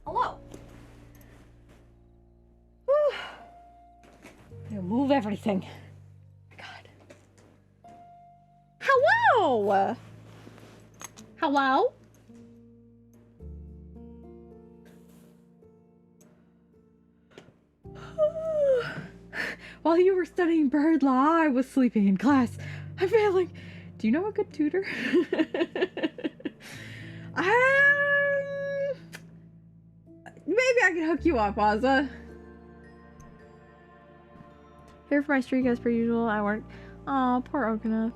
Hello. Whew. I'm gonna move everything. God. Hello. Hello. While you were studying bird law, I was sleeping in class. I'm failing. Do you know a good tutor? Maybe I can hook you up, Ozza. Here for my streak as per usual. I work. Oh, poor Okaneth.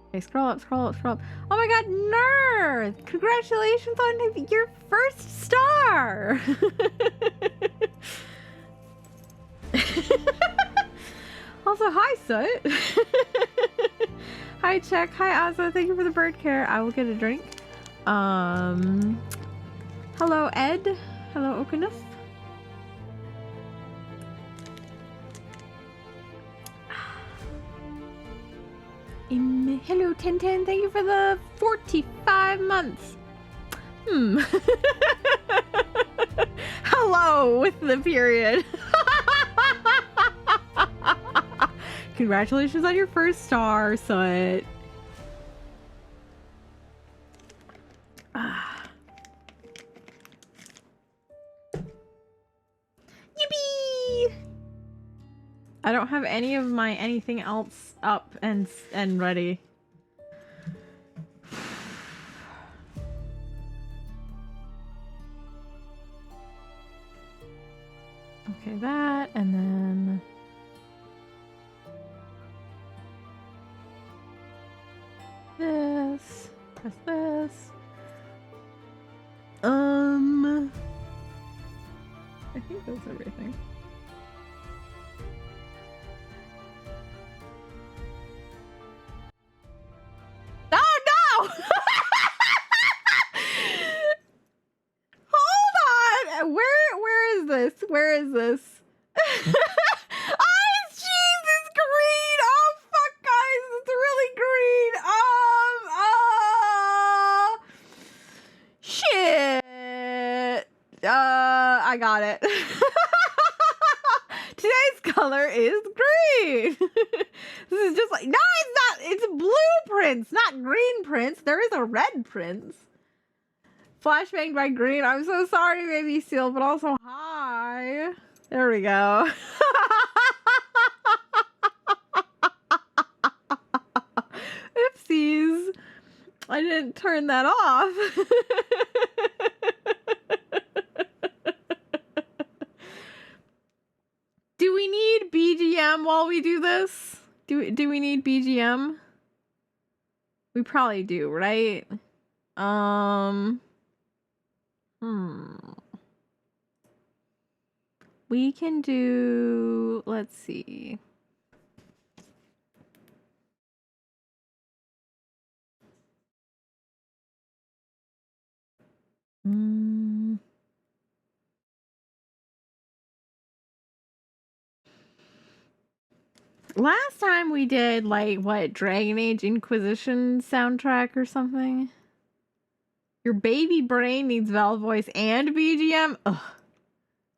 Okay, scroll up, scroll up, scroll up. Oh my god, Nerd! Congratulations on your first star! Also, hi, Soot. Hi, Check. Hi, Ozza. Thank you for the bird care. I will get a drink. Hello, Ed. Hello, Okaneth. Hello, 1010. Thank you for the 45 months. Hello, with the period. Congratulations on your first star, Soot. Yippee! I don't have any of my anything else up and ready. Okay, that, and then this, press this. I think that's everything. Oh no! Hold on! Where is this? Where is this? Oh, jeez, it's green! Oh, fuck, guys, it's really green! Shit! I got it. Today's color is green! This is just like, no, it's not! It's blue prints, not green prints. There is a red prince. Flashbang by green. I'm so sorry, baby seal, but also hi. Hi. There we go. Oopsies. I didn't turn that off. Do we need BGM while we do this? Do we need BGM? We probably do, right? We can do, let's see. Last time we did, like, what, Dragon Age Inquisition soundtrack or something? Your baby brain needs Valve voice and BGM? Ugh.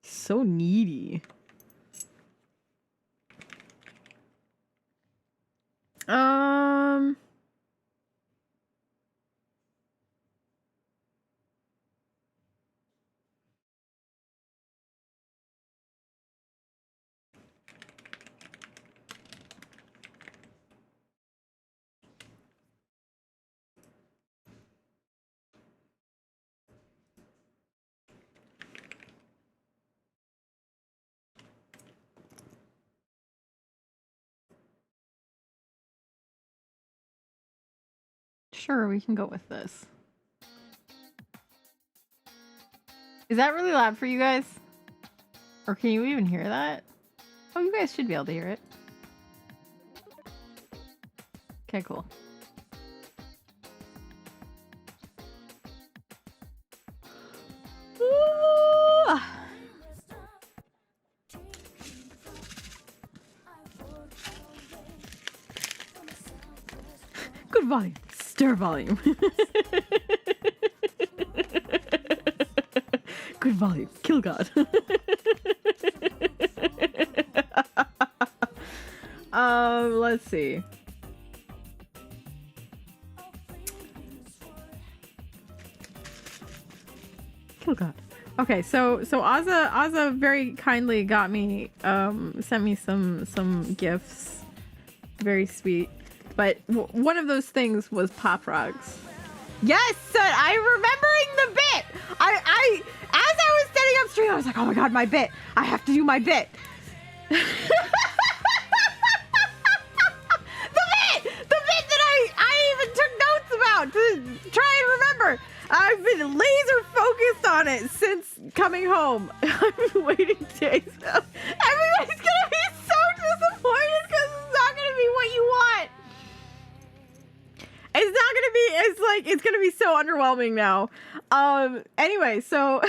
So needy. Sure, we can go with this. Is that really loud for you guys? Or can you even hear that? Oh, you guys should be able to hear it. Okay, cool. Ooh. Good volume. Stir volume. Good volume. Kill God. Let's see. Kill God. Okay, so Azza very kindly got me sent me some gifts. Very sweet. But one of those things was Pop Rocks. Yes, I'm remembering the bit. I as I was setting up stream, I was like, oh my god, my bit. I have to do my bit. The bit that I even took notes about to try and remember. I've been laser focused on it since coming home. I've been waiting days. Everybody's gonna be so disappointed because it's not gonna be what you want. It's not gonna be, it's gonna be so underwhelming now. Anyway, so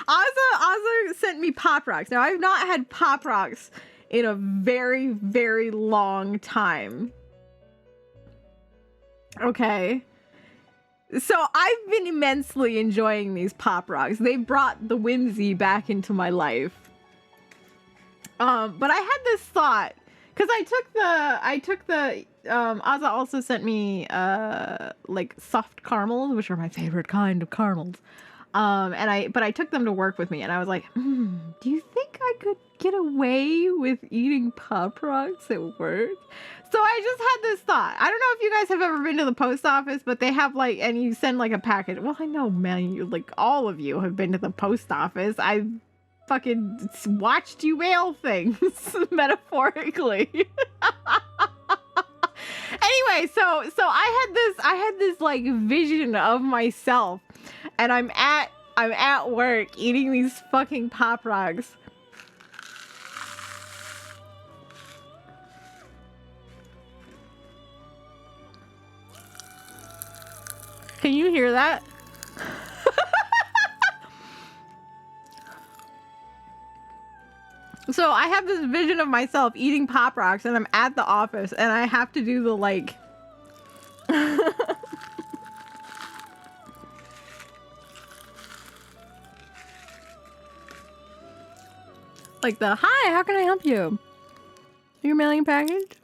Azza sent me Pop Rocks. Now, I've not had Pop Rocks in a very, very long time. Okay. So I've been immensely enjoying these Pop Rocks. They brought the whimsy back into my life. But I had this thought, because I took the Azza also sent me like soft caramels, which are my favorite kind of caramels. But I took them to work with me, and I was like, do you think I could get away with eating Pop Rocks at work? So I just had this thought. I don't know if you guys have ever been to the post office, but they have like, and you send like a package. Well, I know, man, you like all of you have been to the post office. I fucking watched you mail things metaphorically. Anyway, so I had this like vision of myself, and I'm at work eating these fucking Pop Rocks. Can you hear that? So I have this vision of myself eating Pop Rocks, and I'm at the office, and I have to do the like like the, hi, how can I help you? Your mailing package?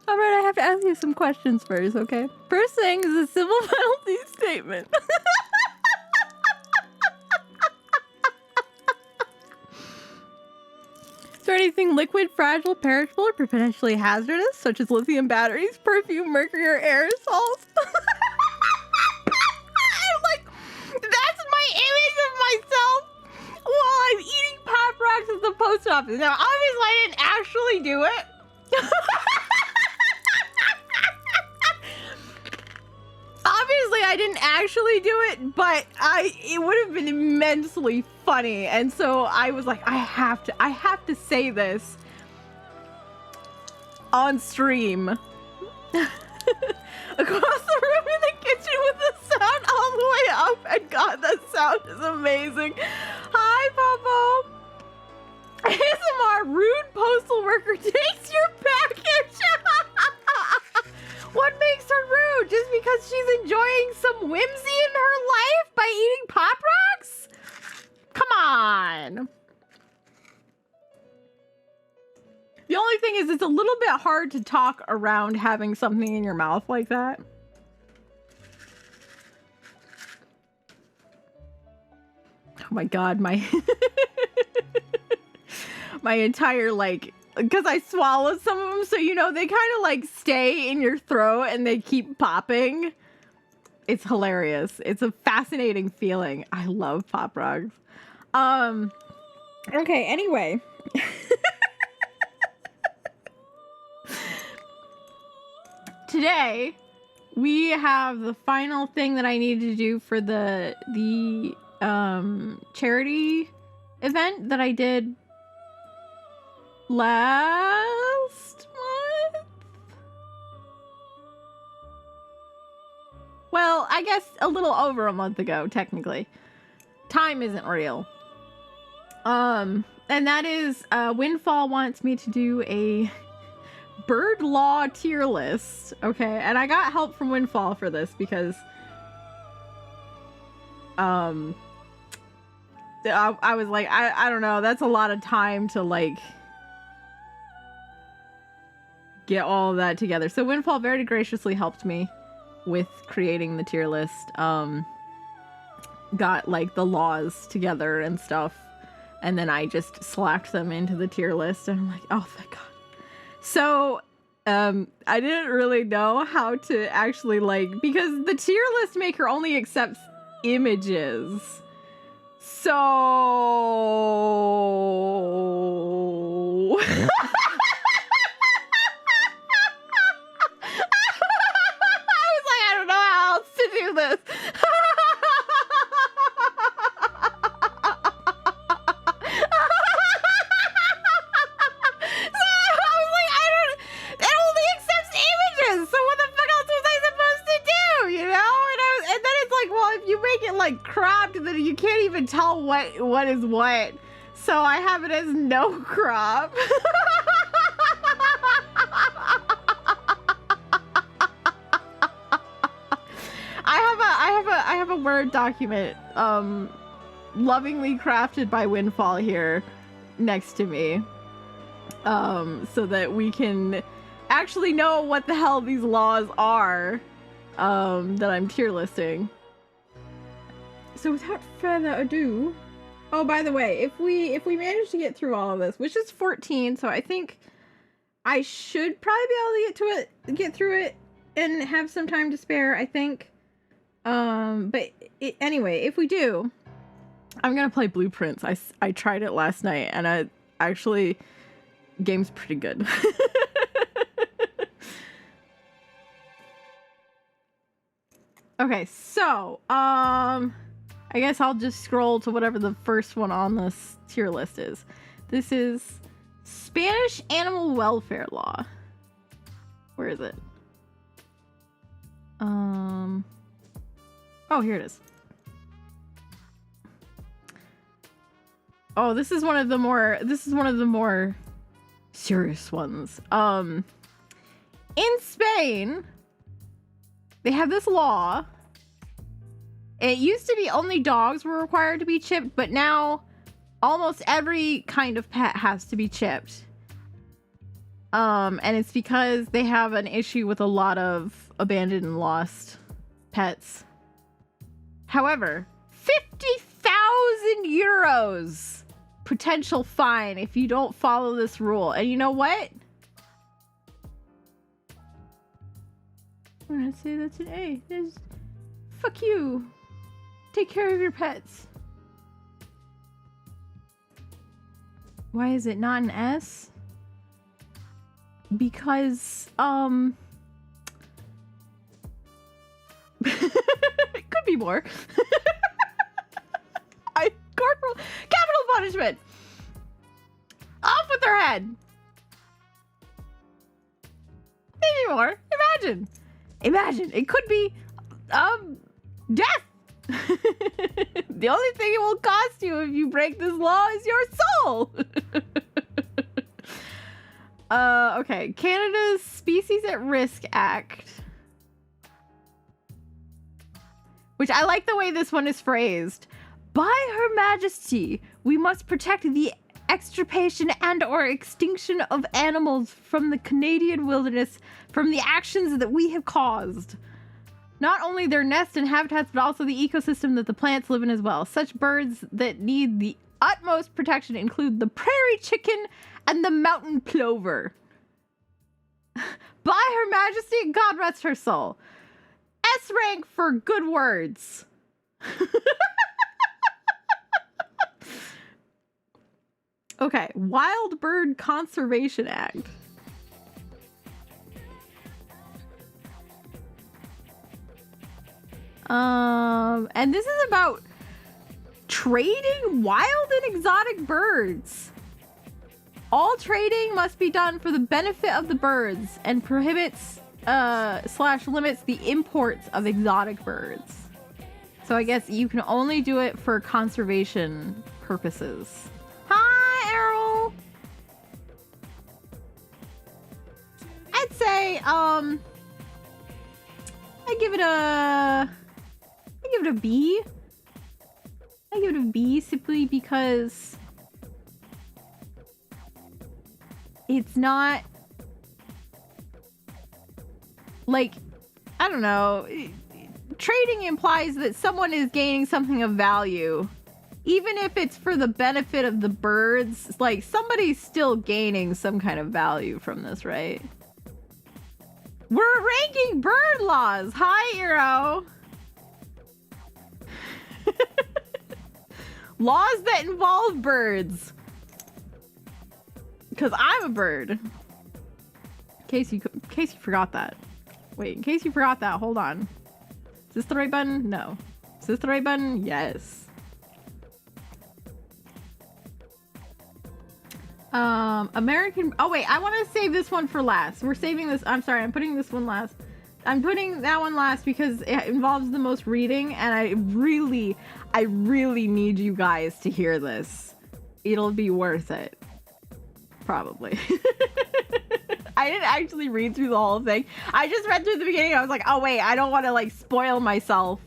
Alright, I have to ask you some questions first, okay? First thing is a civil penalty statement. anything liquid, fragile, perishable, or potentially hazardous, such as lithium batteries, perfume, mercury, or aerosols. I'm like, that's my image of myself while I'm eating Pop Rocks at the post office. Now, obviously, I didn't actually do it. Obviously, I didn't actually do it, but it would have been immensely funny. And so I was like, I have to say this on stream. Across the room in the kitchen with the sound all the way up. And God, that sound is amazing. Hi, Popo. ASMR, rude postal worker takes your package. What makes her rude? Just because she's enjoying some whimsy in her life by eating Pop Rocks? Come on. The only thing is, it's a little bit hard to talk around having something in your mouth like that. Oh my God, my my entire, like, because I swallowed some of them, so you know, they kind of like stay in your throat and they keep popping. It's hilarious. It's a fascinating feeling. I love Pop Rocks. Okay, anyway. Today, we have the final thing that I need to do for the charity event that I did last month. Well, I guess a little over a month ago, technically. Time isn't real. And that is, Windfall wants me to do a bird law tier list. Okay, and I got help from Windfall for this because I was like, I don't know, that's a lot of time to like get all of that together. So Windfall very graciously helped me with creating the tier list. Got like the laws together and stuff, and then I just slapped them into the tier list, and I'm like, oh thank God. So, I didn't really know how to actually, like, because the tier list maker only accepts images. So... I was like, I don't know how else to do this. Like cropped that you can't even tell what is what, so I have it as no crop. I have a Word document lovingly crafted by Windfall here next to me, so that we can actually know what the hell these laws are that I'm tier listing. So without further ado, oh, by the way, if we manage to get through all of this, which is 14, so I think I should probably be able to get through it and have some time to spare, I think. But anyway, if we do, I'm gonna play Blueprints. I tried it last night, and I actually, game's pretty good. Okay, so I guess I'll just scroll to whatever the first one on this tier list is. This is Spanish animal welfare law. Where is it? Oh, here it is. Oh, this is one of the more serious ones. In Spain, they have this law. It used to be only dogs were required to be chipped, but now almost every kind of pet has to be chipped. And it's because they have an issue with a lot of abandoned and lost pets. However, 50,000 euros potential fine if you don't follow this rule. And you know what? I'm gonna say that's an A. Fuck you. Take care of your pets. Why is it not an S? Because, it could be more. Capital punishment! Off with their head! Maybe more. Imagine. It could be, death! The only thing it will cost you if you break this law is your soul! Okay. Canada's Species at Risk Act. Which I like the way this one is phrased. By Her Majesty, we must protect the extirpation and or extinction of animals from the Canadian wilderness from the actions that we have caused. Not only their nests and habitats, but also the ecosystem that the plants live in as well. Such birds that need the utmost protection include the prairie chicken and the mountain plover. By Her Majesty, God rest her soul. S rank for good words. Okay, Wild Bird Conservation Act. And this is about trading wild and exotic birds. All trading must be done for the benefit of the birds and prohibits / limits the imports of exotic birds. So I guess you can only do it for conservation purposes. Hi, Errol! I'd say, I give it a B. I give it a B simply because it's not like, I don't know, trading implies that someone is gaining something of value. Even if it's for the benefit of the birds, like, somebody's still gaining some kind of value from this, right? We're ranking bird laws! Hi, Eero! Laws that involve birds. Because I'm a bird. In case you forgot that. Wait, in case you forgot that, hold on. Is this the right button? No. Is this the right button? Yes. American... Oh, wait. I want to save this one for last. We're saving this... I'm sorry. I'm putting this one last. I'm putting that one last because it involves the most reading, and I really need you guys to hear this. It'll be worth it. Probably. I didn't actually read through the whole thing. I just read through the beginning. I was like, oh, wait. I don't want to, like, spoil myself.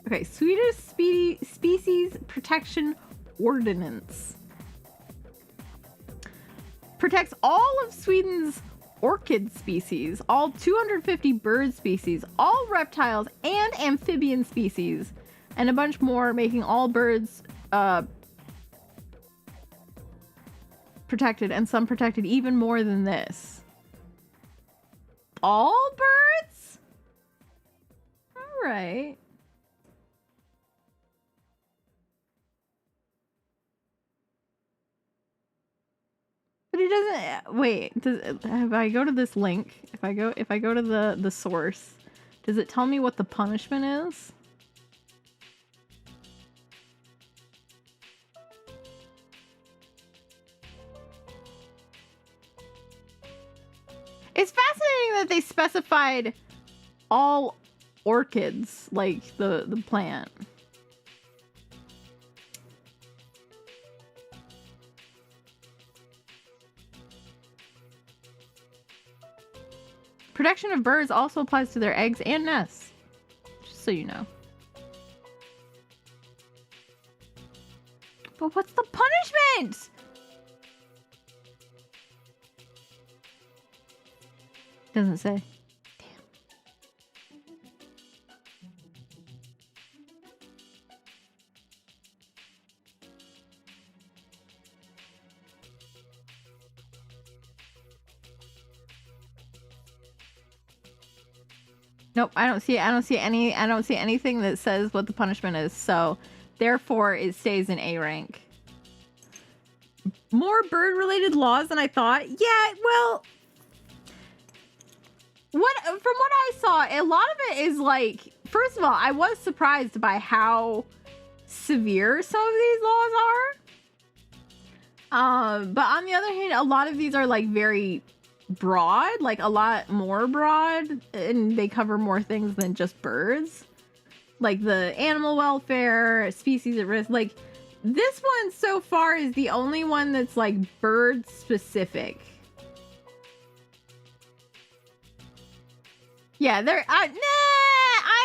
Okay. Swedish Species Protection Ordinance protects all of Sweden's orchid species, all 250 bird species, all reptiles and amphibian species, and a bunch more, making all birds protected, and some protected even more than this. All birds? All right. But it doesn't. Wait. If I go to this link, if I go to the source, does it tell me what the punishment is? It's fascinating that they specified all orchids, like the plant. Protection of birds also applies to their eggs and nests, just so you know. But what's the punishment? Doesn't say. Damn. Nope, I don't see it. I don't see anything that says what the punishment is. So, therefore, it stays in A rank. More bird-related laws than I thought. Yeah, well, from what I saw, a lot of it is like, first of all, I was surprised by how severe some of these laws are. But on the other hand, a lot of these are like very broad, like a lot more broad, and they cover more things than just birds. Like the animal welfare, species at risk. Like this one so far is the only one that's like bird specific. Yeah, I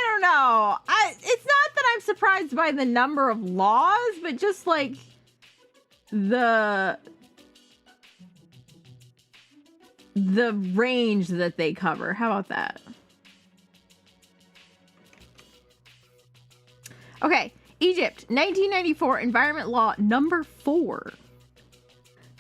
don't know. It's not that I'm surprised by the number of laws, but just like the range that they cover. How about that? Okay, Egypt, 1994 Environment Law number 4.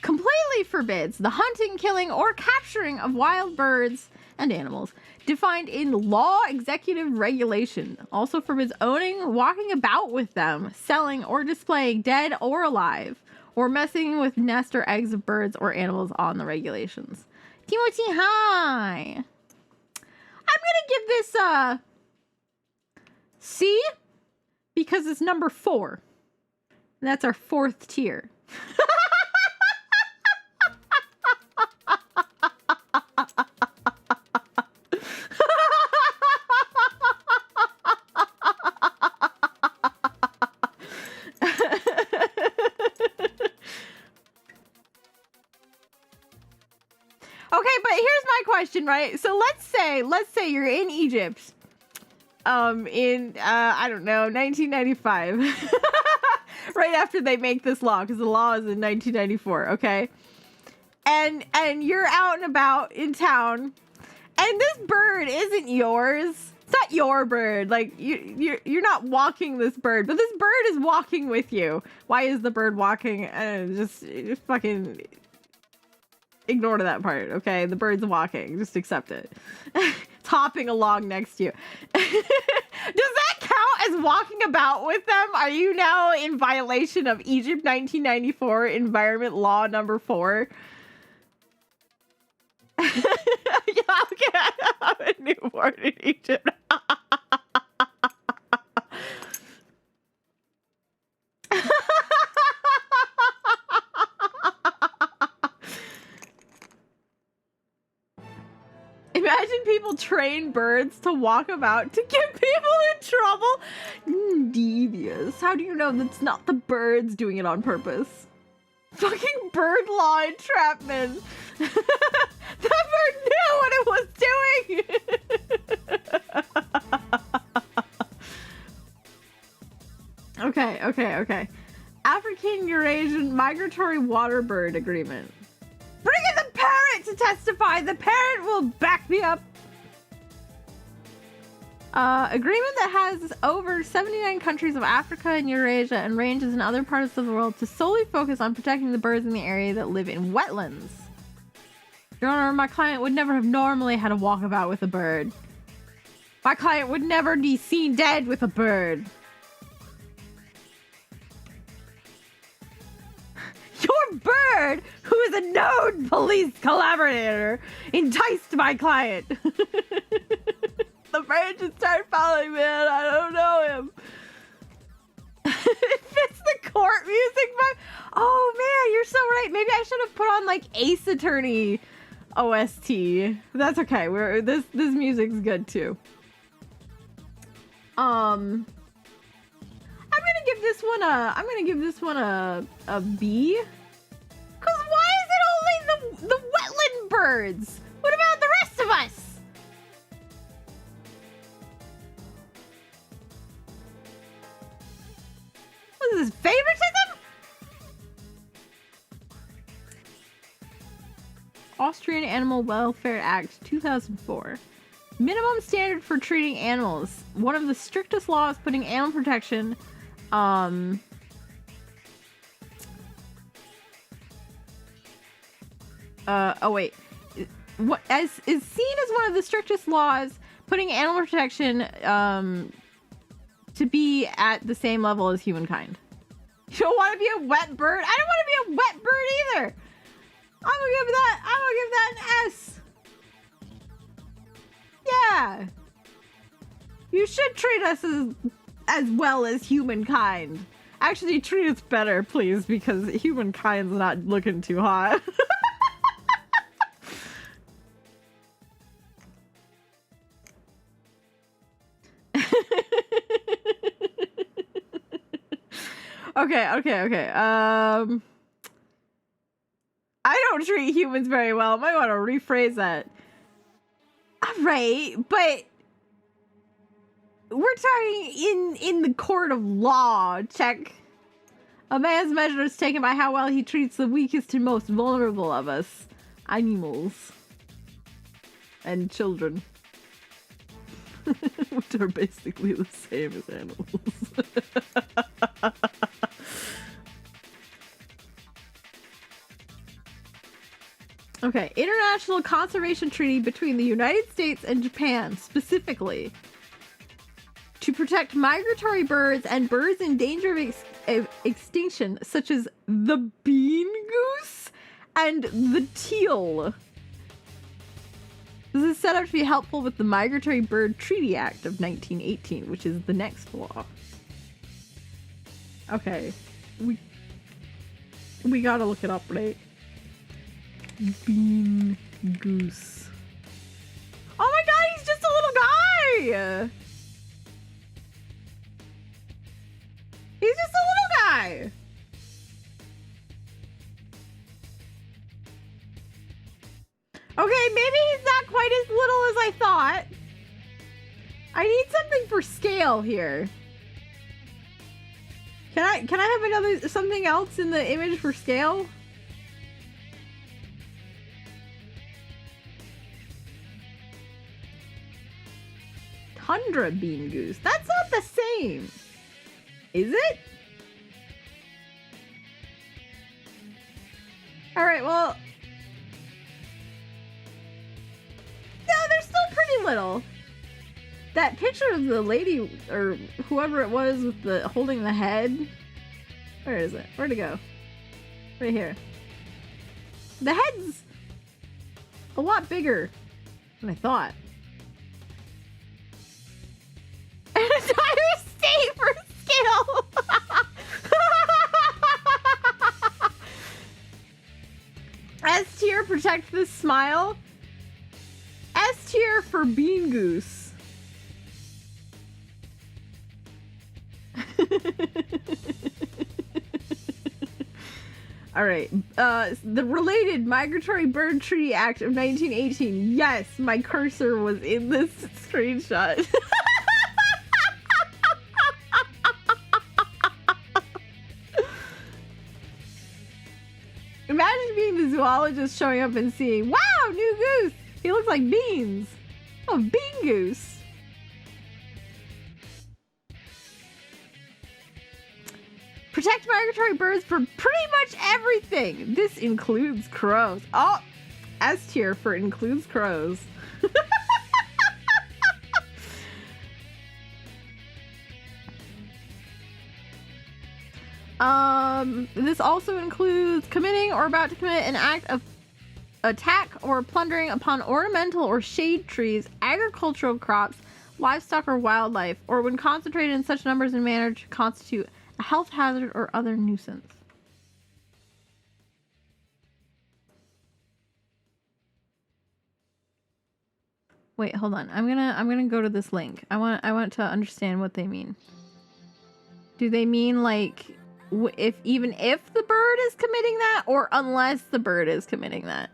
Completely forbids the hunting, killing, or capturing of wild birds and animals defined in law executive regulation. Also forbids owning, walking about with them, selling, or displaying dead or alive, or messing with nest or eggs of birds or animals on the regulations. Timothy, hi! I'm gonna give this C, because it's number 4. And that's our 4th tier. Okay, but here's my question, right? So let's say you're in Egypt, in I don't know, 1995, right after they make this law, because the law is in 1994, okay? And you're out and about in town, and this bird isn't yours. It's not your bird. Like you're not walking this bird, but this bird is walking with you. Why is the bird walking? Just fucking ignore that part, okay? The bird's walking. Just accept it. It's hopping along next to you. Does that count as walking about with them? Are you now in violation of Egypt 1994 Environment Law number 4? Yeah, okay, I have a newborn in Egypt. Imagine people train birds to walk about to get people in trouble. Devious. How do you know that's not the birds doing it on purpose? Fucking bird law entrapment. That bird knew what it was doing. Okay. African Eurasian Migratory Water Bird Agreement. Bring in the parrot to testify. The parrot will back me up. Agreement that has over 79 countries of Africa and Eurasia and ranges in other parts of the world to solely focus on protecting the birds in the area that live in wetlands. Your Honor, my client would never have normally had a walkabout with a bird. My client would never be seen dead with a bird. Your bird, who is a known police collaborator, enticed my client. The bird just started following me and I don't know him. It fits the court music vibe. Oh man, you're so right. Maybe I should have put on like Ace Attorney OST. That's okay. This music's good too. I'm gonna give this one a B. Cause why is it only the wetland birds? What about the rest of us? What is this, favoritism? Austrian Animal Welfare Act 2004. Minimum standard for treating animals. One of the strictest laws putting animal protection, oh wait. What is seen as one of the strictest laws putting animal protection to be at the same level as humankind. You don't want to be a wet bird? I don't want to be a wet bird either. I'm gonna give that an S. Yeah. You should treat us as well as humankind. Actually, treat us better, please, because humankind's not looking too hot. Okay. I don't treat humans very well. I might want to rephrase that. Right, but we're talking in the court of law. Check. A man's measure is taken by how well he treats the weakest and most vulnerable of us. Animals. And children. Which are basically the same as animals. Okay, International Conservation Treaty between the United States and Japan, specifically, to protect migratory birds and birds in danger of extinction, such as the bean goose and the teal. This is set up to be helpful with the Migratory Bird Treaty Act of 1918, which is the next law. Okay, we gotta look it up, right? Bean goose. Oh my god, he's just a little guy! He's just a little guy! Okay, maybe he's not quite as little as I thought. I need something for scale here. Can I have something else in the image for scale? Tundra bean goose. That's not the same. Is it? Alright, well. No, they're still pretty little. That picture of the lady, or whoever it was with the holding the head. Where is it? Where'd it go? Right here. The head's a lot bigger than I thought. An entire state for skill! S tier, protect this smile. S tier for bean goose. All right. The related Migratory Bird Treaty Act of 1918. Yes, my cursor was in this screenshot. Imagine being the zoologist showing up and seeing, wow, new goose. He looks like beans. Oh, bean goose. Protect migratory birds for pretty much everything. This includes crows. Oh, S tier for includes crows. This also includes committing or about to commit an act of attack or plundering upon ornamental or shade trees, agricultural crops, livestock, or wildlife, or when concentrated in such numbers and manner to constitute a health hazard or other nuisance. Wait, hold on. I'm gonna go to this link. I want to understand what they mean. Do they mean like even if the bird is committing that, or unless the bird is committing that?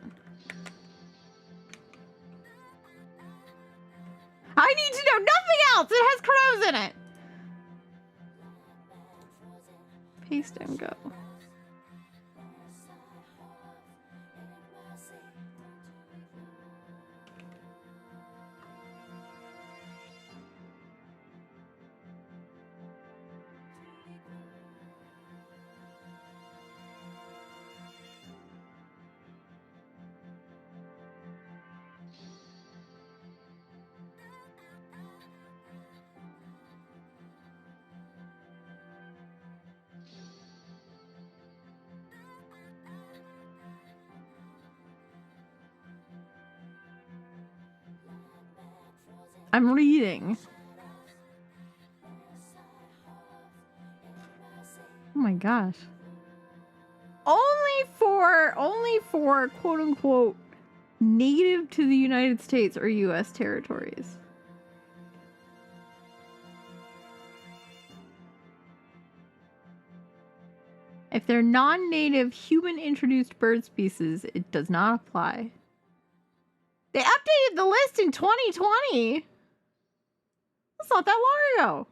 I need to know nothing else. It has crows in it. Paste and go. I'm reading. Oh my gosh. Only for quote unquote native to the United States or US territories. If they're non-native human-introduced bird species, it does not apply. They updated the list in 2020. That's not that long ago.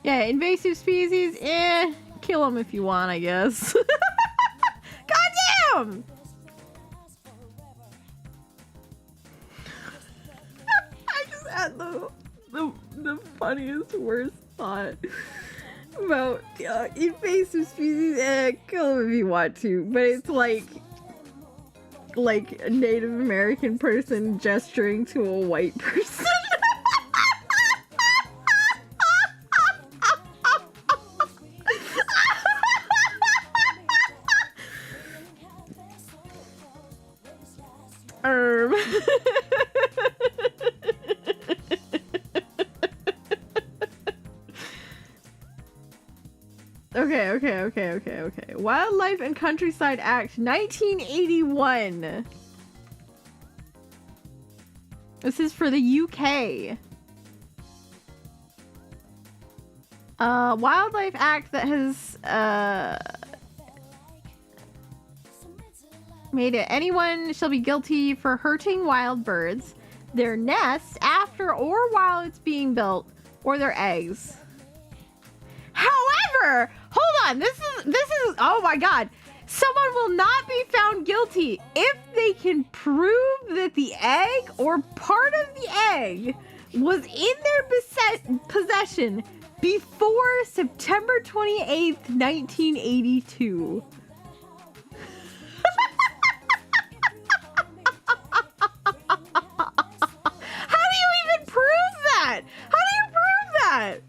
Yeah, invasive species, kill them if you want, I guess. Goddamn! I just had the funniest, worst thought about invasive species, kill them if you want to, but it's like a Native American person gesturing to a white person. Okay. Wildlife and Countryside Act 1981. This is for the UK. Wildlife Act that has made it anyone shall be guilty for hurting wild birds, their nests after or while it's being built, or their eggs. However, hold on, this is oh my god. Someone will not be found guilty if they can prove that the egg or part of the egg was in their possession before September 28th, 1982. How do you even prove that? How do you prove that?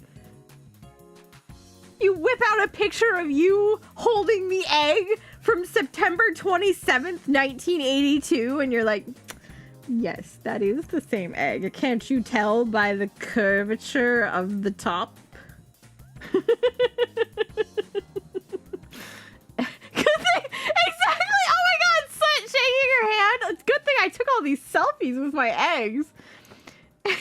You whip out a picture of you holding the egg from September 27th, 1982, and you're like, yes, that is the same egg. Can't you tell by the curvature of the top? Good thing, exactly. Oh my god, shaking your hand. It's a good thing I took all these selfies with my eggs. We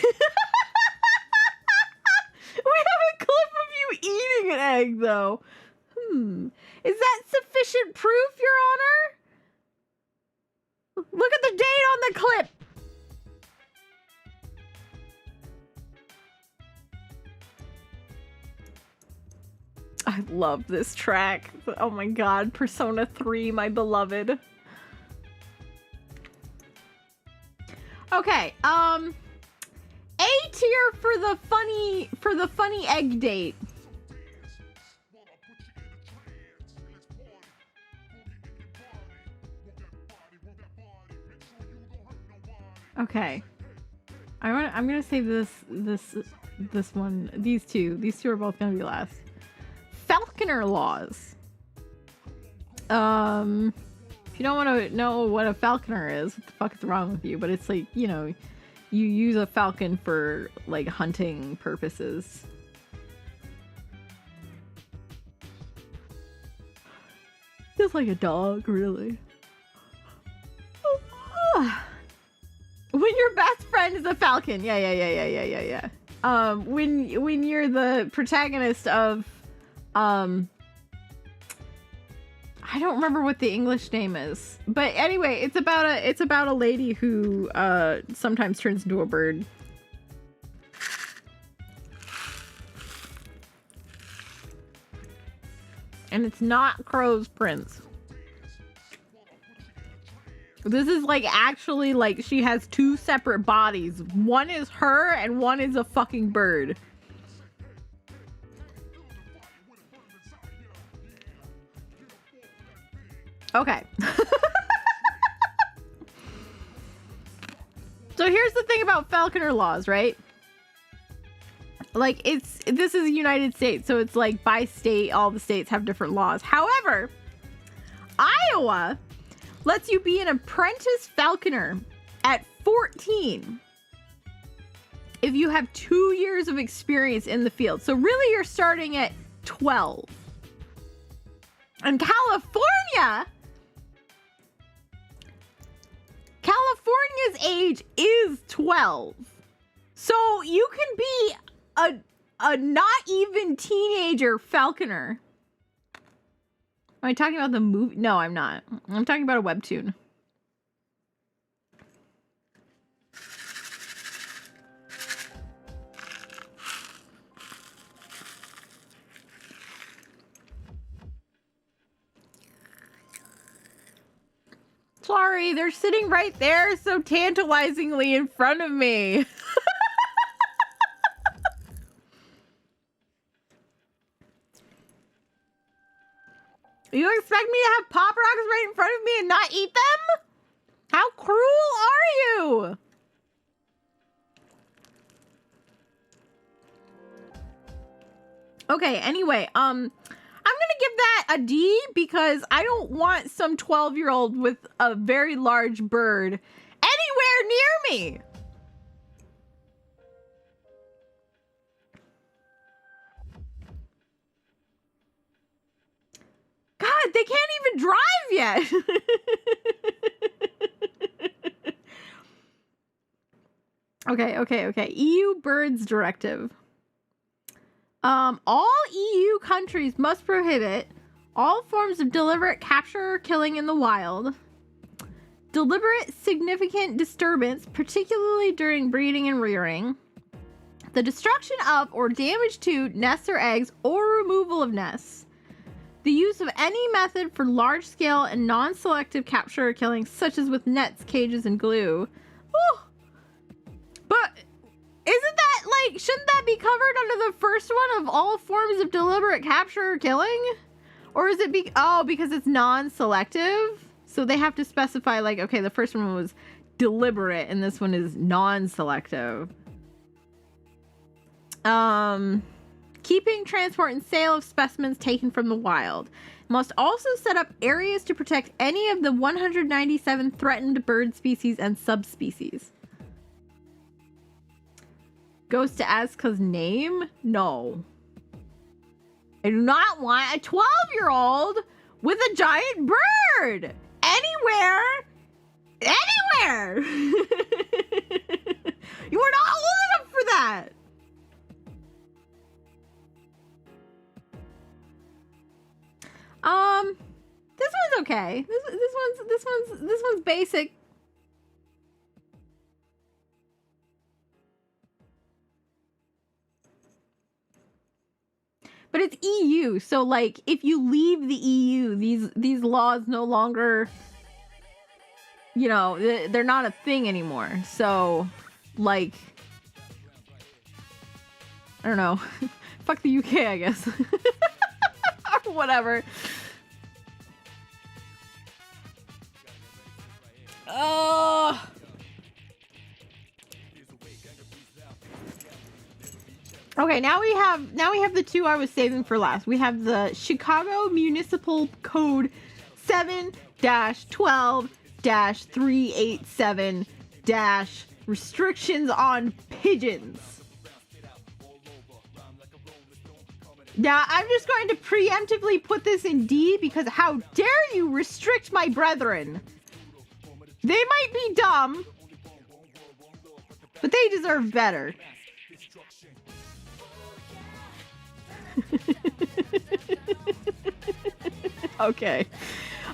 have a clip of you eating an egg, though. Is that sufficient proof, Your Honor? Look at the date on the clip. I love this track. Oh my god, Persona 3, my beloved. Okay, A tier for the funny egg date. Okay. I'm gonna save this one. These two are both gonna be last. Falconer laws. If you don't want to know what a falconer is, what the fuck is wrong with you? But it's like, you know, you use a falcon for like hunting purposes. Just like a dog, really. When your best friend is a falcon. Yeah. When you're the protagonist of I don't remember what the English name is. But anyway, it's about a lady who sometimes turns into a bird. And it's not Crow's Prince. This is like actually like she has two separate bodies. One is her and one is a fucking bird. Okay. So here's the thing about falconer laws, right? Like, this is the United States, so it's like by state, all the states have different laws. However, Iowa lets you be an apprentice falconer at 14 if you have 2 years of experience in the field. So really, you're starting at 12. And California's age is 12. So you can be a not even teenager falconer. Am I talking about the movie? No, I'm not. I'm talking about a webtoon. Sorry, they're sitting right there so tantalizingly in front of me. You expect me to have Pop Rocks right in front of me and not eat them? How cruel are you? Okay, anyway, I'm gonna give that a D because I don't want some 12-year-old with a very large bird anywhere near me. God, they can't even drive yet. Okay. EU Birds Directive. All EU countries must prohibit all forms of deliberate capture or killing in the wild. Deliberate significant disturbance, particularly during breeding and rearing. The destruction of or damage to nests or eggs or removal of nests. The use of any method for large-scale and non-selective capture or killing, such as with nets, cages, and glue. Ooh. But isn't that, like, shouldn't that be covered under the first one of all forms of deliberate capture or killing? Or is it because it's non-selective? So they have to specify, like, okay, the first one was deliberate and this one is non-selective. Keeping, transport, and sale of specimens taken from the wild. Must also set up areas to protect any of the 197 threatened bird species and subspecies. Goes to Azka's name? No. I do not want a 12-year-old with a giant bird! Anywhere! Anywhere! You are not old enough for that! This one's okay. This one's basic. But it's EU, so like if you leave the EU, these laws no longer, you know, they're not a thing anymore. So like, I don't know. Fuck the UK, I guess. Or whatever. Oh. Okay, now we have the two I was saving for last. We have the Chicago Municipal Code 7-12-387- restrictions on pigeons. Now, I'm just going to preemptively put this in D because how dare you restrict my brethren? They might be dumb, but they deserve better. Okay.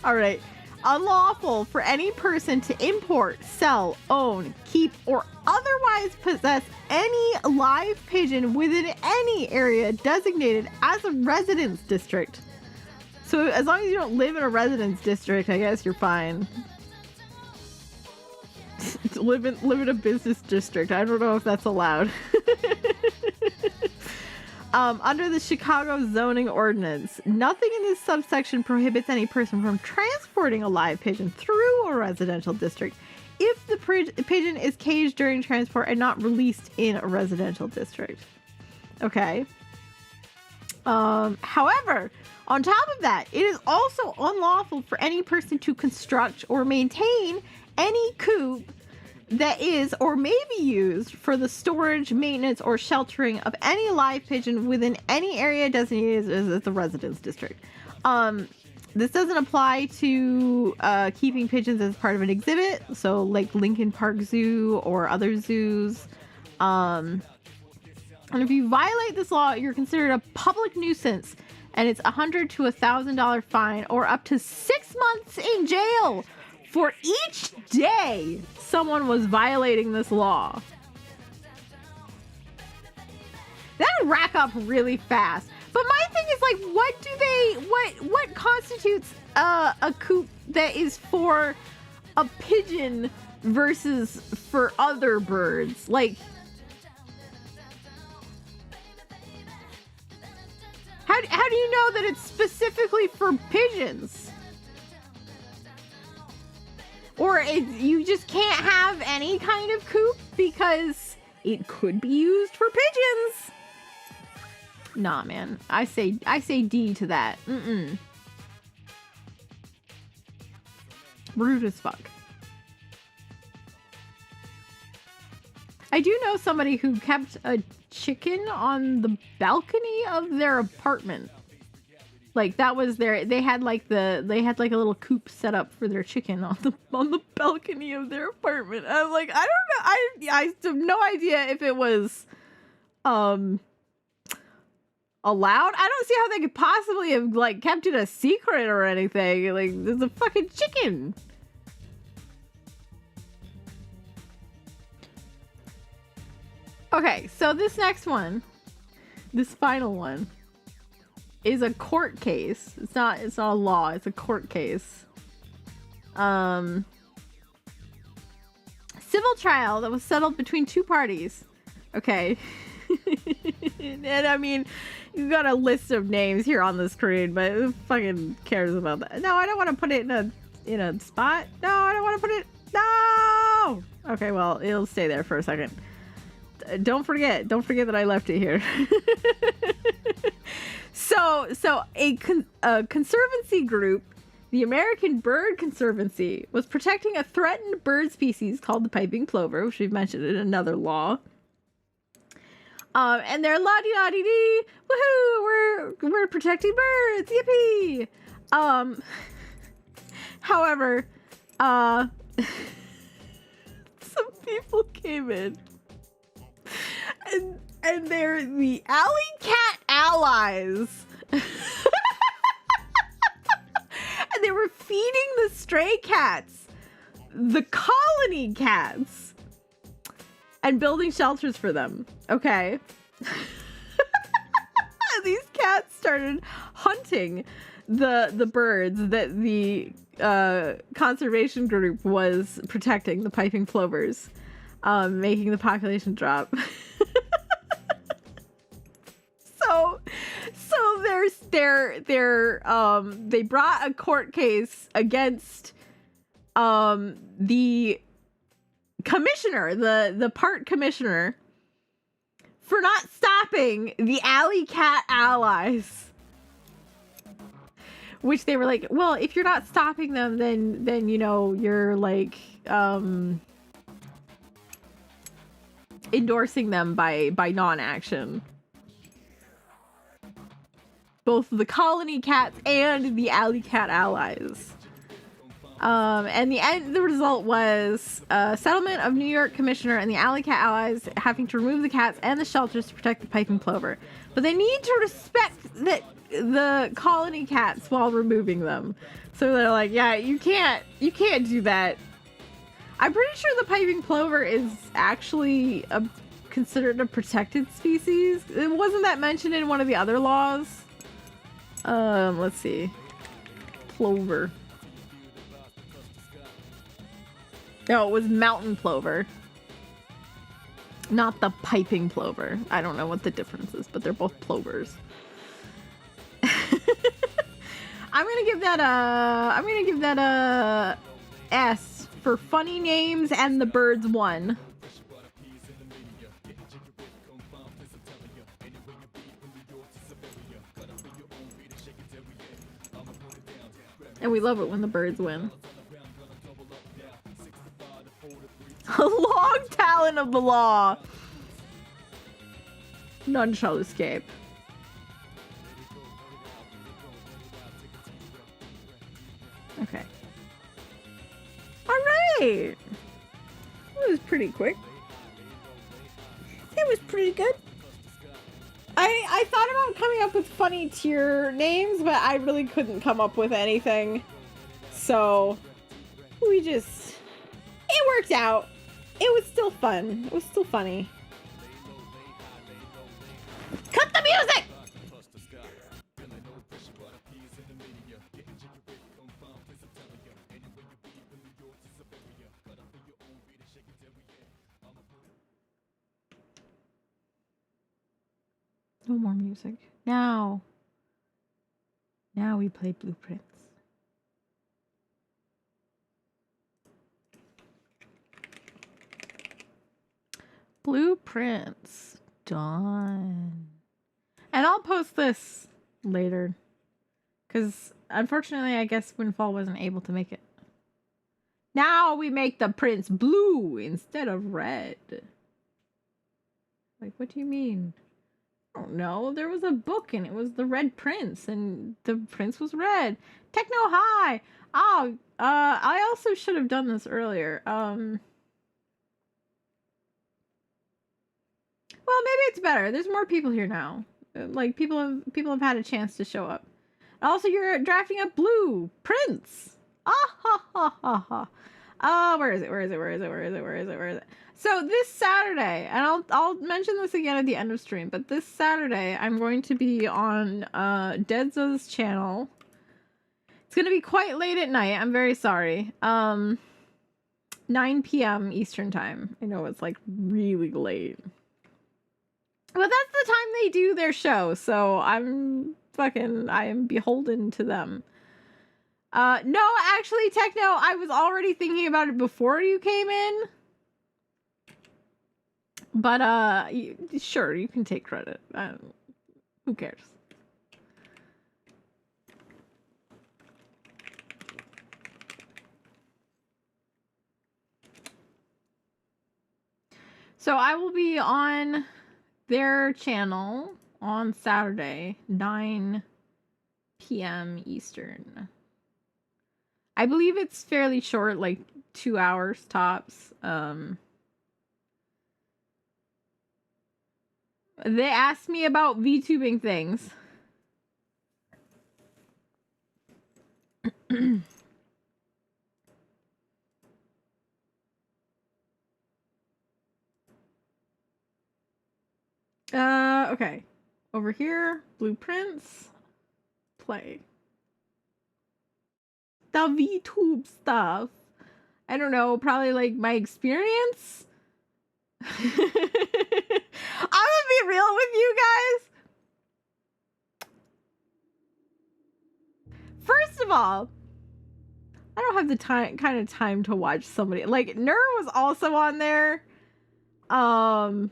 All right. Unlawful for any person to import, sell, own, keep, or otherwise possess any live pigeon within any area designated as a residence district. So as long as you don't live in a residence district, I guess you're fine. live in a business district. I don't know if that's allowed. Under the Chicago zoning ordinance, nothing in this subsection prohibits any person from transporting a live pigeon through a residential district if the pigeon is caged during transport and not released in a residential district. Okay. However, on top of that, it is also unlawful for any person to construct or maintain any coop that is or may be used for the storage, maintenance, or sheltering of any live pigeon within any area designated as the residence district. This doesn't apply to keeping pigeons as part of an exhibit, so like Lincoln Park Zoo or other zoos. And if you violate this law, you're considered a public nuisance, and it's $100 to $1,000 fine or up to 6 months in jail for each day someone was violating this law. That would rack up really fast. But my thing is, like, what constitutes a coop that is for a pigeon versus for other birds? Like, how do you know that it's specifically for pigeons? Or you just can't have any kind of coop because it could be used for pigeons? Nah, man. I say D to that. Rude as fuck. I do know somebody who kept a chicken on the balcony of their apartment. Like, that was they had like a little coop set up for their chicken on the balcony of their apartment. I'm like, I don't know. I have no idea if it was allowed. I don't see how they could possibly have like kept it a secret or anything. Like, there's a fucking chicken. Okay, so this next one, this final one, is a court case. It's not a law, it's a court case. Civil trial that was settled between two parties. Okay. And I mean, you've got a list of names here on the screen, but who fucking cares about that? No, I don't want to put it in a spot. No, I don't want to put it. No. Okay, well, it'll stay there for a second. Don't forget that I left it here. So a conservancy group, the American Bird Conservancy, was protecting a threatened bird species called the piping plover, which we've mentioned in another law. And they're la-di-da-di-dee, woohoo, we're protecting birds, yippee. However, some people came in and they're the alley cat allies. And they were feeding the stray cats the colony cats and building shelters for them. Okay. These cats started hunting the birds that the conservation group was protecting, the piping plovers, making the population drop. They brought a court case against the commissioner, the park commissioner, for not stopping the alley cat allies. Which they were like, well, if you're not stopping them, then you know, you're like endorsing them by non-action. Both the colony cats and the alley cat allies. And the result was a settlement of New York commissioner and the alley cat allies having to remove the cats and the shelters to protect the piping plover. But they need to respect the colony cats while removing them. So they're like, yeah, you can't do that. I'm pretty sure the piping plover is actually considered a protected species. Wasn't that mentioned in one of the other laws? Let's see. Plover. No, it was mountain plover. Not the piping plover. I don't know what the difference is, but they're both plovers. I'm gonna give that a S for funny names and the birds won. And we love it when the birds win. A long talon of the law. None shall escape. Okay. Alright! That was pretty quick. It was pretty good. I thought about coming up with funny tier names, but I really couldn't come up with anything. So, we just... It worked out. It was still fun. It was still funny. Cut the music! No more music. Now we play Blueprints. Blueprints. Done. And I'll post this later. Because, unfortunately, I guess Windfall wasn't able to make it. Now we make the prints blue instead of red. Like, what do you mean? I don't know. There was a book and it was the Red Prince and the prince was red. Techno high! Oh, I also should have done this earlier. Well, maybe it's better. There's more people here now. Like, people have had a chance to show up. Also, you're drafting up blue. Prince! Ah ha ha ha ha. Where is it? So this Saturday, and I'll mention this again at the end of stream, but this Saturday I'm going to be on Deadza's channel. It's going to be quite late at night. I'm very sorry. 9 p.m. Eastern time. I know it's like really late. But that's the time they do their show, so I am beholden to them. No, actually, Techno, I was already thinking about it before you came in. But, sure, you can take credit. Who cares? So I will be on their channel on Saturday, 9 p.m. Eastern. I believe it's fairly short, like 2 hours tops. They asked me about VTubing things. Okay. Over here, blueprints. Play. The VTube stuff. I don't know, probably like my experience. I'm gonna be real with you guys. First of all, I don't have the kind of time to watch somebody like Nur was also on there. And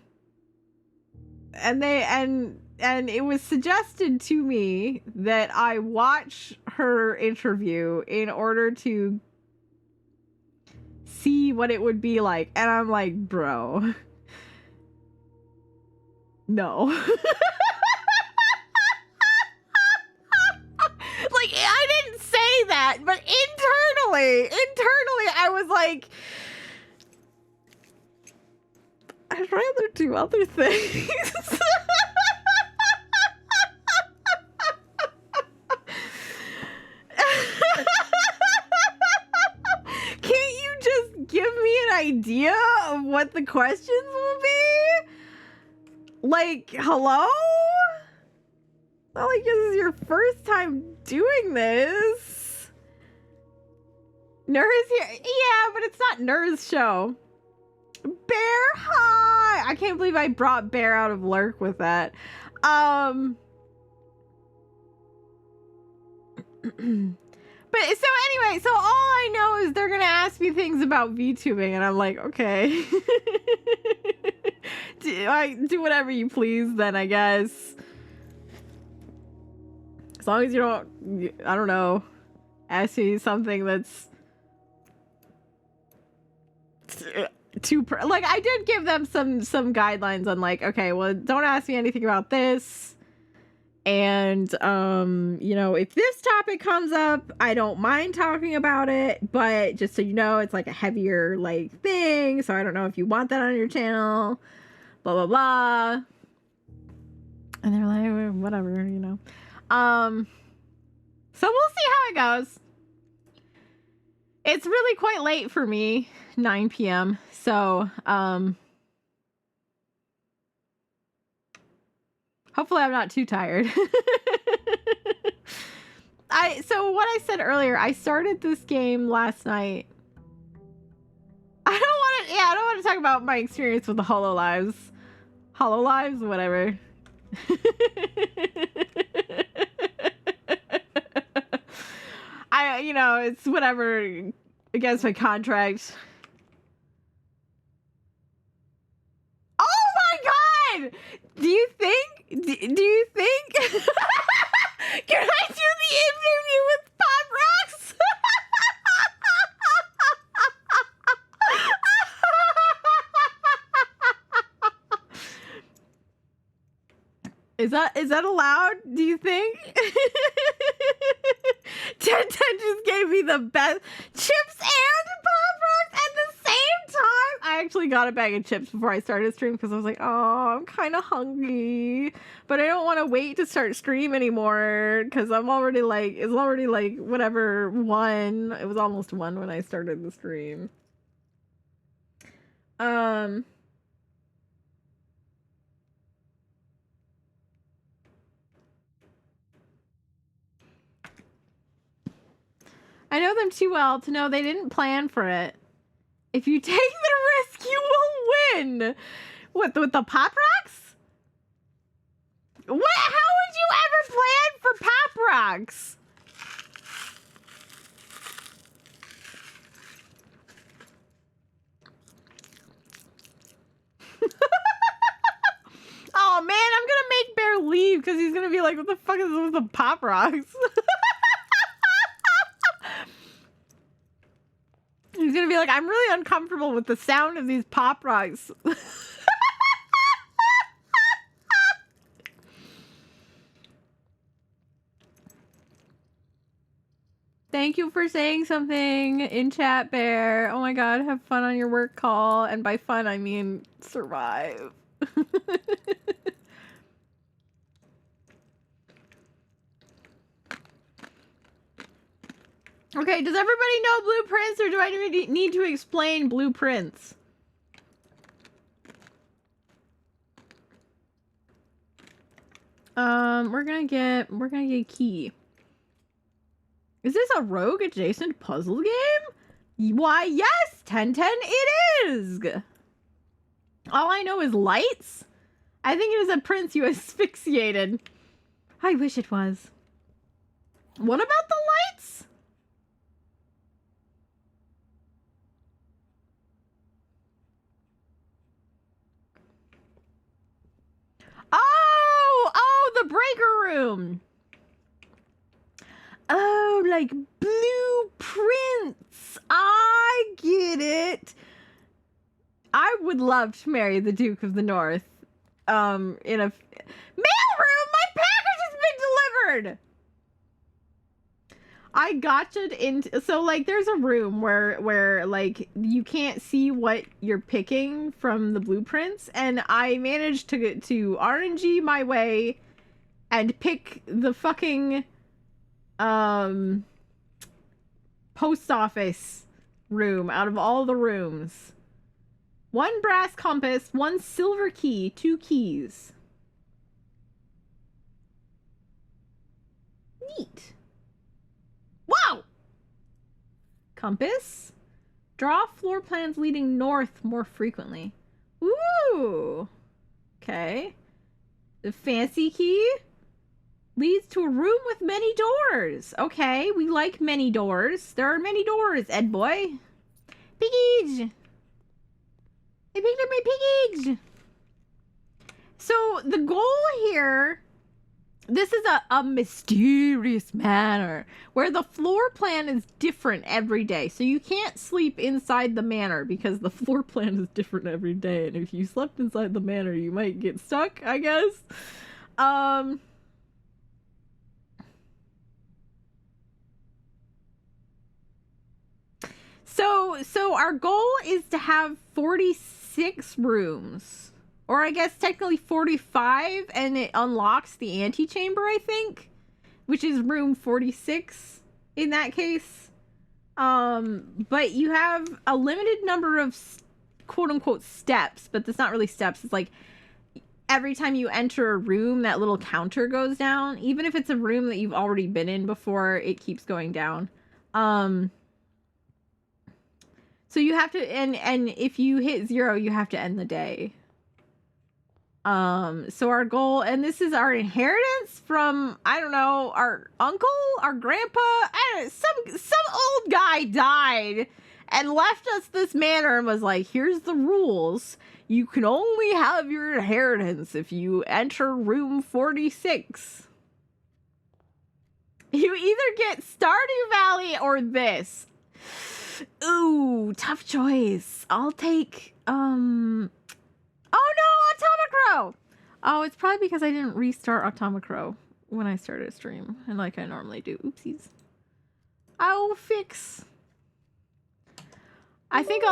it was suggested to me that I watch her interview in order to see what it would be like. And I'm like, bro, no. Like, I didn't say that, but internally, I was like, I'd rather do other things. Can't you just give me an idea of what the questions will be? Like, hello? Not like this is your first time doing this. Nur is here. Yeah, but it's not Nur's show. Bear, hi! I can't believe I brought Bear out of Lurk with that. But so anyway, so all I know is they're gonna ask me things about VTubing, and I'm like, okay. do whatever you please, then, I guess. As long as you don't, I don't know, ask me something that's too like, I did give them some guidelines on like, okay, well, don't ask me anything about this. And, you know, if this topic comes up, I don't mind talking about it, but just so you know, it's like a heavier, like, thing, so I don't know if you want that on your channel, blah, blah, blah. And they're like, well, whatever, you know. So we'll see how it goes. It's really quite late for me, 9 p.m., so, hopefully I'm not too tired. So what I said earlier, I started this game last night. I don't want to talk about my experience with the HoloLives. HoloLives, whatever. You know, it's whatever against my contract. Oh my god! Do you think? Can I do the interview with Pop Rocks? Is that allowed? Do you think? 10 just gave me the best chips and Pop Rocks at the same time. I actually got a bag of chips before I started stream because I was like, oh, I'm kind of hungry, but I don't want to wait to start stream anymore because I'm already like, it's already like whatever, 1. It was almost 1 when I started the stream. I know them too well to know they didn't plan for it. If you take the risk, you will win. What, with the Pop Rocks? What? How would you ever plan for Pop Rocks? Oh man, I'm gonna make Bear leave because he's gonna be like, what the fuck is this with the Pop Rocks? He's gonna be like, I'm really uncomfortable with the sound of these Pop Rocks. Thank you for saying something in chat, Bear. Oh my god, have fun on your work call. And by fun, I mean survive. Okay, does everybody know blueprints, or do I need to explain blueprints? We're gonna get a key. Is this a rogue adjacent puzzle game? Why, yes, 1010 it is! All I know is lights? I think it is a prince you asphyxiated. I wish it was. What about the lights? Oh, the breaker room. Oh, like blueprints. I get it. I would love to marry the Duke of the North. In a mail room. My package has been delivered. I gotcha'd into, so like there's a room where like you can't see what you're picking from the blueprints, and I managed to RNG my way and pick the fucking post office room out of all the rooms. 1 brass compass, 1 silver key, 2 keys. Neat. Wow! Compass. Draw floor plans leading north more frequently. Ooh. Okay. The fancy key leads to a room with many doors. Okay, we like many doors. There are many doors, Ed boy. Piggies! I picked up my piggies! So, the goal here This is a mysterious manor where the floor plan is different every day. So you can't sleep inside the manor because the floor plan is different every day. And if you slept inside the manor, you might get stuck, I guess. So our goal is to have 46 rooms. Or I guess technically 45, and it unlocks the antechamber, I think, which is room 46 in that case. But you have a limited number of quote-unquote steps, but that's not really steps. It's like every time you enter a room, that little counter goes down. Even if it's a room that you've already been in before, it keeps going down. So you have to, and if you hit 0, you have to end the day. So our goal, and this is our inheritance from, I don't know, our uncle, our grandpa, some old guy died and left us this manor and was like, here's the rules. You can only have your inheritance if you enter room 46. You either get Stardew Valley or this. Ooh, tough choice. I'll take, oh no, Atomicrow! Oh, it's probably because I didn't restart Atomicrow when I started a stream, and like I normally do. Oopsies. I'll fix. I think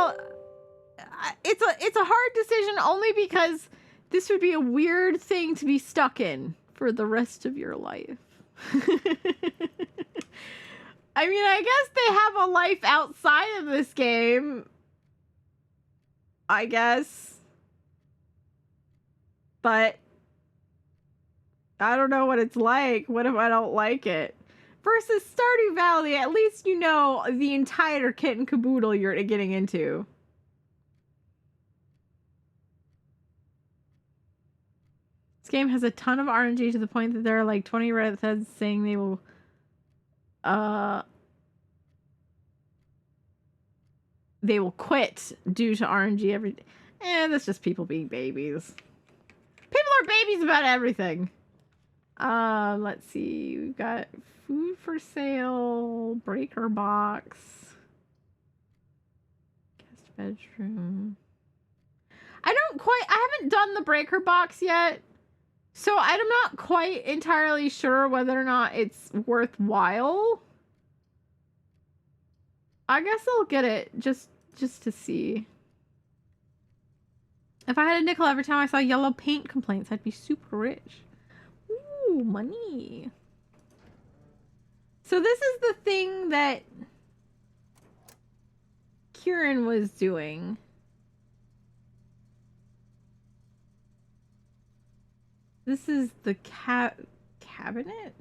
it's a hard decision only because this would be a weird thing to be stuck in for the rest of your life. I mean, I guess they have a life outside of this game. I guess. But I don't know what it's like. What if I don't like it? Versus Stardew Valley, at least you know the entire kit and caboodle you're getting into. This game has a ton of RNG to the point that there are like 20 Reddit threads saying they will quit due to RNG every day. That's just people being babies. People are babies about everything. Let's see. We've got food for sale, breaker box, guest bedroom. I haven't done the breaker box yet, so I'm not quite entirely sure whether or not it's worthwhile. I guess I'll get it just to see. If I had a nickel every time I saw yellow paint complaints, I'd be super rich. Ooh, money. So this is the thing that Kieran was doing. This is the cabinet?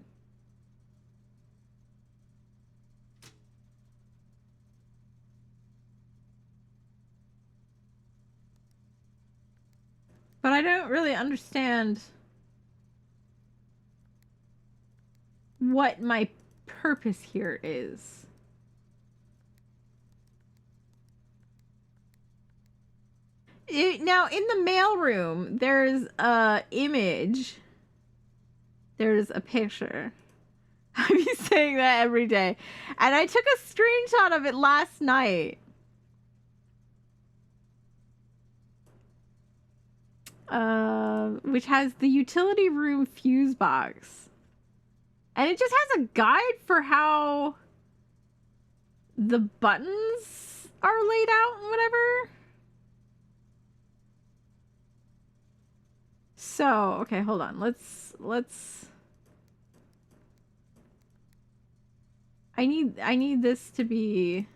But I don't really understand what my purpose here is. Now, in the mailroom, there's a image. There's a picture. I be saying that every day. And I took a screenshot of it last night. Which has the utility room fuse box. And it just has a guide for how the buttons are laid out and whatever. So, okay, hold on. Let's I need this to be,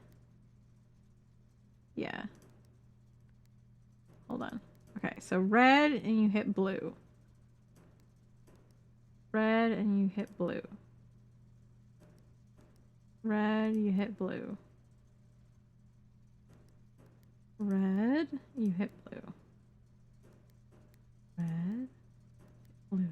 yeah. Hold on. Okay, so red and you hit blue. Red and you hit blue. Red, you hit blue. Red, you hit blue. Red, blue.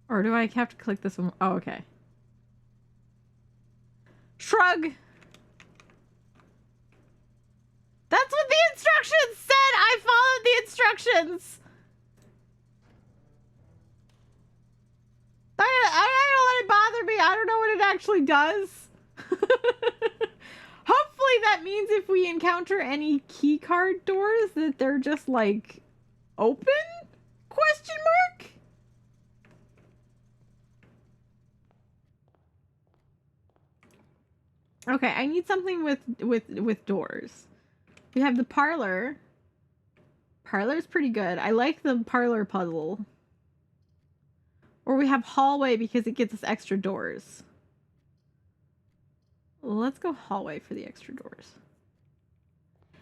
Or do I have to click this one? Oh, okay. Shrug. That's what the instructions instructions. I don't let it bother me. I don't know what it actually does. Hopefully that means if we encounter any keycard doors that they're just like open? Question mark? Okay, I need something with doors. We have the parlor. Parlor's pretty good. I like the parlor puzzle. Or we have hallway because it gets us extra doors. Let's go hallway for the extra doors.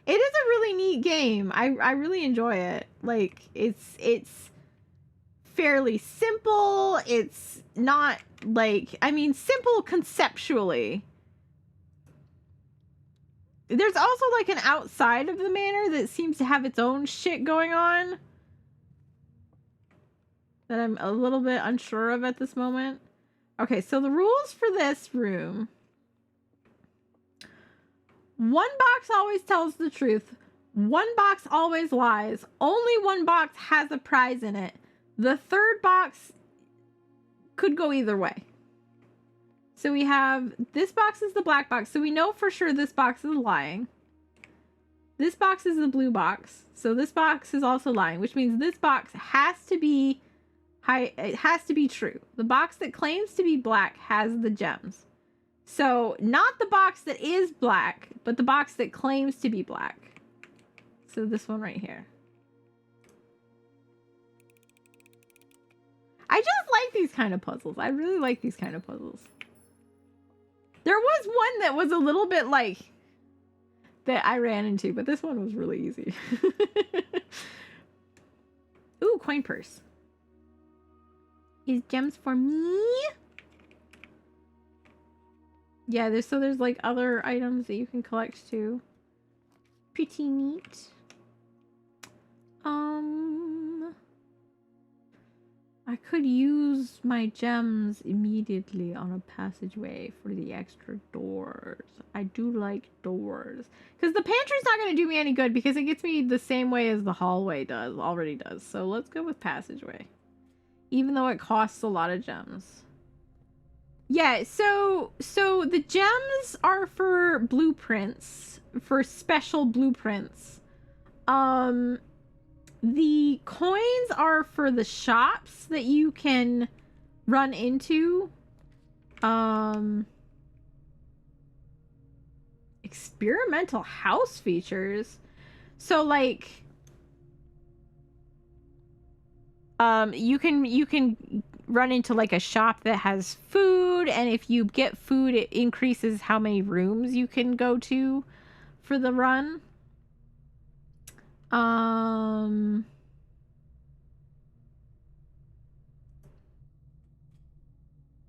It is a really neat game. I really enjoy it. Like, it's fairly simple. It's not like, I mean, simple conceptually. There's also like an outside of the manor that seems to have its own shit going on that I'm a little bit unsure of at this moment. Okay, so the rules for this room. One box always tells the truth. One box always lies. Only one box has a prize in it. The third box could go either way. So we have, this box is the black box. So we know for sure this box is lying. This box is the blue box. So this box is also lying, which means this box has to be it has to be true. The box that claims to be black has the gems. So not the box that is black, but the box that claims to be black. So this one right here. I just like these kind of puzzles. I really like these kind of puzzles. There was one that was a little bit like that I ran into, but this one was really easy. Ooh, coin purse. Is gems for me? Yeah, there's like other items that you can collect too. Pretty neat. I could use my gems immediately on a passageway for the extra doors. I do like doors. Because the pantry's not going to do me any good because it gets me the same way as the hallway already does. So let's go with passageway. Even though it costs a lot of gems. Yeah, so the gems are for blueprints, for special blueprints. The coins are for the shops that you can run into. Experimental house features. So like you can run into like a shop that has food, and if you get food it increases how many rooms you can go to for the run.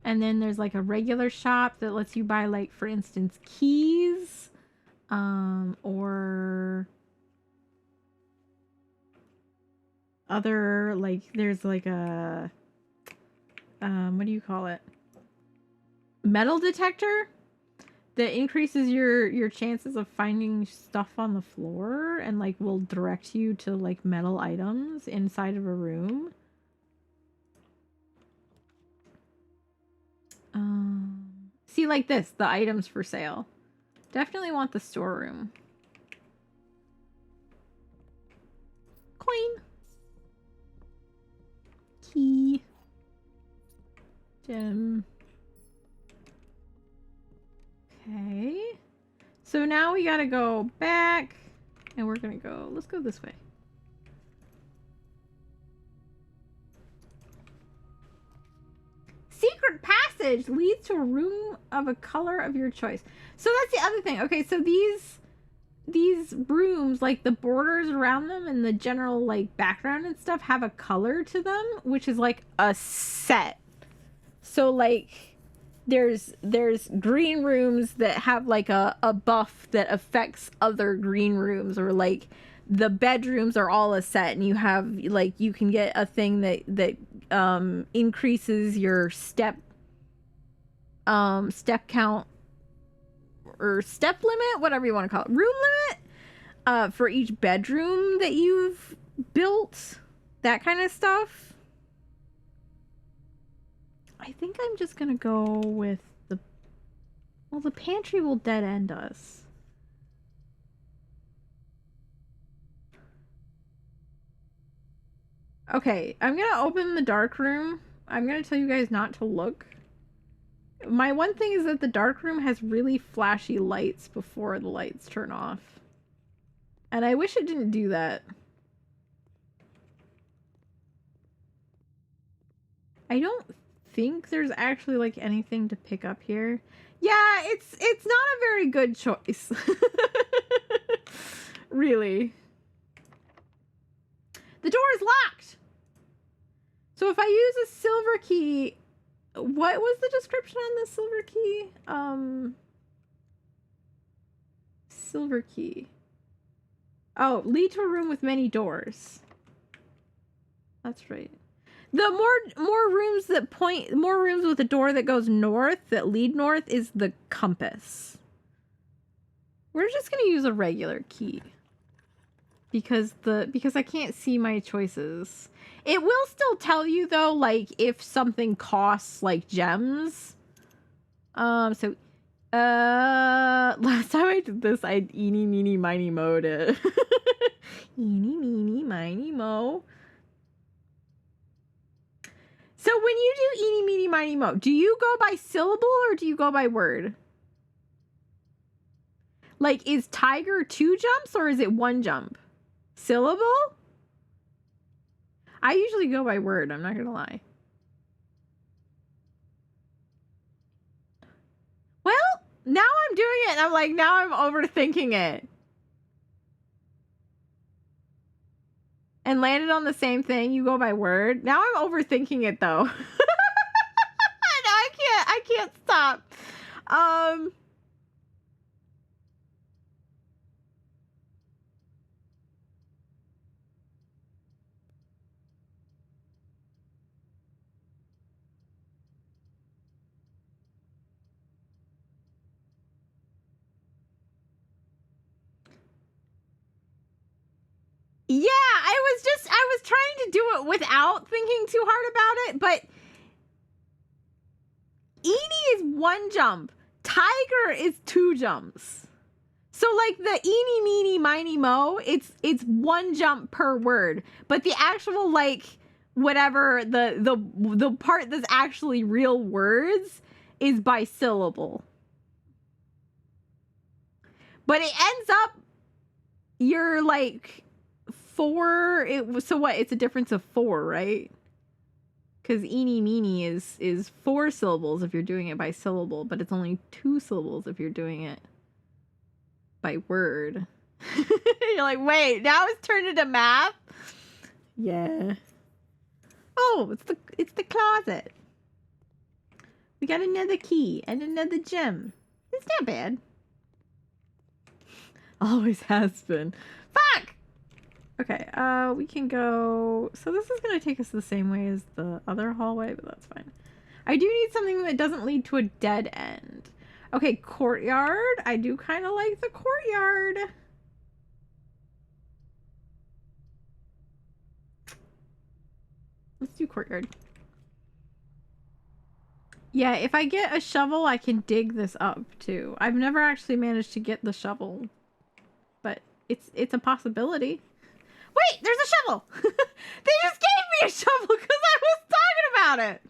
And then there's like a regular shop that lets you buy, like, for instance, keys, or other, like, there's like a, what do you call it? Metal detector that increases your chances of finding stuff on the floor and like will direct you to like metal items inside of a room. See, like this, the items for sale. Definitely want the storeroom. Coin. Key. Gem. Okay. So now we gotta go back and we're gonna go, let's go this way. Secret passage leads to a room of a color of your choice. So that's the other thing. Okay, so these rooms, like the borders around them and the general like background and stuff have a color to them, which is like a set. So like there's green rooms that have like a buff that affects other green rooms, or like the bedrooms are all a set and you have like, you can get a thing that increases your step count or step limit, whatever you want to call it, room limit, for each bedroom that you've built, that kind of stuff. I think I'm just gonna go with the... Well, the pantry will dead end us. Okay, I'm gonna open the dark room. I'm gonna tell you guys not to look. My one thing is that the dark room has really flashy lights before the lights turn off. And I wish it didn't do that. I don't think there's actually like anything to pick up here. Yeah, it's not a very good choice. Really. The door is locked. So if I use a silver key, what was the description on the silver key? Silver key. Oh, lead to a room with many doors. That's right. The more rooms that point, more rooms with a door that goes north, that lead north, is the compass. We're just gonna use a regular key. Because I can't see my choices. It will still tell you though, like if something costs like gems. Last time I did this, I eeny meeny miny mo'd it. Eeny meeny miny mo. So when you do eeny meeny miny mo, do you go by syllable or do you go by word? Like, is tiger 2 jumps or is it 1 jump? Syllable? I usually go by word, I'm not gonna lie. Well, now I'm doing it and I'm like, now I'm overthinking it. And landed on the same thing, you go by word. Now I'm overthinking it though. No, I can't stop. Yeah, I was trying to do it without thinking too hard about it, but Eenie is 1 jump. Tiger is 2 jumps. So like the eeny meeny miny mo, it's 1 jump per word, but the actual like whatever the part that's actually real words is by syllable. But it ends up you're like 4. So what? It's a difference of 4, right? Because eeny meeny is 4 syllables if you're doing it by syllable, but it's only 2 syllables if you're doing it by word. You're like, wait, now it's turned into math? Yeah. Oh, it's the closet. We got another key and another gem. It's not bad. Always has been. Fuck! Okay, we can go... So this is going to take us the same way as the other hallway, but that's fine. I do need something that doesn't lead to a dead end. Okay, courtyard. I do kind of like the courtyard. Let's do courtyard. Yeah, if I get a shovel, I can dig this up, too. I've never actually managed to get the shovel. But it's a possibility. Wait, there's a shovel! They just gave me a shovel because I was talking about it!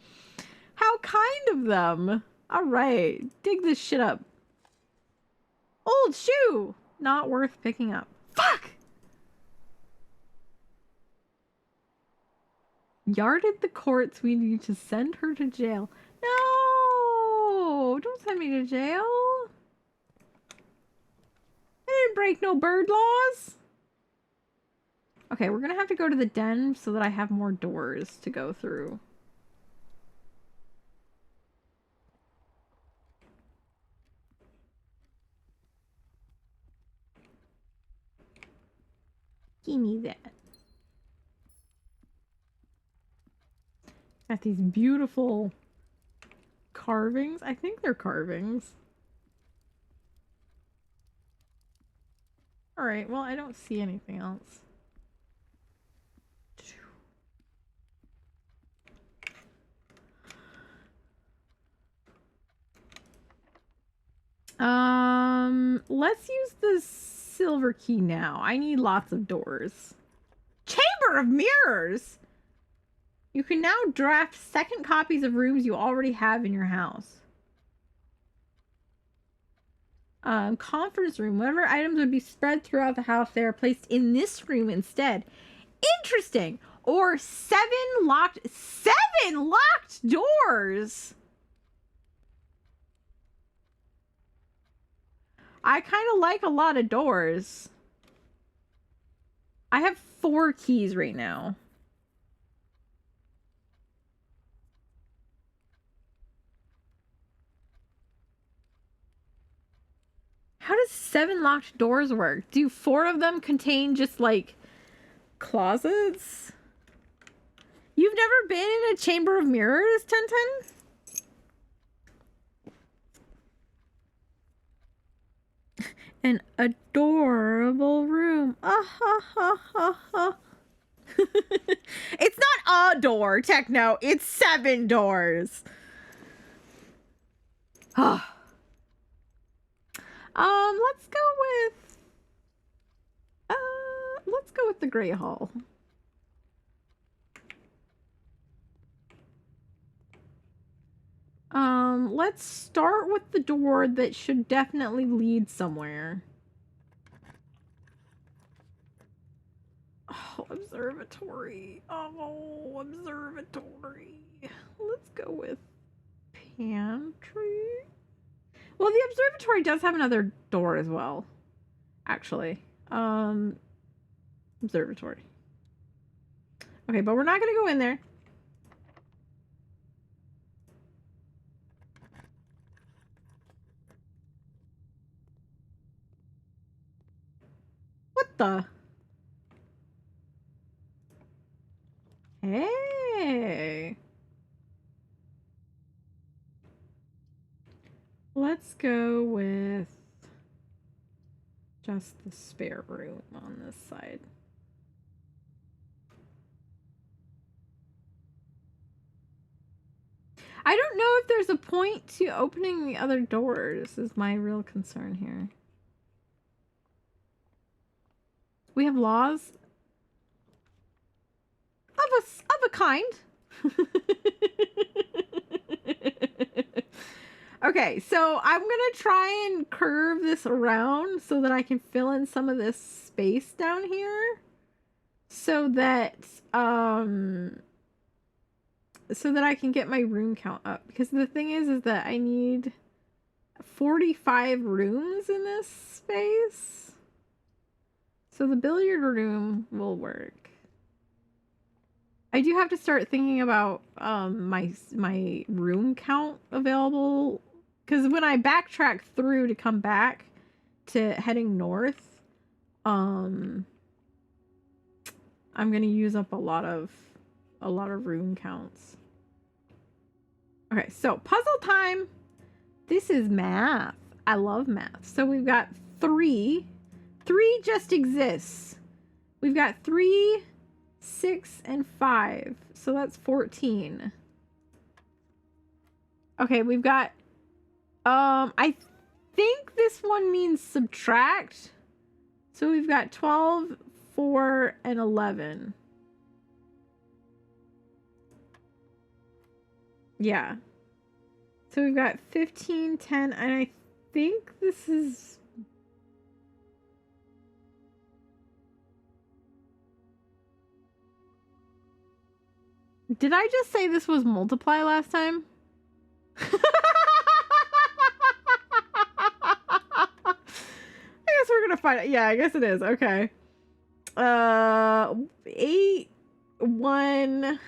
How kind of them. Alright, dig this shit up. Old shoe! Not worth picking up. Fuck! Yarded the courts, we need to send her to jail. No! Don't send me to jail. I didn't break no bird laws. Okay, we're gonna have to go to the den so that I have more doors to go through. Give me that. Got these beautiful carvings. I think they're carvings. Alright, well, I don't see anything else. Let's use the silver key now. I need lots of doors. Chamber of Mirrors! You can now draft second copies of rooms you already have in your house. Conference room. Whatever items would be spread throughout the house, they are placed in this room instead. Interesting! Or 7 locked doors! I kind of like a lot of doors. I have 4 keys right now. How does 7 locked doors work? Do 4 of them contain just like closets? You've never been in a chamber of mirrors, 1010? An adorable room. It's not a door, Techno. It's 7 doors. Let's go with the Great Hall. Let's start with the door that should definitely lead somewhere. Oh, observatory. Oh, observatory. Let's go with pantry. Well, the observatory does have another door as well, actually. Observatory. Okay, but we're not gonna go in there. What the? Hey. Let's go with just the spare room on this side. I don't know if there's a point to opening the other doors, is my real concern here. We have laws of a kind. Okay, so I'm gonna try and curve this around so that I can fill in some of this space down here, so that I can get my room count up. Because the thing is that I need 45 rooms in this space. So the billiard room will work. I do have to start thinking about my room count available, because when I backtrack through to come back to heading north, I'm gonna use up a lot of room counts. Okay, so puzzle time. This is math. I love math. So we've got 3. 3 just exists. We've got 3, 6, and 5. So that's 14. Okay, we've got I think this one means subtract. So we've got 12, 4, and 11. Yeah. So we've got 15, 10, and I think this is... Did I just say this was multiply last time? I guess we're gonna find out. Yeah, I guess it is. Okay. 8, 1.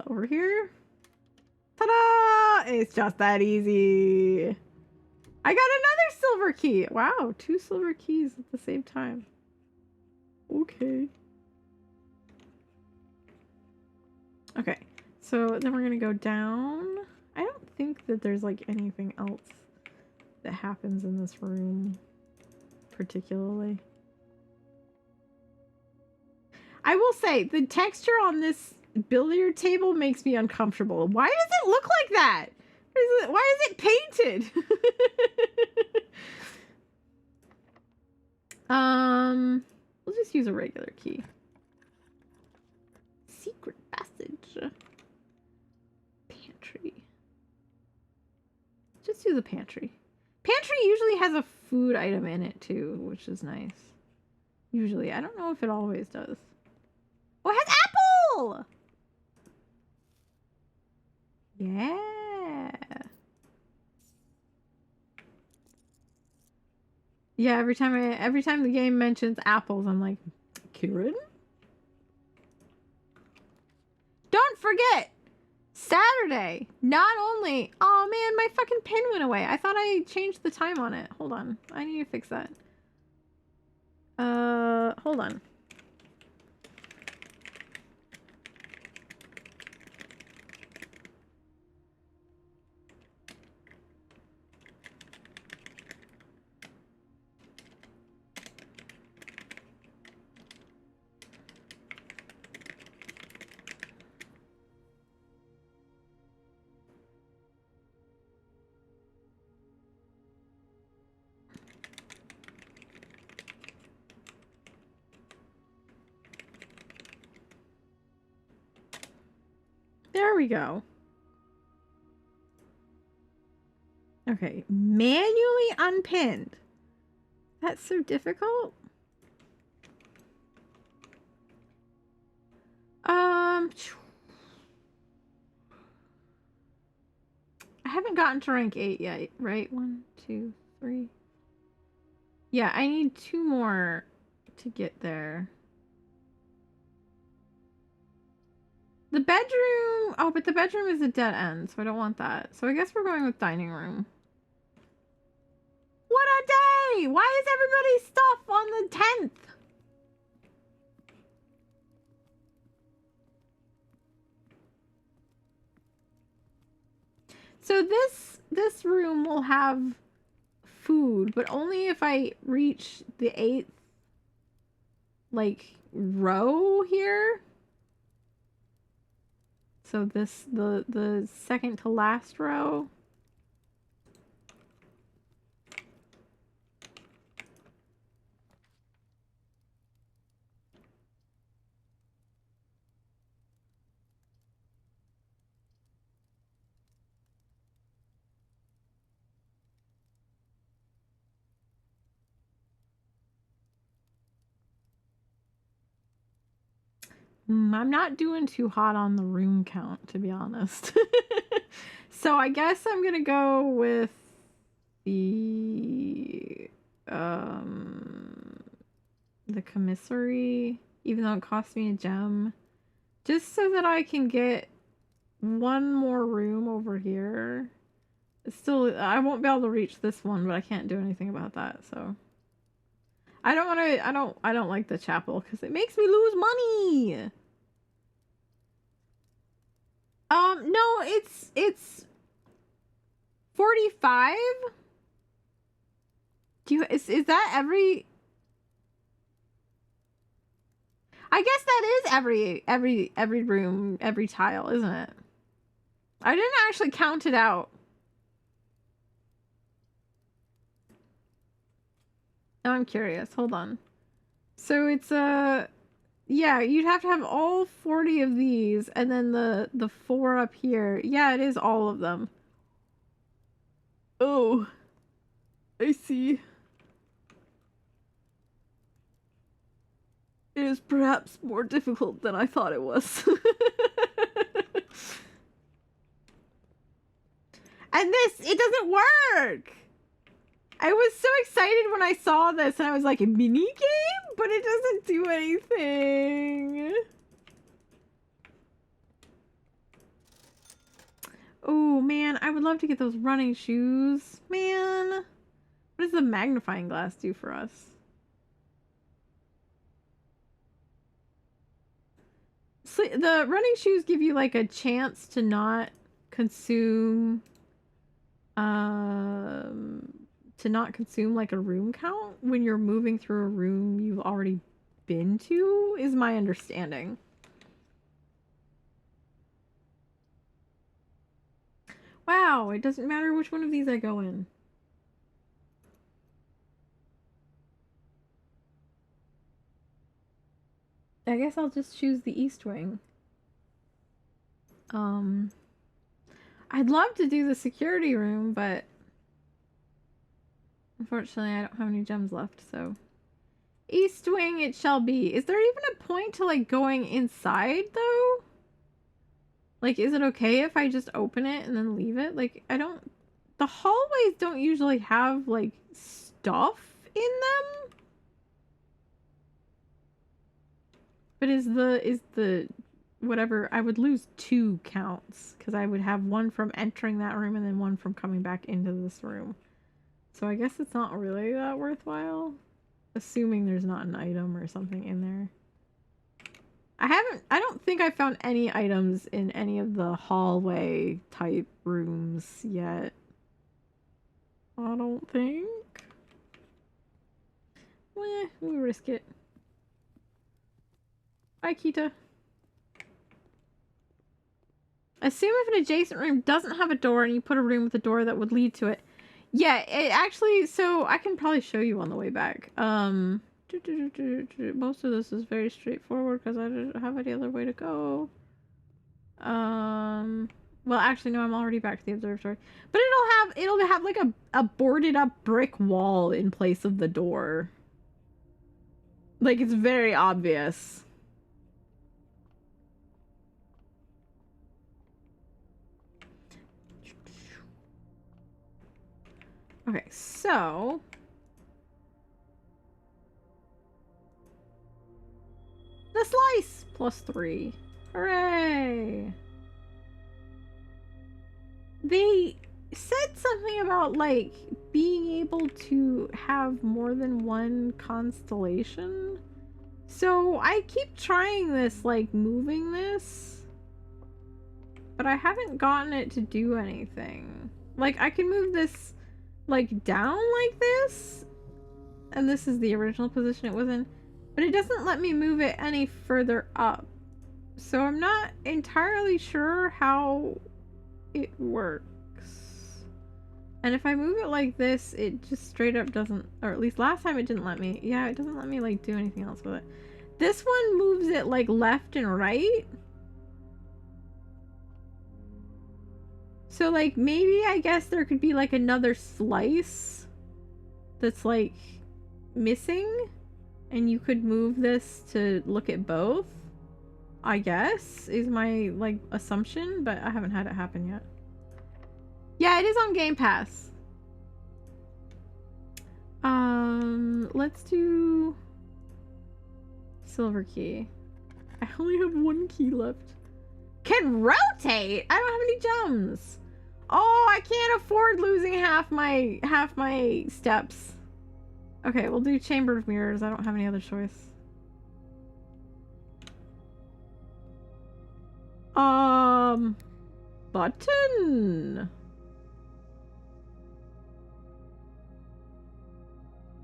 Over here. Ta-da! It's just that easy. I got another silver key. Wow, 2 silver keys at the same time. Okay. Okay, so then we're gonna go down. I don't think that there's like anything else that happens in this room particularly. I will say the texture on this billiard table makes me uncomfortable. Why does it look like that? Why is it painted? We'll just use a regular key. Secret passage. Pantry. Just do the pantry. Pantry usually has a food item in it too, which is nice. Usually. I don't know if it always does. Oh, it has apple! Yeah. Yeah, every time the game mentions apples, I'm like, Kieran? Don't forget! Saturday! Not only... Oh man, my fucking pin went away. I thought I changed the time on it. Hold on. I need to fix that. Hold on. There we go. Okay, manually unpinned. That's so difficult. I haven't gotten to rank 8 yet, right? 1, 2, 3. Yeah, I need 2 more to get there. The bedroom... Oh, but the bedroom is a dead end, so I don't want that. So I guess we're going with dining room. What a day! Why is everybody's stuff on the 10th? So this room will have food, but only if I reach the 8th, like, row here. So this, the second to last row. I'm not doing too hot on the room count, to be honest. So I guess I'm gonna go with the commissary, even though it costs me a gem, just so that I can get one more room over here. It's still, I won't be able to reach this one, but I can't do anything about that, so. I don't want to, I don't like the chapel because it makes me lose money. No, it's 45. Do you, is that every? I guess that is every room, every tile, isn't it? I didn't actually count it out. Now I'm curious. Hold on. So it's yeah, you'd have to have all 40 of these, and then the 4 up here. Yeah, it is all of them. Oh, I see. It is perhaps more difficult than I thought it was. And this, it doesn't work! I was so excited when I saw this, and I was like, a mini game? But it doesn't do anything. Oh, man, I would love to get those running shoes. Man, what does the magnifying glass do for us? So the running shoes give you, like, a chance to not consume, like a room count when you're moving through a room you've already been to, is my understanding. Wow, it doesn't matter which one of these I go in. I guess I'll just choose the East Wing. I'd love to do the security room, but unfortunately I don't have any gems left, so East Wing it shall be. Is there even a point to like going inside though? Like, is it okay if I just open it and then leave it? Like, I don't... The hallways don't usually have, like, stuff in them. But is the... Whatever... I would lose 2 counts. Because I would have one from entering that room and then one from coming back into this room. So I guess it's not really that worthwhile. Assuming there's not an item or something in there. I don't think I found any items in any of the hallway type rooms yet. I don't think. We'll risk it. Bye, Kita. Assume if an adjacent room doesn't have a door and you put a room with a door that would lead to it. Yeah, it actually, so I can probably show you on the way back. Most of this is very straightforward because I don't have any other way to go. Well, actually, no, I'm already back to the observatory. But it'll have like a boarded up brick wall in place of the door. Like, it's very obvious. Okay, so... The slice! +3. Hooray! They said something about, like, being able to have more than one constellation. So I keep trying this, like, moving this. But I haven't gotten it to do anything. Like, I can move this, like, down like this. And this is the original position it was in. But it doesn't let me move it any further up. So I'm not entirely sure how it works. And if I move it like this, it just straight up doesn't, or at least last time it didn't let me. Yeah, it doesn't let me like do anything else with it. This one moves it like left and right. So like maybe I guess there could be like another slice that's like missing. And you could move this to look at both, I guess, is my, like, assumption, but I haven't had it happen yet. Yeah, it is on Game Pass. Let's do silver key. I only have 1 key left. Can rotate? I don't have any gems. Oh, I can't afford losing half my steps. Okay, we'll do Chamber of Mirrors. I don't have any other choice. Button.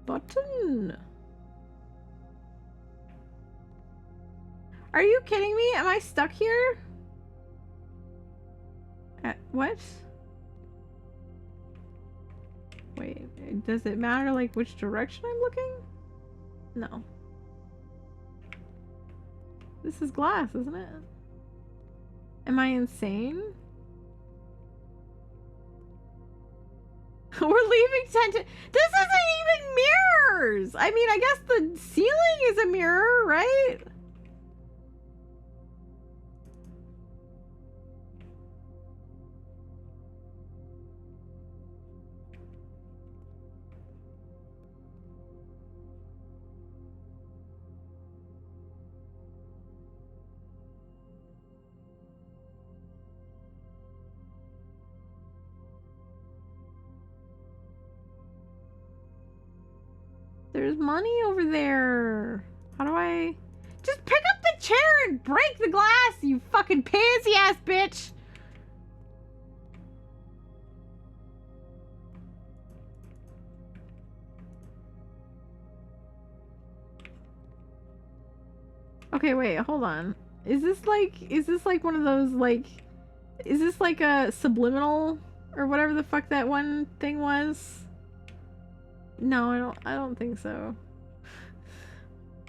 Button. Are you kidding me? Am I stuck here? What? Wait, does it matter like which direction I'm looking? No. This is glass, isn't it? Am I insane? We're leaving tension. This isn't even mirrors! I mean, I guess the ceiling is a mirror, right? There's money over there. How do I... Just pick up the chair and break the glass, you fucking pansy ass bitch! Okay, wait, hold on. Is this like one of those, like... Is this like a subliminal Or whatever the fuck that one thing was. No, I don't think so.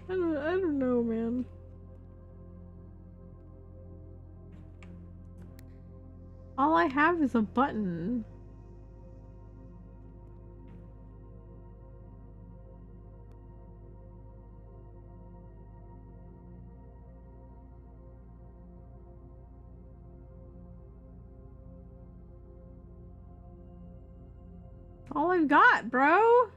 I don't know, man. All I have is a button. All I've got, bro.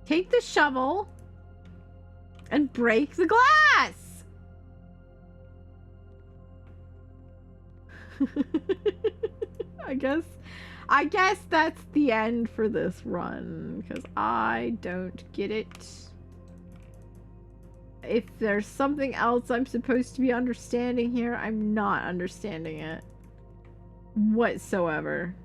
Take the shovel and break the glass. I guess that's the end for this run, because I don't get it. If there's something else I'm supposed to be understanding here, I'm not understanding it whatsoever.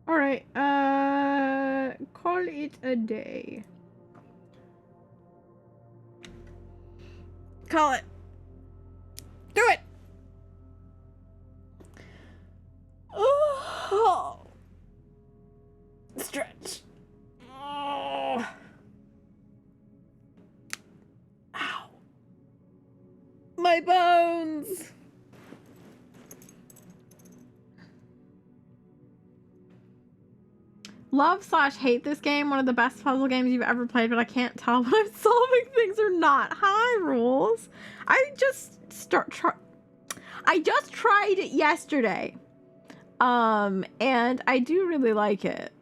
Alright, call it a day. Call it. Do it! Oh. Stretch. Oh. Ow. My bones! Love/hate this game. One of the best puzzle games you've ever played, but I can't tell when I'm solving things or not. Hi, rules. I just tried it yesterday. And I do really like it.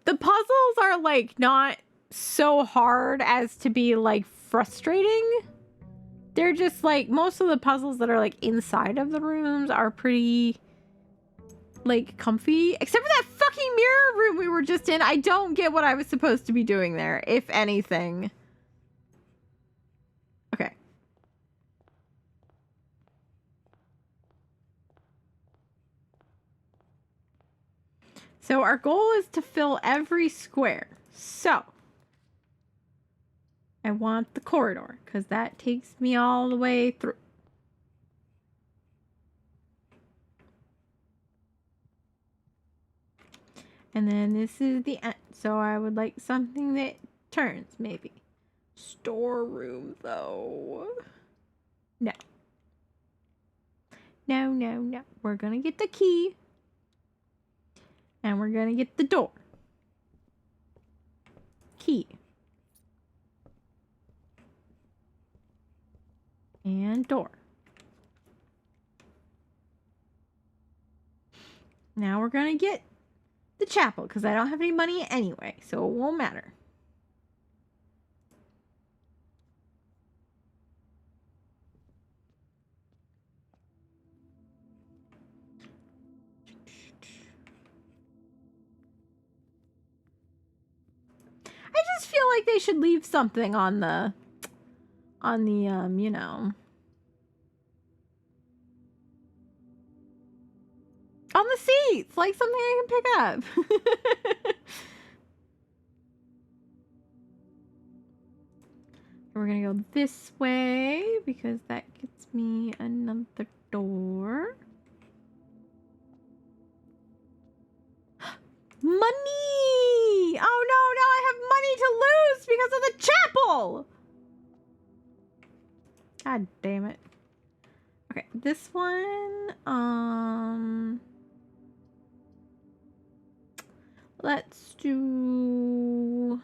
The puzzles are like not so hard as to be like frustrating. They're just like, most of the puzzles that are like inside of the rooms are pretty like comfy, except for that fucking mirror room we were just in. I don't get what I was supposed to be doing there, if anything. Okay. So our goal is to fill every square. So I want the corridor, because that takes me all the way through. And then this is the end. So I would like something that turns, maybe. Storeroom, though. No. No, no, no. We're gonna get the key. And we're gonna get the door. Key. And door. Now we're gonna get the chapel, because I don't have any money anyway, so it won't matter. I just feel like they should leave something on the you know, on the seats, like something I can pick up. We're gonna go this way because that gets me another door. Money! Oh no, now I have money to lose because of the chapel! God damn it. Okay, this one, let's do...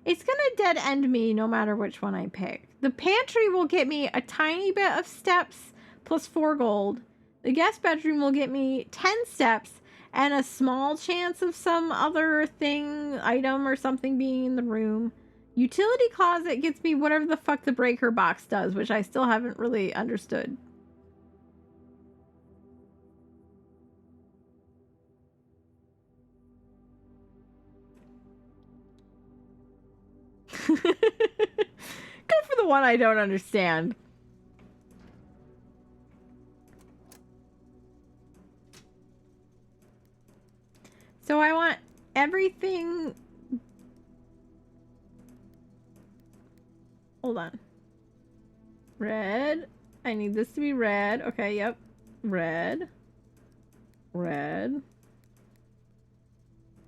It's gonna dead end me no matter which one I pick. The pantry will get me a tiny bit of steps plus 4 gold. The guest bedroom will get me 10 steps and a small chance of some other thing, item or something being in the room. Utility closet gets me whatever the fuck the breaker box does, which I still haven't really understood. Go for the one I don't understand. So I want everything. Hold on. Red. I need this to be red. Okay, yep. Red. Red.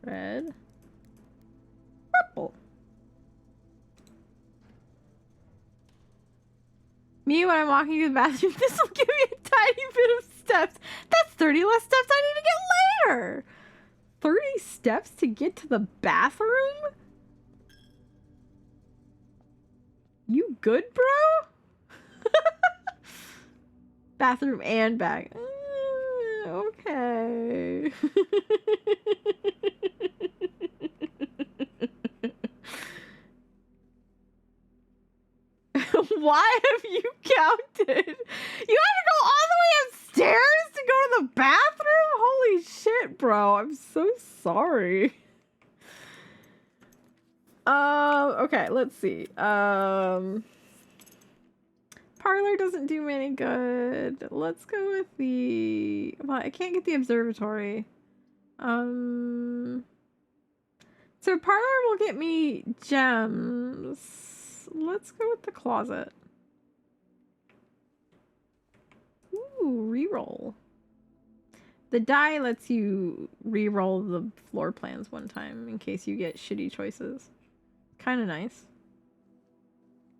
Red. Purple. Me, when I'm walking to the bathroom, this will give me a tiny bit of steps. That's 30 less steps I need to get later. 30 steps to get to the bathroom? You good, bro? Bathroom and back. Okay. Why have you counted? You had to go all the way upstairs to go to the bathroom? Holy shit, bro. I'm so sorry. Okay, let's see. Parlor doesn't do me any good. Let's go with the... Well, I can't get the observatory. So parlor will get me gems. Let's go with the closet. Ooh, reroll. The die lets you reroll the floor plans one time in case you get shitty choices. Kind of nice.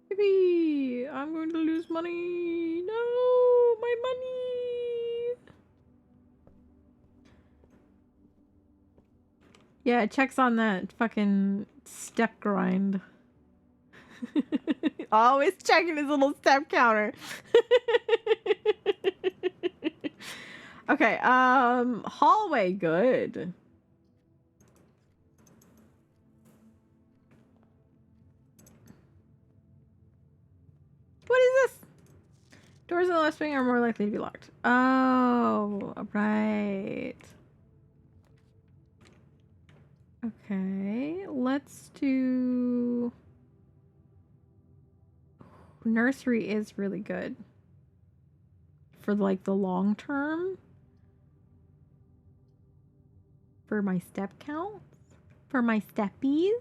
Maybe I'm going to lose money. No, my money. Yeah, it checks on that fucking step grind. Always checking his little step counter. Okay, hallway, good. What is this? Doors in the left wing are more likely to be locked. Oh, right. Okay, let's do... Nursery is really good. For, like, the long term. For my step counts. For my steppies.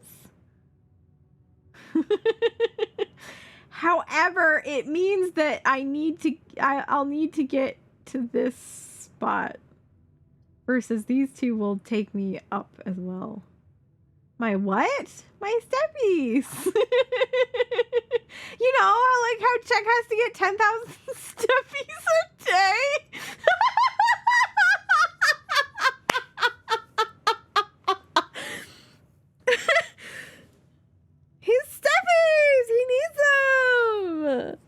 However, it means that I'll need to get to this spot. Versus these two will take me up as well. My what? My steppies. You know, I like how Czech has to get 10,000 steppies a day. His steppies! He needs them!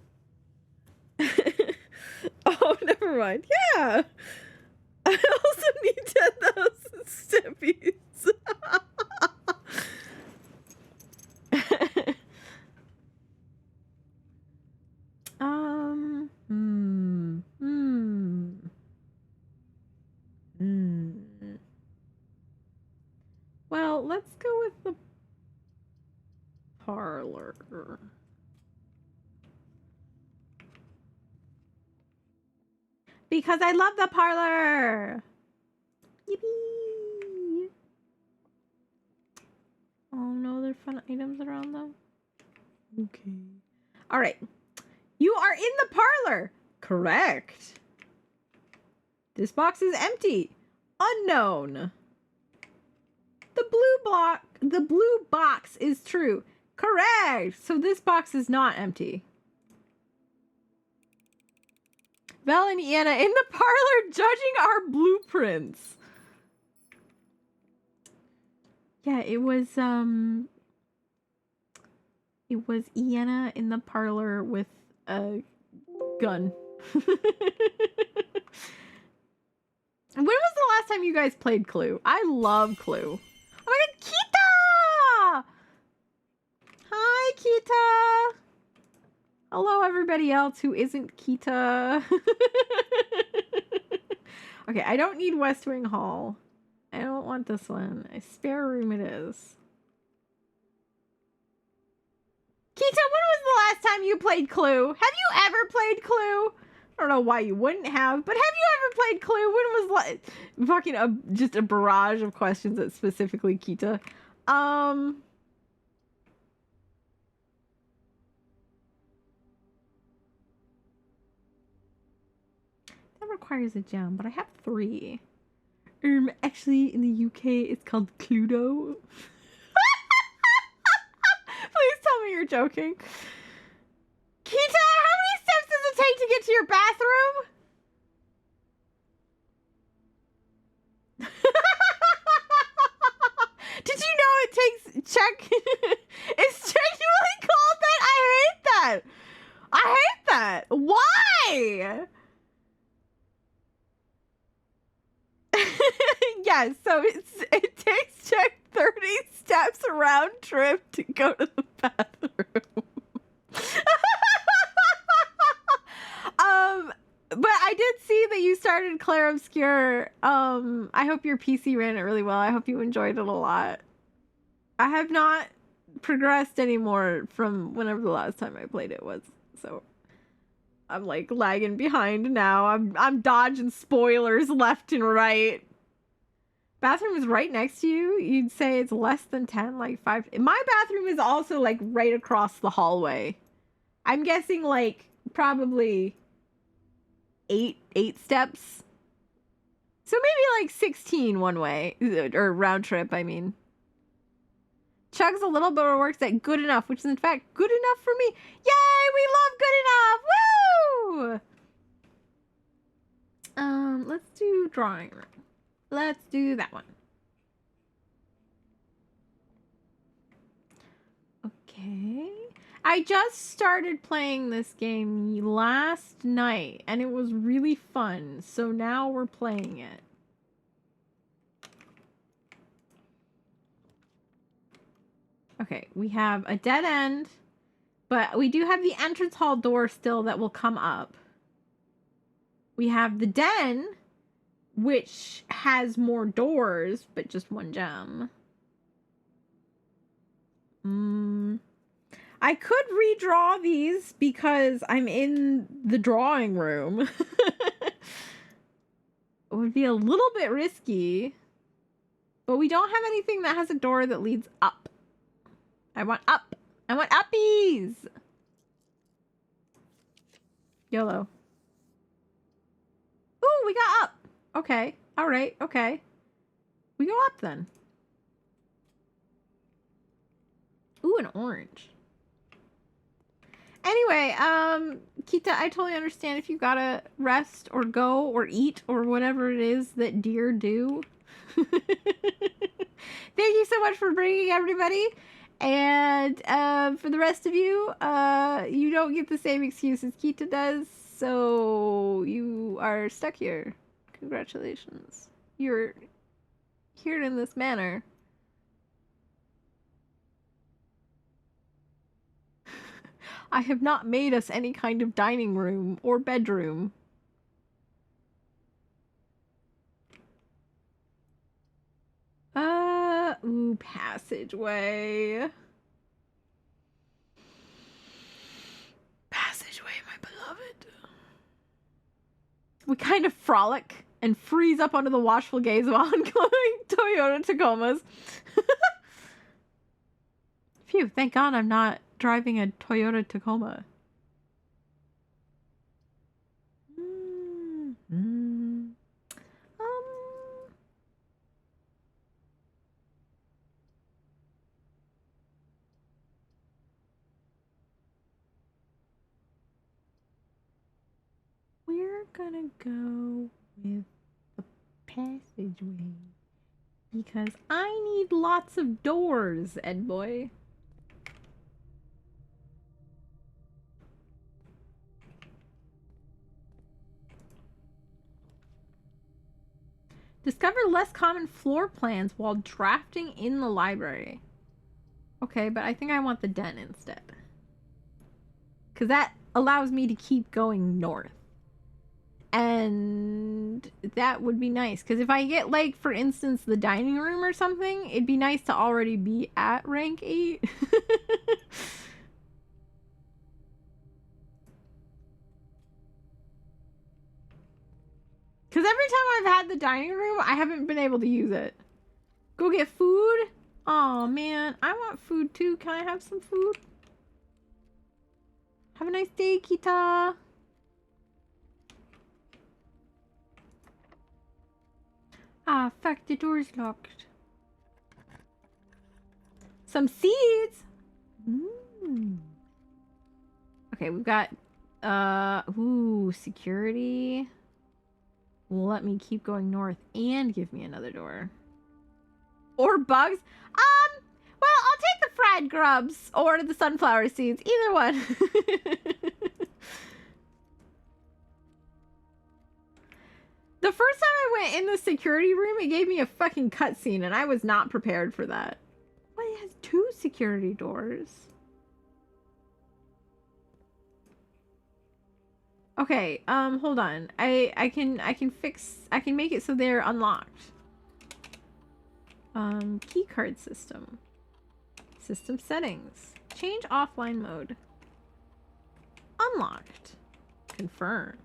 Oh, never mind. Yeah! I also need 10,000 steppies. Well, let's go with the parlor. Because I love the parlor! Yippee! Oh no, there are fun items around though. Okay. Alright. You are in the parlor! Correct. This box is empty. Unknown. The blue box is true. Correct! So this box is not empty. Val and Iana in the parlor judging our blueprints. Yeah, it was, It was Iana in the parlor with a gun. When was the last time you guys played Clue? I love Clue. Oh my god, Kita! Hi, Kita! Hello, everybody else who isn't Kita. Okay, I don't need West Wing Hall. I don't want this one. A spare room it is. Kita, when was the last time you played Clue? Have you ever played Clue? I don't know why you wouldn't have, but have you ever played Clue? When was fucking just a barrage of questions that specifically Kita. That requires a gem, but I have 3. Actually, in the UK, it's called Cluedo. Please tell me you're joking. Kita, how many steps does it take to get to your bathroom? Did you know it takes check? It's genuinely called that? I hate that. I hate that. Why? Yes, so it takes check 30 steps round trip to go to the bathroom. But I did see that you started Claire Obscure. I hope your PC ran it really well. I hope you enjoyed it a lot. I have not progressed anymore from whenever the last time I played it was. So I'm like lagging behind now. I'm dodging spoilers left and right. Bathroom is right next to you. You'd say it's less than 10, like 5. My bathroom is also like right across the hallway. I'm guessing like probably 8 steps. So maybe like 16 one way, or round trip, I mean. Chugs a little bit of works at good enough, which is in fact good enough for me. Yay, we love good enough. Woo! Let's do drawing room. Let's do that one. Okay. I just started playing this game last night, and it was really fun. So now we're playing it. Okay, we have a dead end, but we do have the entrance hall door still that will come up. We have the den, which has more doors, but just 1 gem. I could redraw these because I'm in the drawing room. It would be a little bit risky, but we don't have anything that has a door that leads up. I want up. I want uppies. YOLO. Ooh, we got up. Okay. All right. Okay. We go up then. Ooh, an orange. Anyway, Kita, I totally understand if you gotta rest or go or eat or whatever it is that deer do. Thank you so much for bringing everybody. And for the rest of you, you don't get the same excuse as Kita does, so you are stuck here. Congratulations. You're here in this manner. I have not made us any kind of dining room or bedroom. Ooh, passageway. Passageway, my beloved. We kind of frolic and freeze up under the watchful gaze of oncoming Toyota Tacomas. Phew, thank God I'm not driving a Toyota Tacoma. We're gonna go with the passageway because I need lots of doors, Ed boy. Discover less common floor plans while drafting in the library. Okay, but I think I want the den instead. Because that allows me to keep going north. And that would be nice. Because if I get, like, for instance, the dining room or something, it'd be nice to already be at rank 8. Because every time I've had the dining room, I haven't been able to use it. Go get food? Oh man, I want food too. Can I have some food? Have a nice day, Kita. Ah, fuck, the door's locked. Some seeds! Okay, we've got, security. Will let me keep going north and give me another door. Or bugs. Well, I'll take the fried grubs or the sunflower seeds. Either one. The first time I went in the security room, it gave me a fucking cutscene, and I was not prepared for that. Well, it has 2 security doors. Okay, hold on. I can make it so they're unlocked. Key card system. System settings. Change offline mode. Unlocked. Confirm.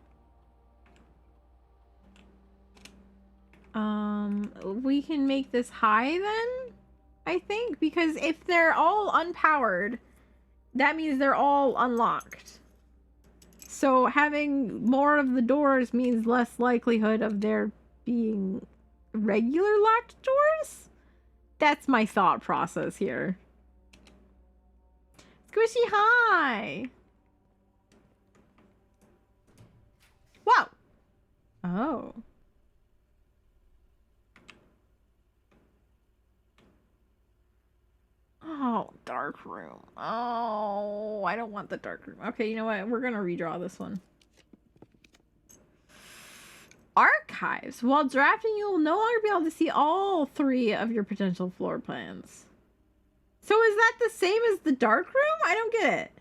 We can make this high then, I think, because if they're all unpowered, that means they're all unlocked. So having more of the doors means less likelihood of there being regular locked doors? That's my thought process here. Squishy, hi! Whoa! Oh. Oh, dark room. Oh, I don't want the dark room. Okay, you know what? We're gonna redraw this one. Archives. While drafting, you will no longer be able to see all 3 of your potential floor plans. So is that the same as the dark room? I don't get it.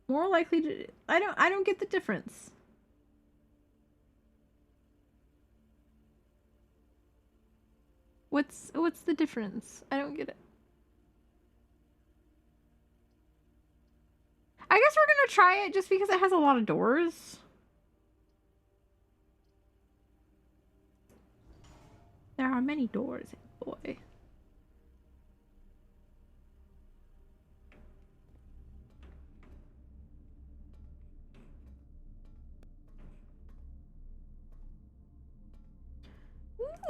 More likely to... I don't get the difference. What's the difference? I don't get it. I guess we're gonna try it just because it has a lot of doors. There are many doors, boy.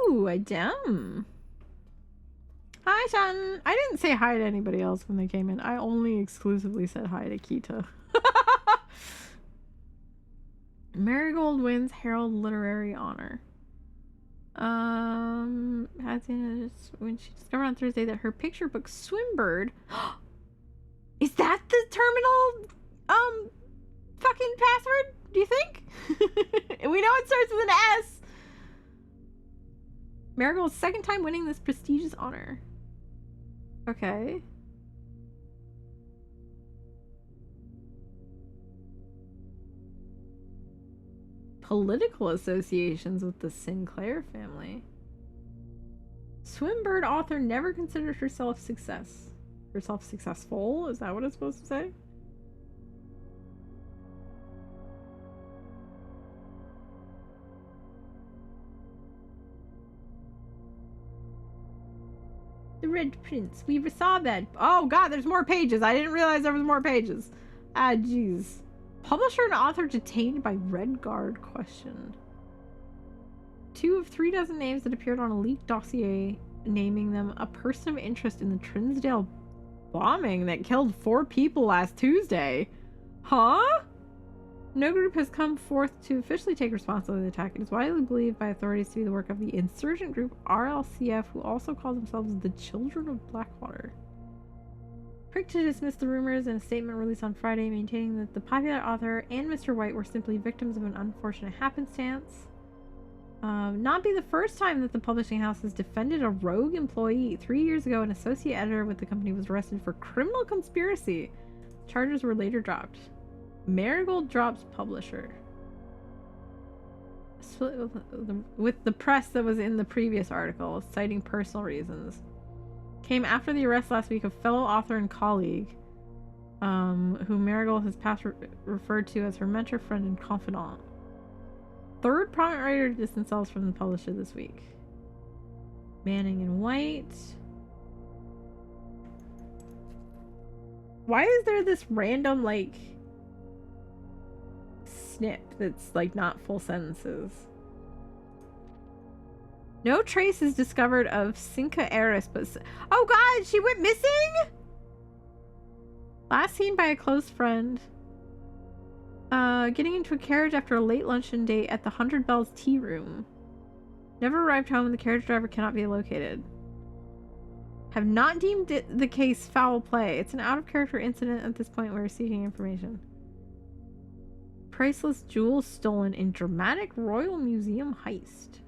Ooh, a gem. Hi, Shan. I didn't say hi to anybody else when they came in. I only exclusively said hi to Kita. Marigold wins Herald Literary Honor. When she discovered on Thursday that her picture book Swimbird... Is that the terminal, fucking password? Do you think? We know it starts with an S. Marigold's 2nd time winning this prestigious honor. Okay. Political associations with the Sinclair family. Swimbird author never considered herself successful? Is that what it's supposed to say? The Red Prince. We saw that. Oh god, there's more pages. I didn't realize there was more pages. Ah, jeez. Publisher and author detained by Red Guard questioned. 2 of 3 dozen names that appeared on a leaked dossier naming them a person of interest in the Trinsdale bombing that killed 4 people last Tuesday. Huh? No group has come forth to officially take responsibility for the attack. It is widely believed by authorities to be the work of the insurgent group RLCF, who also call themselves the Children of Blackwater. Quick to dismiss the rumors in a statement released on Friday, maintaining that the popular author and Mr. White were simply victims of an unfortunate happenstance. Not be the first time that the publishing house has defended a rogue employee. 3 years ago, an associate editor with the company was arrested for criminal conspiracy. Charges were later dropped. Marigold drops publisher. Split with the press that was in the previous article, citing personal reasons. Came after the arrest last week of fellow author and colleague, who Marigold has past referred to as her mentor, friend, and confidant. Third prominent writer to distance themselves from the publisher this week. Manning in white. Why is there this random, like, snip that's, like, not full sentences? No trace is discovered of Cinca Eris, but... Oh god, she went missing?! Last seen by a close friend. Getting into a carriage after a late luncheon date at the 100 Bells Tea Room. Never arrived home and the carriage driver cannot be located. Have not deemed the case foul play. It's an out-of-character incident at this point. We're seeking information. Priceless jewels stolen in dramatic Royal Museum heist.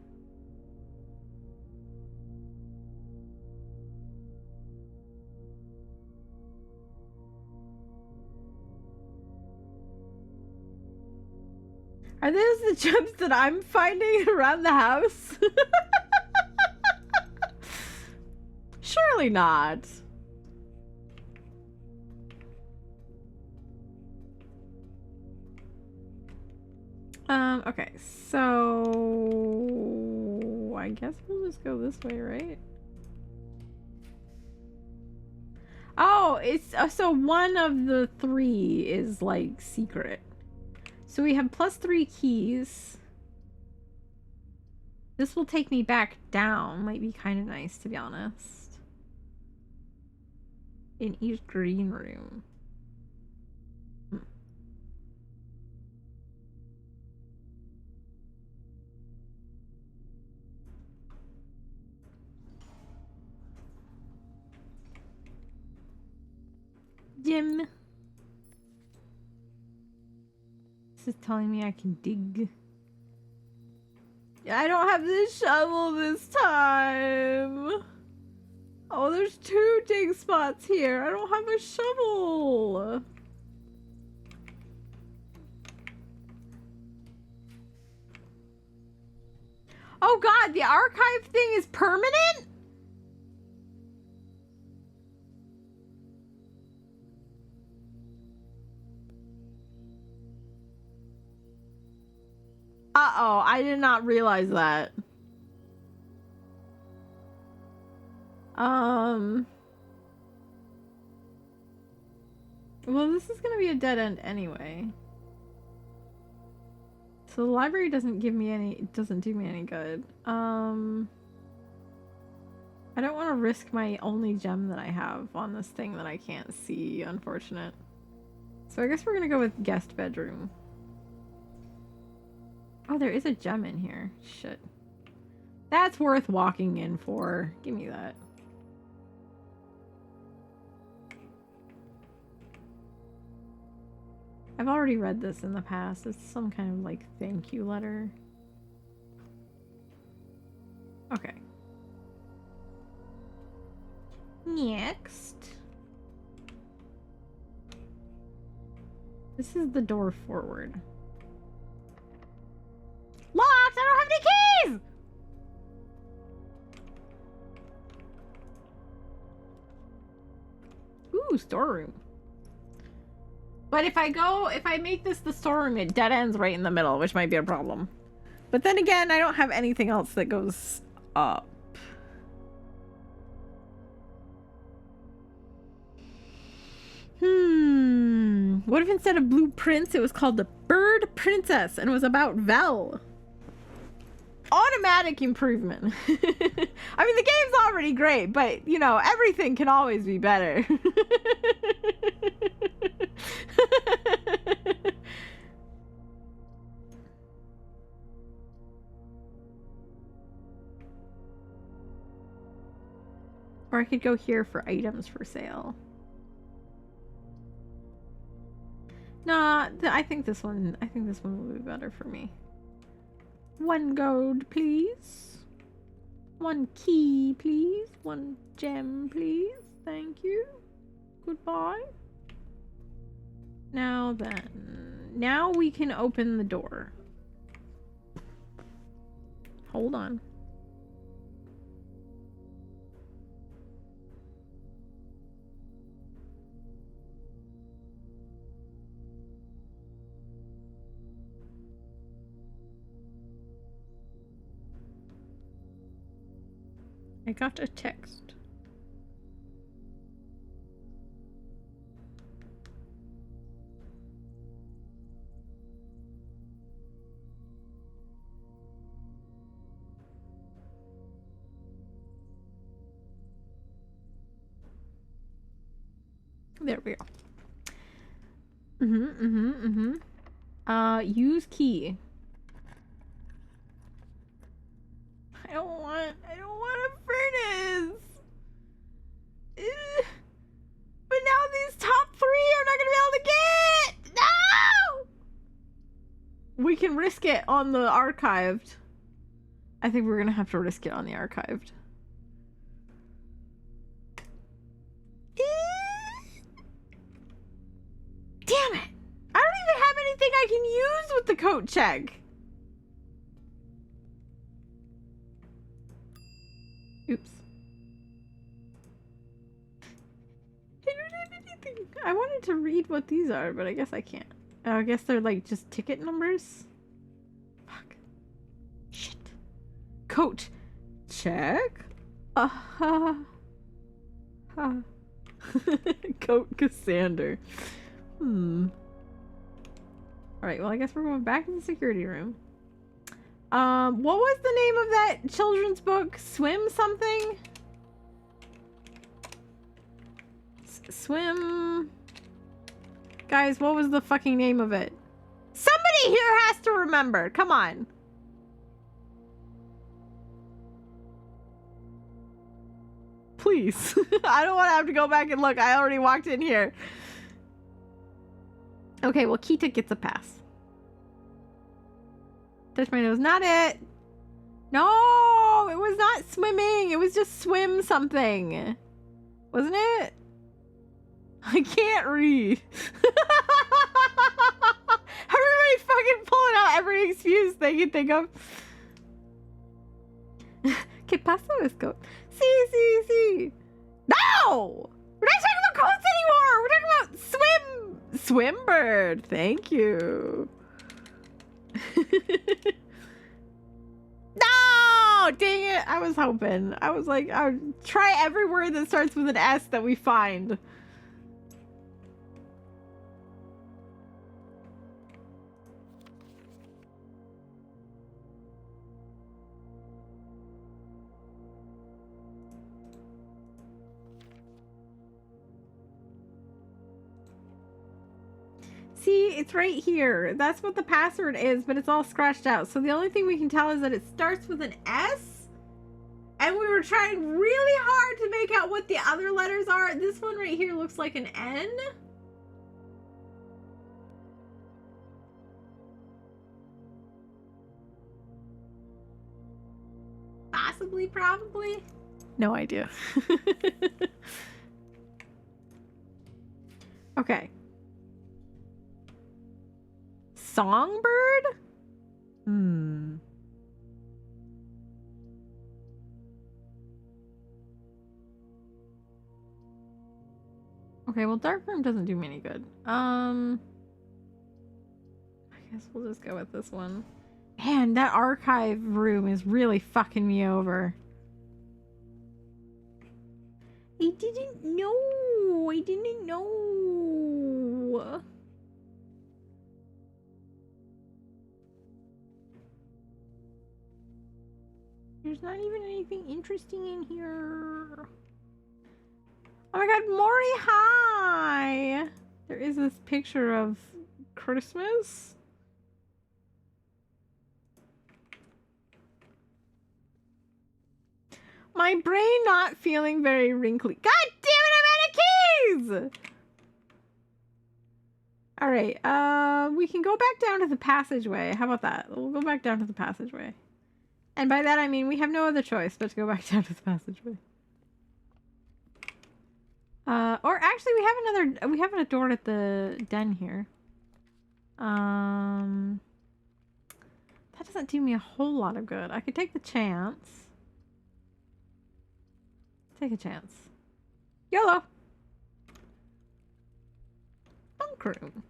Are those the gems that I'm finding around the house? Surely not. Okay, so I guess we'll just go this way, right? Oh, it's so one of the 3 is like secret. So we have +3 keys. This will take me back down. Might be kind of nice, to be honest. In each green room. Jim. This is telling me I can dig. I don't have this shovel this time. Oh, there's 2 dig spots here. I don't have a shovel. Oh god, the archive thing is permanent? Uh-oh, I did not realize that. Well, this is gonna be a dead end anyway. So the library doesn't do me any good. I don't want to risk my only gem that I have on this thing that I can't see, unfortunate. So I guess we're gonna go with guest bedroom. Oh, there is a gem in here. Shit. That's worth walking in for. Give me that. I've already read this in the past. It's some kind of like thank you letter. Okay. Next. This is the door forward. Locked! I don't have any keys! Ooh, storeroom. But if I make this the storeroom, it dead ends right in the middle, which might be a problem. But then again, I don't have anything else that goes up. What if instead of Blueprints, it was called the Bird Princess and it was about Vel? Automatic improvement. I mean, the game's already great, but, you know, everything can always be better. Or I could go here for items for sale. Nah, I think this one will be better for me. 1 gold, please. 1 key, please. 1 gem, please. Thank you. Goodbye. Now then. Now we can open the door. Hold on. I got a text. There we go. Use key. I don't want a furnace. But now these top 3 are not gonna be able to get. No! We can risk it on the archived. I think we're gonna have to risk it on the archived. Damn it! I don't even have anything I can use with the coat check. Oops. I don't have anything. I wanted to read what these are, but I guess I can't. Oh, I guess they're like just ticket numbers. Fuck. Shit. Coat check. Coat Cassander. Alright, well I guess we're going back in the security room. What was the name of that children's book? Swim something? Swim... Guys, what was the fucking name of it? Somebody here has to remember! Come on! Please. I don't want to have to go back and look. I already walked in here. Okay, well, Kita gets a pass. Touch my nose. Not it. No, it was not swimming. It was just swim something. Wasn't it? I can't read. Everybody fucking pulling out every excuse they can think of. ¿Qué pasa, Esco? Sí. No! We're not talking about coats anymore! We're talking about Swimbird. Thank you. No! Dang it. I was hoping. I was like, I would try every word that starts with an S that we find. See, it's right here. That's what the password is, but it's all scratched out. So the only thing we can tell is that it starts with an S. And we were trying really hard to make out what the other letters are. This one right here looks like an N. Possibly, probably. No idea. Okay. Songbird? Okay, well, dark room doesn't do me any good. I guess we'll just go with this one. Man, that archive room is really fucking me over. I didn't know. There's not even anything interesting in here. Oh my god, Maury, hi! There is this picture of Christmas. My brain not feeling very wrinkly. God damn it, I'm out of keys! All right. We can go back down to the passageway. How about that? We'll go back down to the passageway. And by that I mean we have no other choice but to go back down to the passageway. Or actually we have a door at the den here. That doesn't do me a whole lot of good. I could take the chance. Take a chance. YOLO! Bunk room.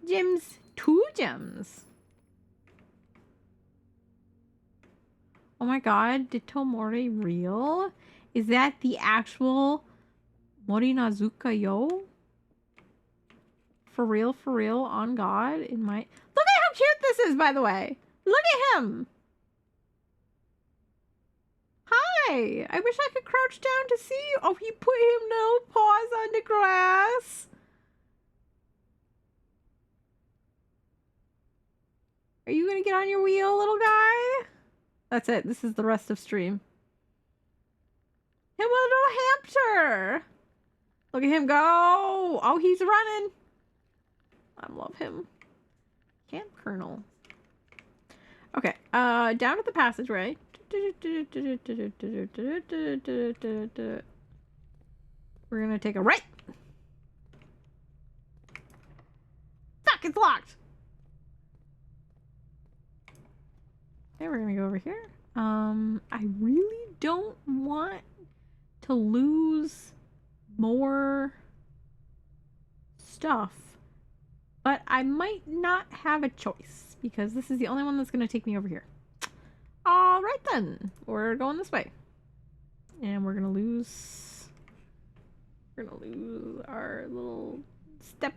Gems. 2 gems. Oh my god, did Tomori real? Is that the actual Morinazuka yo? For real, on God? In my... Look at how cute this is, by the way! Look at him! Hi! I wish I could crouch down to see you. Oh, he put him little paws on the grass. Are you gonna get on your wheel, little guy? That's it. This is the rest of stream. Him a little hamster! Look at him go! Oh, he's running! I love him. Camp Colonel. Okay, down at the passageway. We're gonna take a right! Fuck, it's locked! Okay, we're gonna go over here. I really don't want to lose more stuff, but I might not have a choice because this is the only one that's gonna take me over here. All right then, we're going this way, and we're gonna lose our little step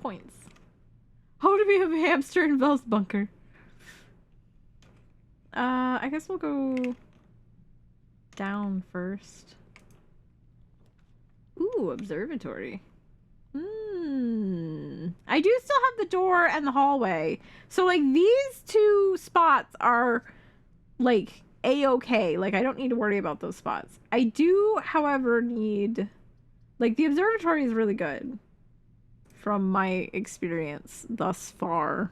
points. How do we have a hamster in Vel's bunker? I guess we'll go down first. Ooh, observatory. I do still have the door and the hallway. So, like, these 2 spots are, like, a-okay. Like, I don't need to worry about those spots. I do, however, need... Like, the observatory is really good. From my experience thus far.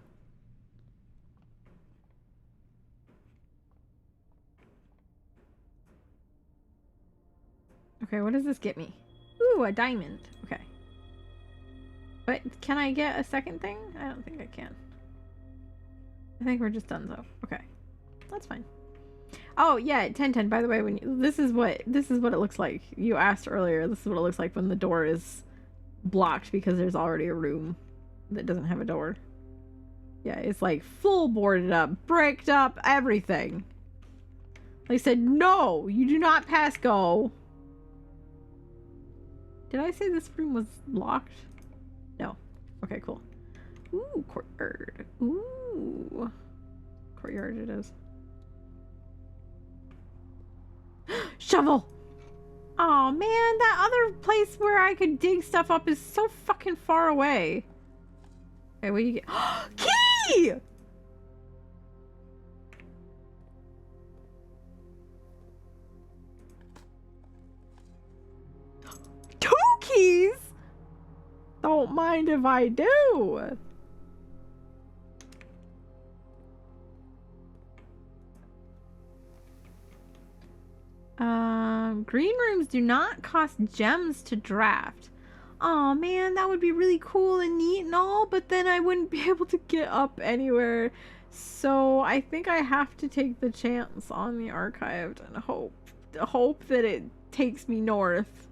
Okay, what does this get me? Ooh, a diamond. Okay. But can I get a second thing? I don't think I can. I think we're just done though. Okay. That's fine. Oh, yeah, 1010. By the way, when you, this is what it looks like. You asked earlier. This is what it looks like when the door is blocked because there's already a room that doesn't have a door. Yeah, it's like full boarded up, bricked up, everything. They said, "No, you do not pass go." Did I say this room was locked? No. Okay, cool. Ooh, courtyard. Ooh. Courtyard it is. Shovel! Oh man, that other place where I could dig stuff up is so fucking far away. Okay, what do you get? Key! Keys? Don't mind if I do. Green rooms do not cost gems to draft. Oh man, that would be really cool and neat and all, but then I wouldn't be able to get up anywhere. So I think I have to take the chance on the archived and hope that it takes me north.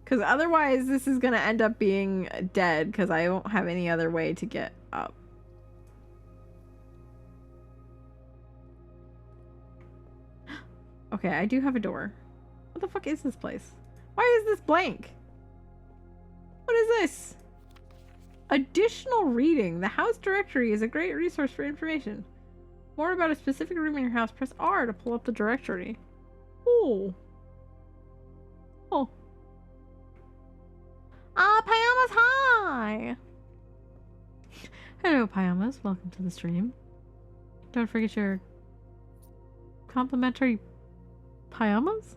Because otherwise this is going to end up being dead because I won't have any other way to get up. Okay, I do have a door. What the fuck is this place? Why is this blank? What is this? Additional reading. The house directory is a great resource for information. More about a specific room in your house. Press R to pull up the directory. Oh. Oh. Ah, Payamas, hi! Hello, Payamas. Welcome to the stream. Don't forget your complimentary Payamas?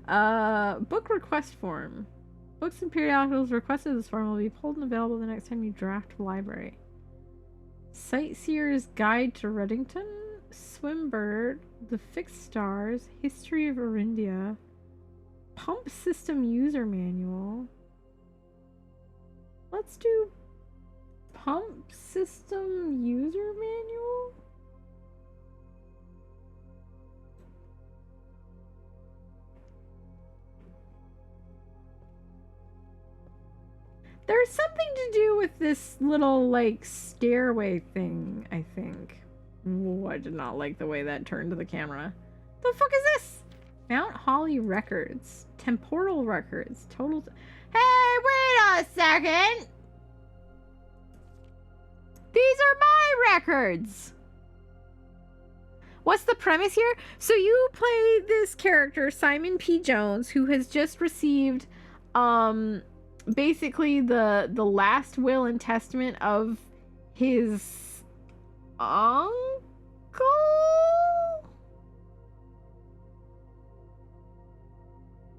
Book request form. Books and periodicals requested in this form will be pulled and available the next time you draft library. Sightseer's Guide to Reddington, Swimbird, The Fixed Stars, History of Orindia, Pump System User Manual. Let's do Pump System User Manual? There's something to do with this little, like, stairway thing, I think. Ooh, I did not like the way that turned to the camera. The fuck is this? Mount Holly Records. Temporal Records. Total... Hey, wait a second! These are my records! What's the premise here? So you play this character, Simon P. Jones, who has just received, basically the last will and testament of his uncle?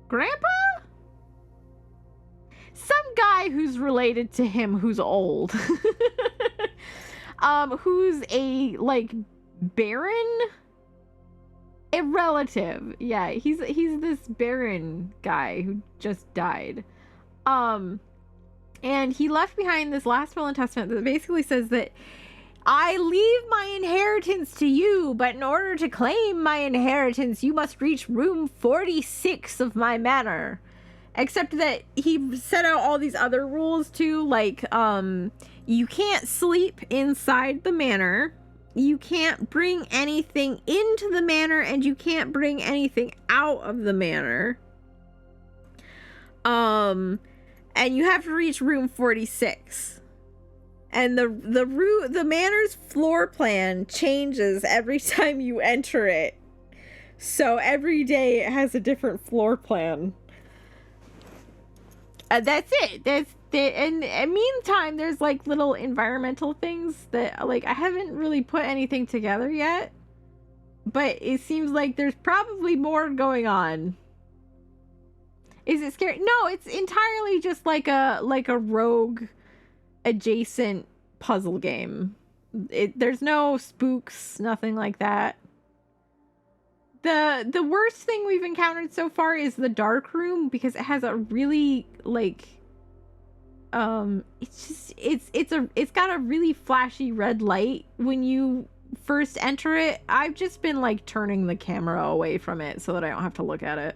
Grandpa? Some guy who's related to him who's old. Who's a, like, baron? A relative. Yeah, he's this baron guy who just died. And he left behind this last will and testament that basically says that I leave my inheritance to you, but in order to claim my inheritance, you must reach room 46 of my manor. Except that he set out all these other rules too, like, you can't sleep inside the manor, you can't bring anything into the manor, and you can't bring anything out of the manor. And you have to reach room 46. And the manor's floor plan changes every time you enter it. So every day it has a different floor plan. That's it. That's it. And in the meantime, there's like little environmental things that, like, I haven't really put anything together yet. But it seems like there's probably more going on. Is it scary? No, it's entirely just like a rogue adjacent puzzle game. There's no spooks, nothing like that. The worst thing we've encountered so far is the dark room, because it has a really, like, it's got a really flashy red light when you first enter it. I've just been, like, turning the camera away from it so that I don't have to look at it.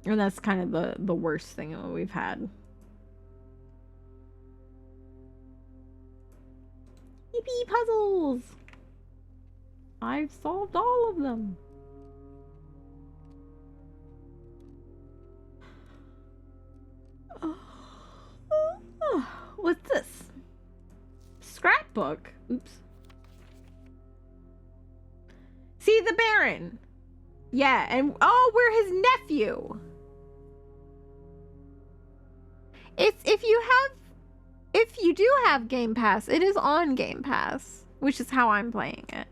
And that's kind of the worst thing that we've had. Yippee puzzles! I've solved all of them. What's this? Scrapbook. Oops. See, the Baron. Yeah, and oh, we're his nephew. If you do have Game Pass, it is on Game Pass, which is how I'm playing it.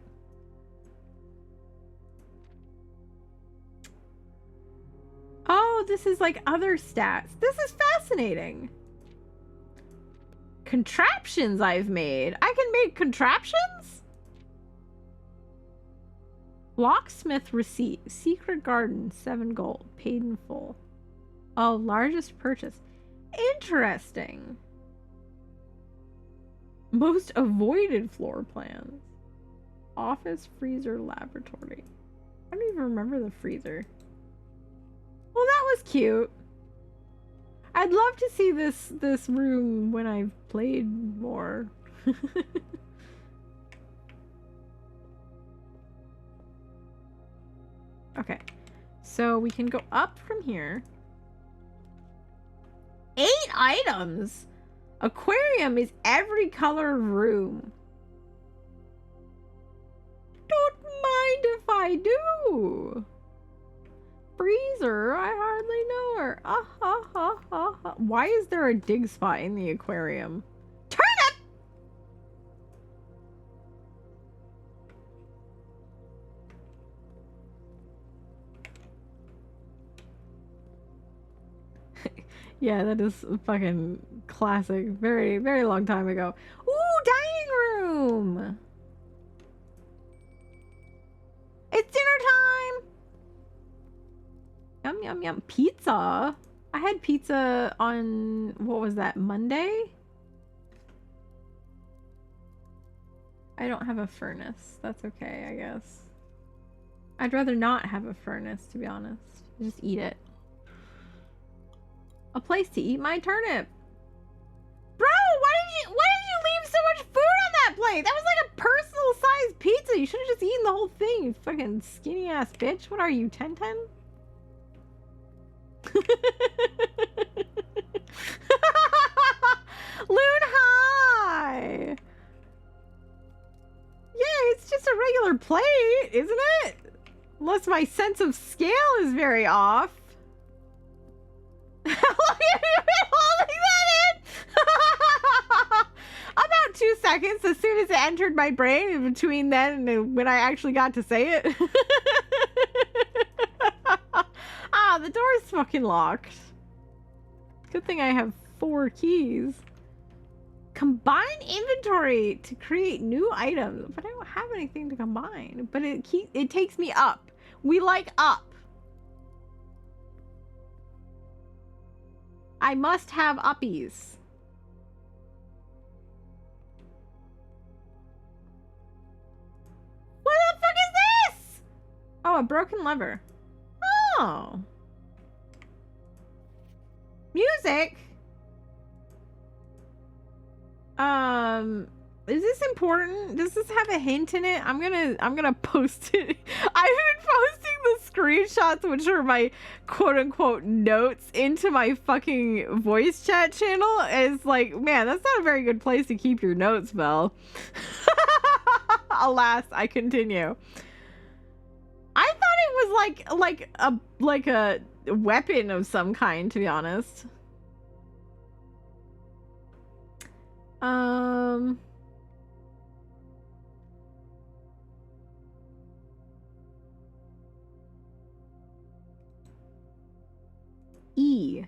Oh, this is like other stats. This is fascinating. Contraptions I've made. I can make contraptions? Locksmith receipt. Secret garden. 7 gold. Paid in full. Oh, largest purchase. Interesting. Most avoided floor plans. Office, freezer, laboratory. I don't even remember the freezer. Well, that was cute. I'd love to see this room when I've played more. Okay. So we can go up from here. 8 items! Aquarium is every color room. Don't mind if I do. Freezer, I hardly know her. Ah, ha, ha, ha, ha. Why is there a dig spot in the aquarium? Turnip! Yeah, that is a fucking classic. Very, very long time ago. Ooh, dining room! It's dinner time! Yum, yum, yum. Pizza? I had pizza on, what was that, Monday? I don't have a furnace. That's okay, I guess. I'd rather not have a furnace, to be honest. Just eat it. A place to eat my turnip. Bro, why did you leave so much food on that plate? That was like a personal sized pizza. You should have just eaten the whole thing, you fucking skinny ass bitch. What are you, 1010? Loon high. Yeah, it's just a regular plate, isn't it? Unless my sense of scale is very off. How long have you been holding that in? About 2 seconds, as soon as it entered my brain, in between then and when I actually got to say it. Ah, the door's fucking locked. Good thing I have 4 keys. Combine inventory to create new items. But I don't have anything to combine. But it takes me up. We like up. I must have uppies. What the fuck is this? Oh, a broken lever. Oh. Music? Is this important? Does this have a hint in it? I'm gonna post it. I've been posting the screenshots, which are my quote-unquote notes, into my fucking voice chat channel. It's like, man, that's not a very good place to keep your notes, Belle. Alas, I continue. I thought it was like a weapon of some kind, to be honest. E.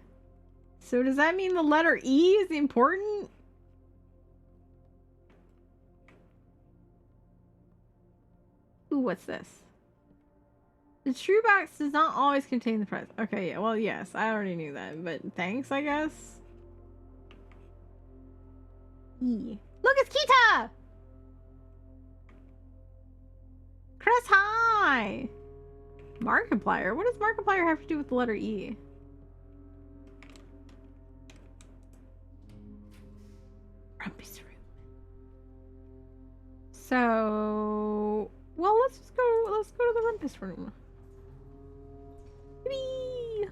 So does that mean the letter E is important? Ooh, what's this? The true box does not always contain the prize. Okay, yeah, well, yes, I already knew that, but thanks, I guess. E. Look, it's Kita! Chris, hi! Markiplier? What does Markiplier have to do with the letter E? Rumpus room. So, well, let's go to the rumpus room. Yippee!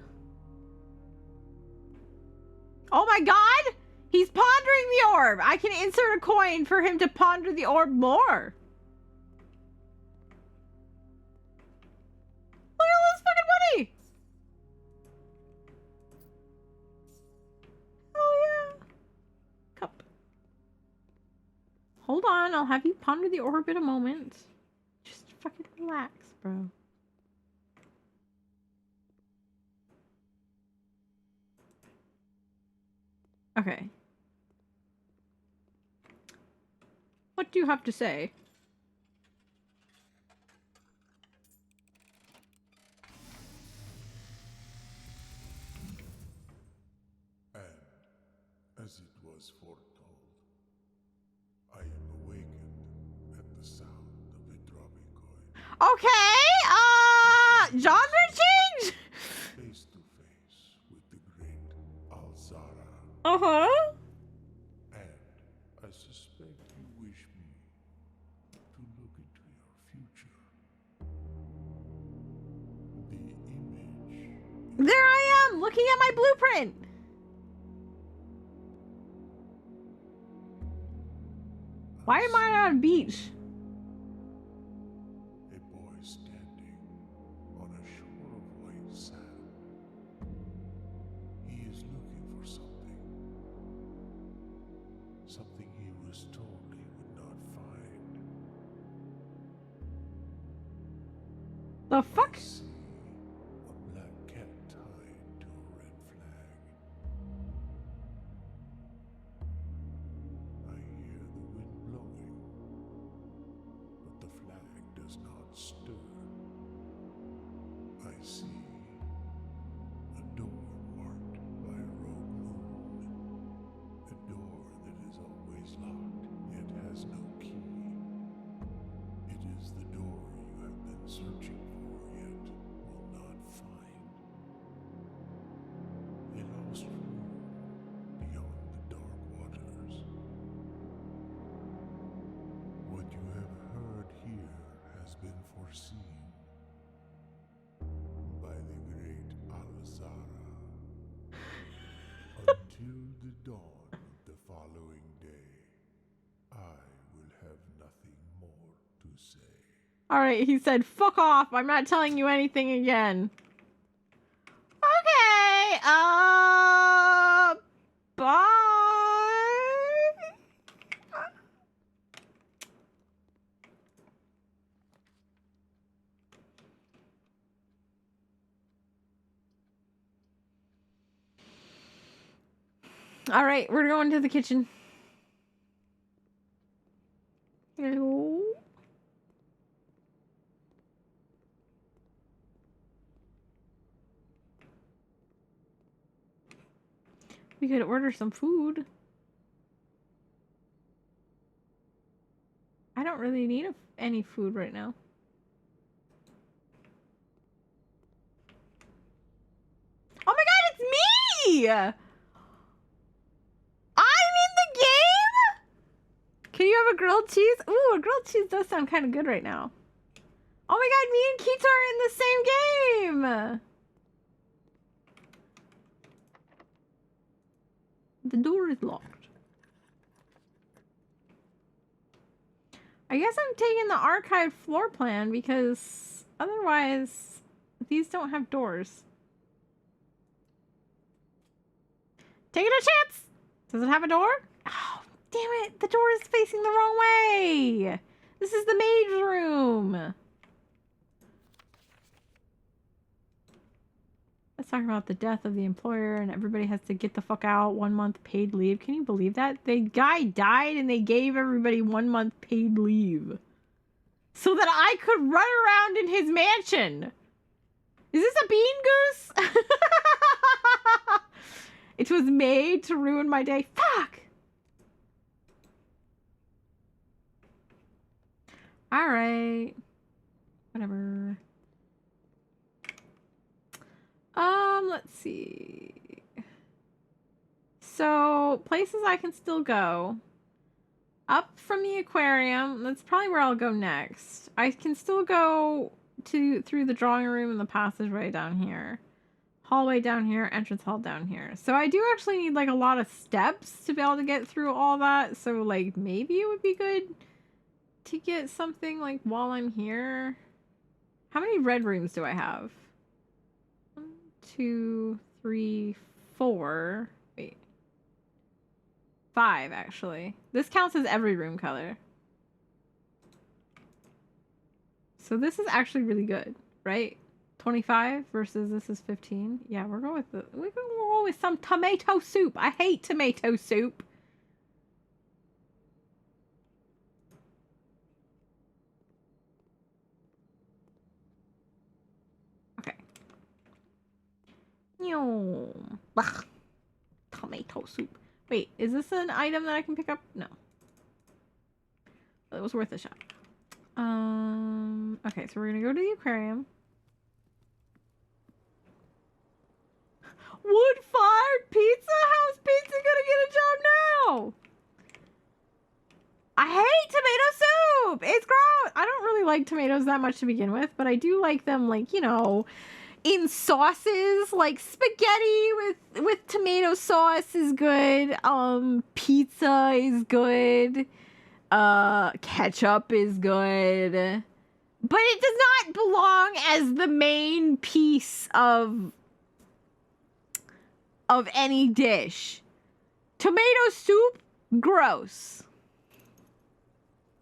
Oh my god! He's pondering the orb! I can insert a coin for him to ponder the orb more! Look at all this fucking money! Oh yeah! Cup. Hold on, I'll have you ponder the orb in a moment. Just fucking relax, bro. Okay. What do you have to say? And, as it was foretold, I am awakened at the sound of a dropping coin. Okay, genre change? Face to face with the great Alzara. Uh-huh. And I suspect you wish me to look into your future. The image. There I am, looking at my blueprint. Why am I on a beach? A boy standing on a shore of white sand. He is looking for something. Something he was told he would not find. The fuck? I see a black cat tied to a red flag. stir. I see a door marked by a rogue moon. A door that is always locked, yet has no key. It is the door you have been searching for, yet will not find. A lost room beyond the dark waters. What you have heard here has been foreseen by the great Alzara. Until the dawn of the following day, I will have nothing more to say. Alright, he said, fuck off. I'm not telling you anything again. Okay, bye. Alright, we're going to the kitchen. Hello? We could order some food. I don't really need any food right now. Oh my god, it's me! I'm in the game? Can you have a grilled cheese? Ooh, a grilled cheese does sound kind of good right now. Oh my god, me and Keita are in the same game! The door is locked. I guess I'm taking the archive floor plan because otherwise these don't have doors. Taking a chance! Does it have a door? Oh, damn it! The door is facing the wrong way! This is the maid's room! Let's talk about the death of the employer and everybody has to get the fuck out. 1 month paid leave. Can you believe that? The guy died and they gave everybody 1 month paid leave. So that I could run around in his mansion. Is this a bean goose? It was made to ruin my day. Fuck! Alright. Whatever. Let's see. So, places I can still go. Up from the aquarium. That's probably where I'll go next. I can still go through the drawing room and the passageway down here. Hallway down here, entrance hall down here. So I do actually need like a lot of steps to be able to get through all that. So like maybe it would be good to get something like while I'm here. How many red rooms do I have? 1, 2, 3, 4. Wait. 5 actually. This counts as every room color. So this is actually really good, right? 25 versus this is 15. Yeah, we're going with we're going to roll with some tomato soup. I hate tomato soup. Okay. Ugh. Tomato soup. Wait, is this an item that I can pick up? No. It was worth a shot. Okay, so we're gonna go to the aquarium. Wood-fired pizza? How's pizza gonna get a job now? I hate tomato soup! It's gross! I don't really like tomatoes that much to begin with, but I do like them, like, you know, in sauces. Like, spaghetti with tomato sauce is good. Pizza is good. Ketchup is good. But it does not belong as the main piece of any dish. Tomato soup, gross.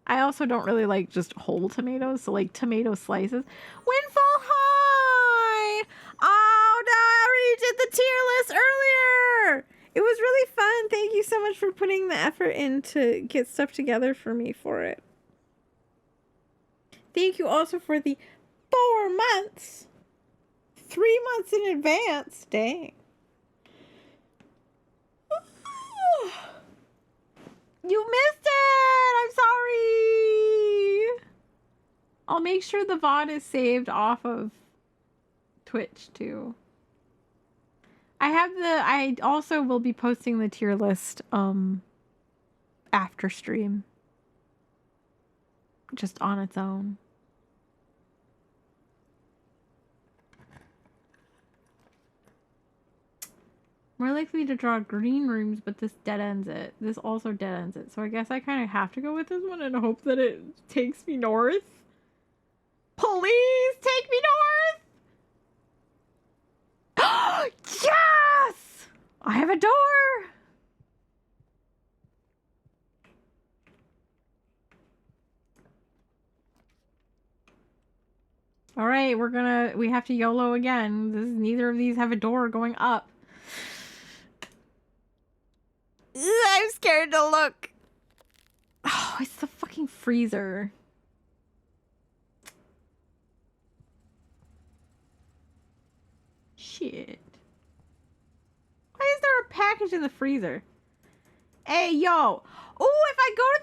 I also don't really like just whole tomatoes, so like tomato slices. Windfall High! Oh, no, I already did the tier list earlier! It was really fun. Thank you so much for putting the effort in to get stuff together for me for it. Thank you also for the 4 months. 3 months in advance. Dang. You missed it! I'm sorry! I'll make sure the VOD is saved off of Twitch too. I also will be posting the tier list after stream. Just on its own. More likely to draw green rooms, but this dead ends it. This also dead ends it. So I guess I kind of have to go with this one and hope that it takes me north. Please take me north! Yes! I have a door! Alright, we have to YOLO again. Neither of these have a door going up. I'm scared to look. Oh, it's the fucking freezer. Shit. Why is there a package in the freezer? Hey, yo. Oh, if I go to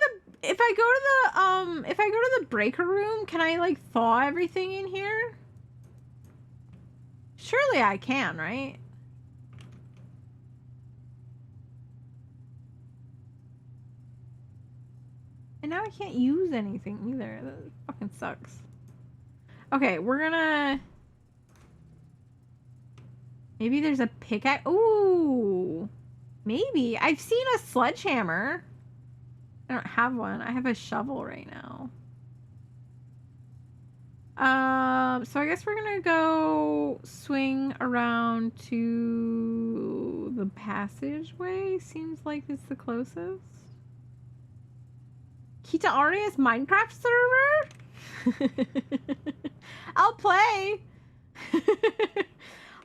the breaker room, can I like thaw everything in here? Surely I can, right? And now I can't use anything either. That fucking sucks. Okay, we're gonna... Maybe there's a pickaxe. Ooh! Maybe. I've seen a sledgehammer. I don't have one. I have a shovel right now. So I guess we're gonna go swing around to the passageway. Seems like it's the closest. Kita Aria's Minecraft server? I'll play.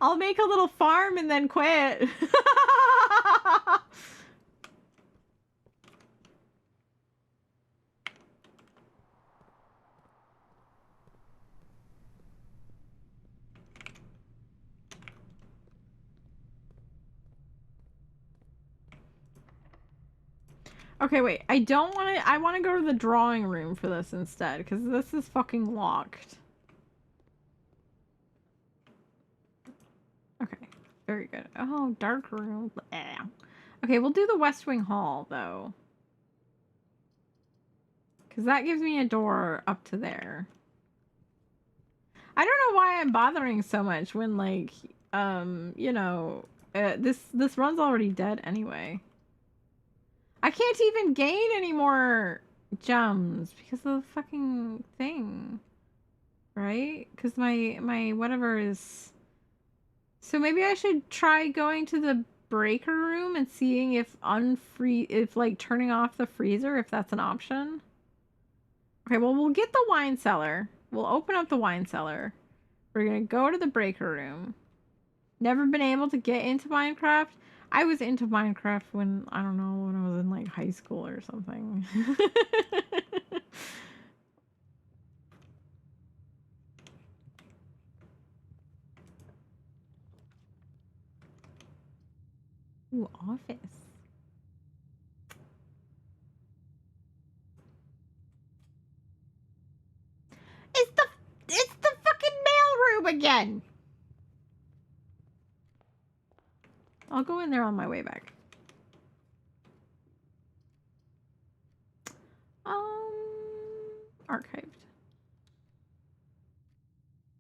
I'll make a little farm and then quit. Okay, wait. I don't want to... I want to go to the drawing room for this instead, because this is fucking locked. Okay. Very good. Oh, dark room. Bleh. Okay, we'll do the West Wing Hall, though. Because that gives me a door up to there. I don't know why I'm bothering so much when, like, you know... this run's already dead anyway. I can't even gain any more gems because of the fucking thing. Right? Because my whatever is... So maybe I should try going to the breaker room and seeing if like turning off the freezer, if that's an option. Okay, well, we'll get the wine cellar. We'll open up the wine cellar. We're gonna go to the breaker room. Never been able to get into Minecraft. I was into Minecraft when, I don't know, when I was in like high school or something. Ooh, office. It's the fucking mail room again. I'll go in there on my way back. Archived.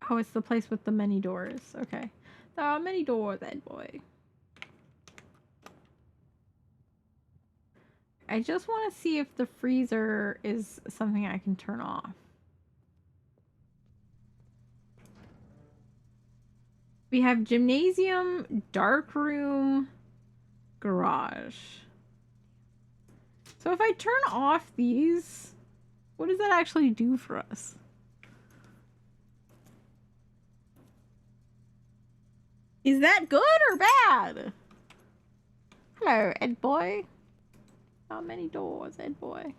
Oh, it's the place with the many doors. Okay. There are many doors, Ed boy. I just want to see if the freezer is something I can turn off. We have gymnasium, dark room, garage. So if I turn off these, what does that actually do for us? Is that good or bad? Hello, Ed boy. How many doors, Ed boy?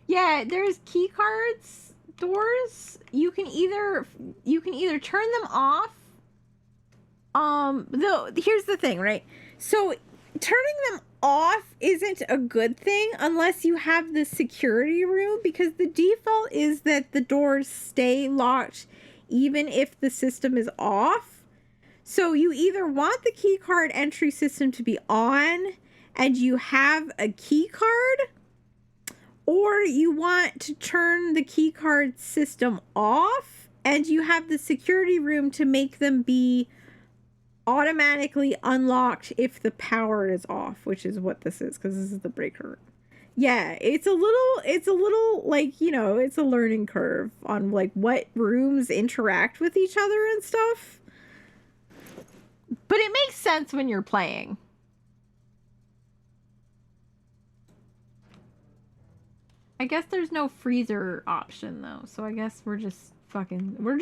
Yeah, there's key cards doors. You can either turn them off. Though here's the thing, right? So turning them off isn't a good thing unless you have the security room, because the default is that the doors stay locked even if the system is off. So you either want the key card entry system to be on and you have a key card, or you want to turn the key card system off and you have the security room to make them be automatically unlocked if the power is off, which is what this is, because this is the breaker room. Yeah, it's a little like, you know, it's a learning curve on like what rooms interact with each other and stuff. But it makes sense when you're playing. I guess there's no freezer option though, so I guess we're just screwed. We're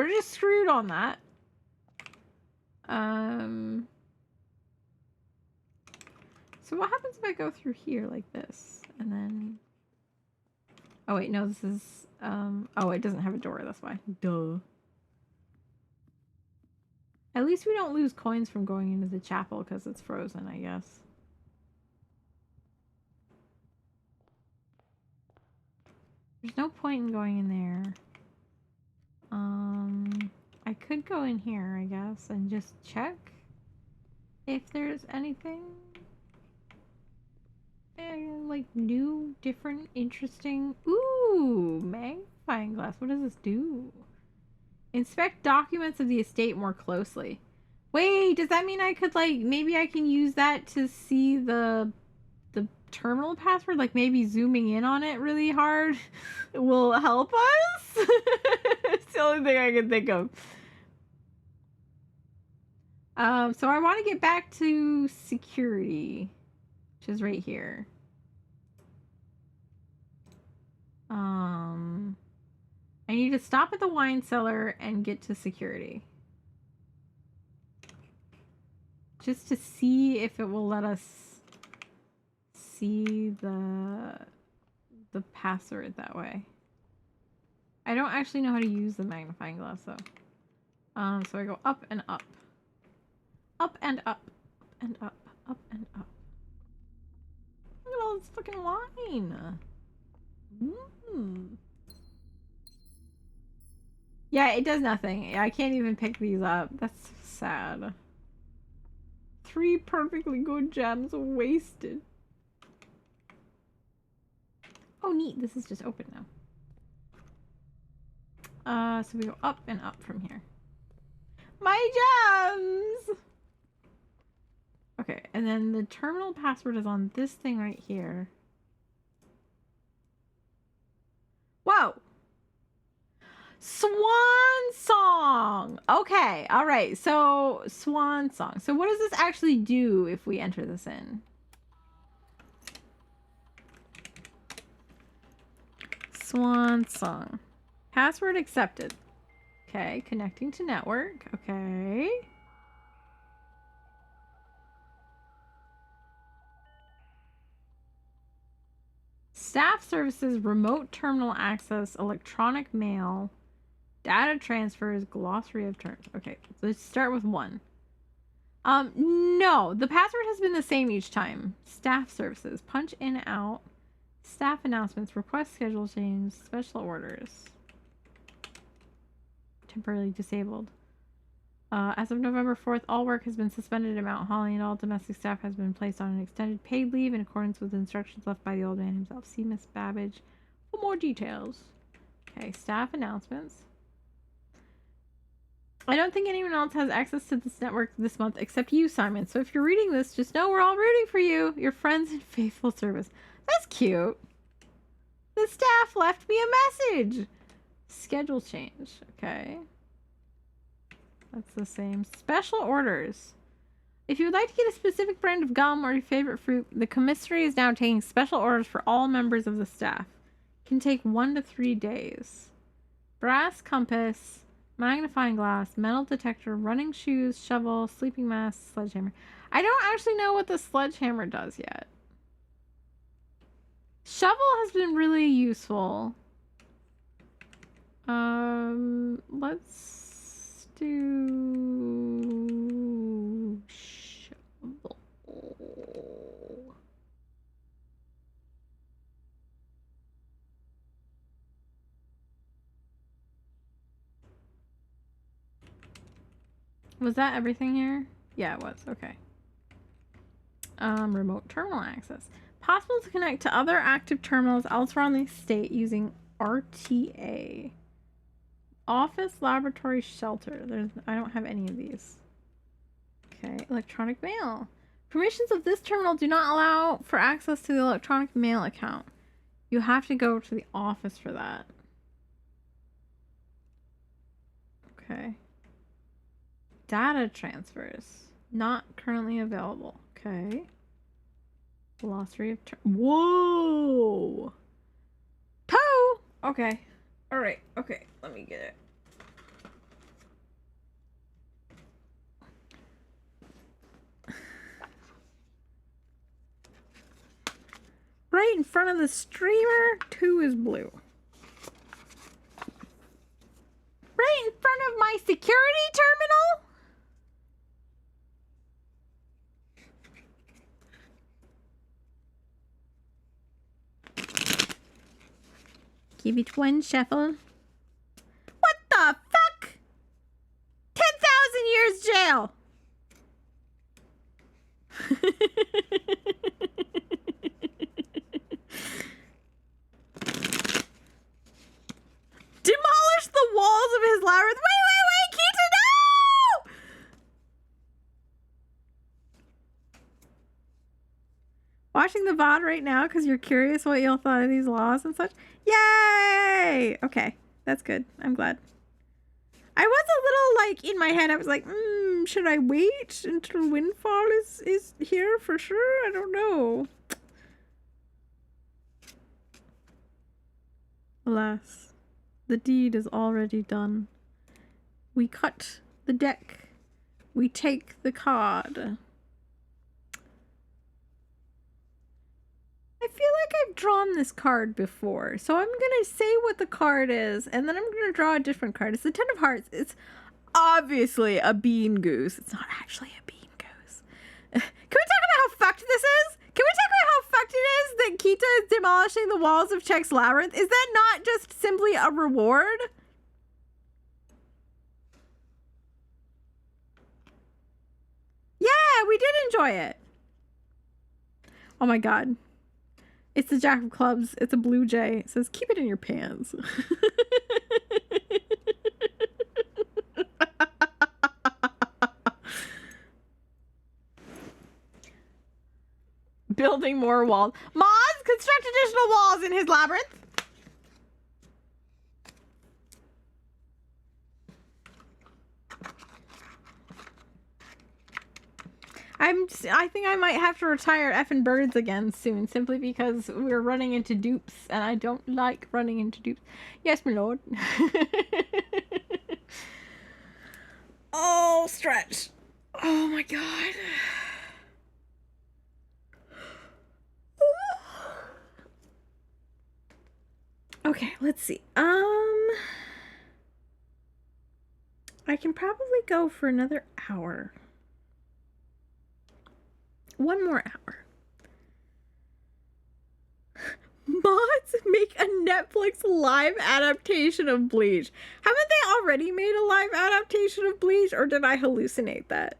just screwed on that. So what happens if I go through here like this and then, oh wait, no, this is, oh, it doesn't have a door, that's why. Duh. At least we don't lose coins from going into the chapel because it's frozen, I guess. There's no point in going in there. I could go in here, I guess, and just check if there's anything like new, different, interesting. Ooh, magnifying glass. What does this do? Inspect documents of the estate more closely. Wait, does that mean I could like, maybe I can use that to see the terminal password? Like maybe zooming in on it really hard will help us? It's the only thing I can think of. So I want to get back to security, which is right here. I need to stop at the wine cellar and get to security. Just to see if it will let us see the password that way. I don't actually know how to use the magnifying glass though. So I go up and up. Up and up. Up and up. Up and up. Look at all this fucking wine. Yeah, it does nothing. I can't even pick these up. That's sad. 3 perfectly good gems wasted. Oh, neat. This is just open now. So we go up and up from here. My gems! Okay, and then the terminal password is on this thing right here. Whoa! Swan song! Okay, alright, so swan song. So what does this actually do if we enter this in? Swan song. Password accepted. Okay, connecting to network. Okay. Staff services, remote terminal access, electronic mail, data transfers, glossary of terms. Okay, let's start with 1. No, the password has been the same each time. Staff services, punch in, out, staff announcements, request schedule change, special orders. Temporarily disabled. As of November 4th, all work has been suspended at Mount Holly and all domestic staff has been placed on an extended paid leave in accordance with instructions left by the old man himself. See Miss Babbage for more details. Okay, staff announcements. I don't think anyone else has access to this network this month except you, Simon. So if you're reading this, just know we're all rooting for you. Your friends in faithful service. That's cute. The staff left me a message. Schedule change. Okay. That's the same. Special orders. If you would like to get a specific brand of gum or your favorite fruit, the commissary is now taking special orders for all members of the staff. It can take 1 to 3 days. Brass compass, magnifying glass, metal detector, running shoes, shovel, sleeping mask, sledgehammer. I don't actually know what the sledgehammer does yet. Shovel has been really useful. Let's do shovel. Was that everything here? Yeah, it was. Okay. Remote terminal access. Possible to connect to other active terminals elsewhere on the estate using RTA. Office, laboratory, shelter. I don't have any of these. Okay, electronic mail. Permissions of this terminal do not allow for access to the electronic mail account. You have to go to the office for that. Okay. Data transfers. Not currently available. Okay. Glossary of whoa! Toe! Okay. Alright, okay. Let me get it. Right in front of the streamer, 2 is blue. Right in front of my security terminal? Give it one shuffle. What the fuck? 10,000 years jail! Demolish the walls of his labyrinth. Wait, Kita, no! Watching the VOD right now because you're curious what y'all thought of these laws and such. Yay! Okay, that's good. I'm glad. I was a little like in my head. I was like, should I wait until Windfall is here for sure? I don't know. Alas, the deed is already done. We cut the deck. We take the card. I feel like I've drawn this card before, so I'm gonna say what the card is, and then I'm gonna draw a different card. It's the Ten of Hearts. It's obviously a bean goose. It's not actually a bean goose. Can we talk about how fucked this is? Can we talk about how fucked it is that Kita is demolishing the walls of Czech's labyrinth? Is that not just simply a reward? Yeah, we did enjoy it. Oh my god. It's the Jack of Clubs. It's a blue jay. It says, keep it in your pants. Building more walls. Moz, construct additional walls in his labyrinth. I think I might have to retire effing birds again soon, simply because we're running into dupes, and I don't like running into dupes. Yes, my lord. Oh, stretch. Oh my god. Okay, let's see. I can probably go for another hour. One more hour. Mods make a Netflix live adaptation of Bleach. Haven't they already made a live adaptation of Bleach, or did I hallucinate that?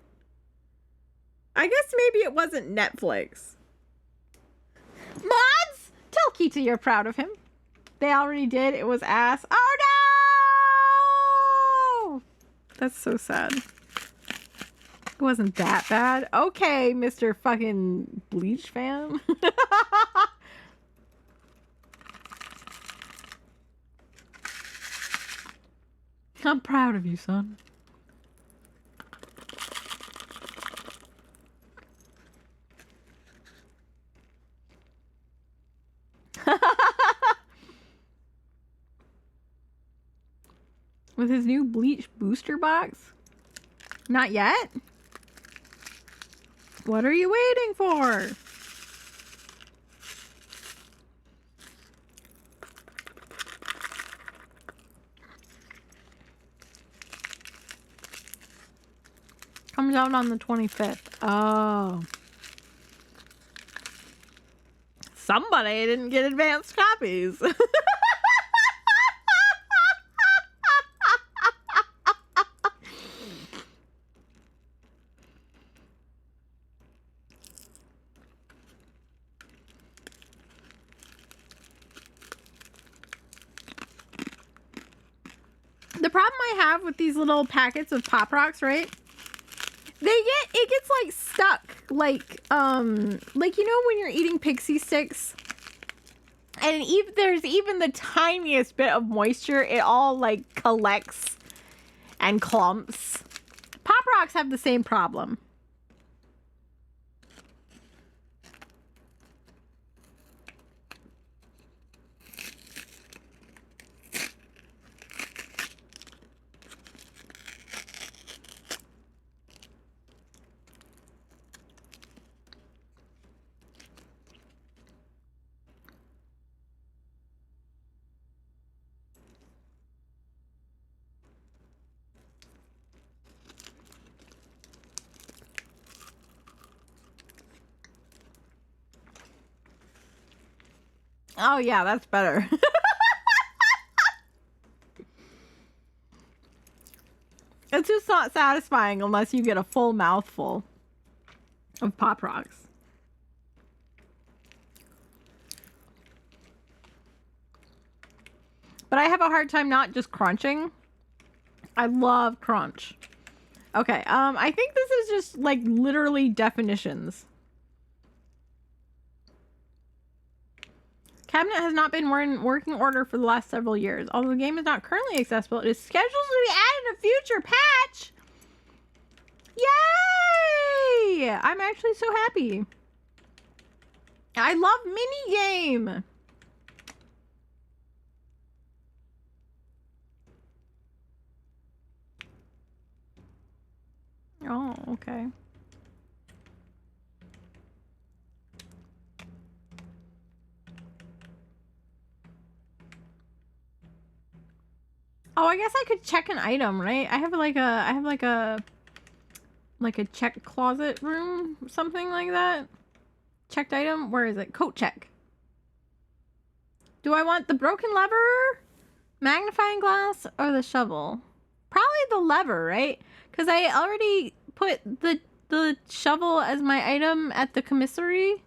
I guess maybe it wasn't Netflix. Mods! Tell Kita you're proud of him. They already did. It was ass. Oh no! That's so sad. It wasn't that bad. Okay, Mr. fucking Bleach fan. I'm proud of you, son. With his new Bleach booster box? Not yet? What are you waiting for? Comes out on the 25th. Oh. Somebody didn't get advanced copies. The problem I have with these little packets of Pop Rocks, right? It gets like stuck, like you know when you're eating pixie sticks, and even there's even the tiniest bit of moisture, it all like collects and clumps. Pop Rocks have the same problem. Oh yeah, that's better. It's just not satisfying unless you get a full mouthful of Pop Rocks. But I have a hard time not just crunching. I love crunch. Okay, I think this is just like literally definitions. Cabinet has not been in working order for the last several years. Although the game is not currently accessible, it is scheduled to be added in a future patch. Yay! I'm actually so happy. I love minigame. Oh, okay. Oh, I guess I could check an item, right? I have like a check closet room, something like that. Checked item, where is it? Coat check. Do I want the broken lever, magnifying glass, or the shovel? Probably the lever, right? Because I already put the shovel as my item at the commissary.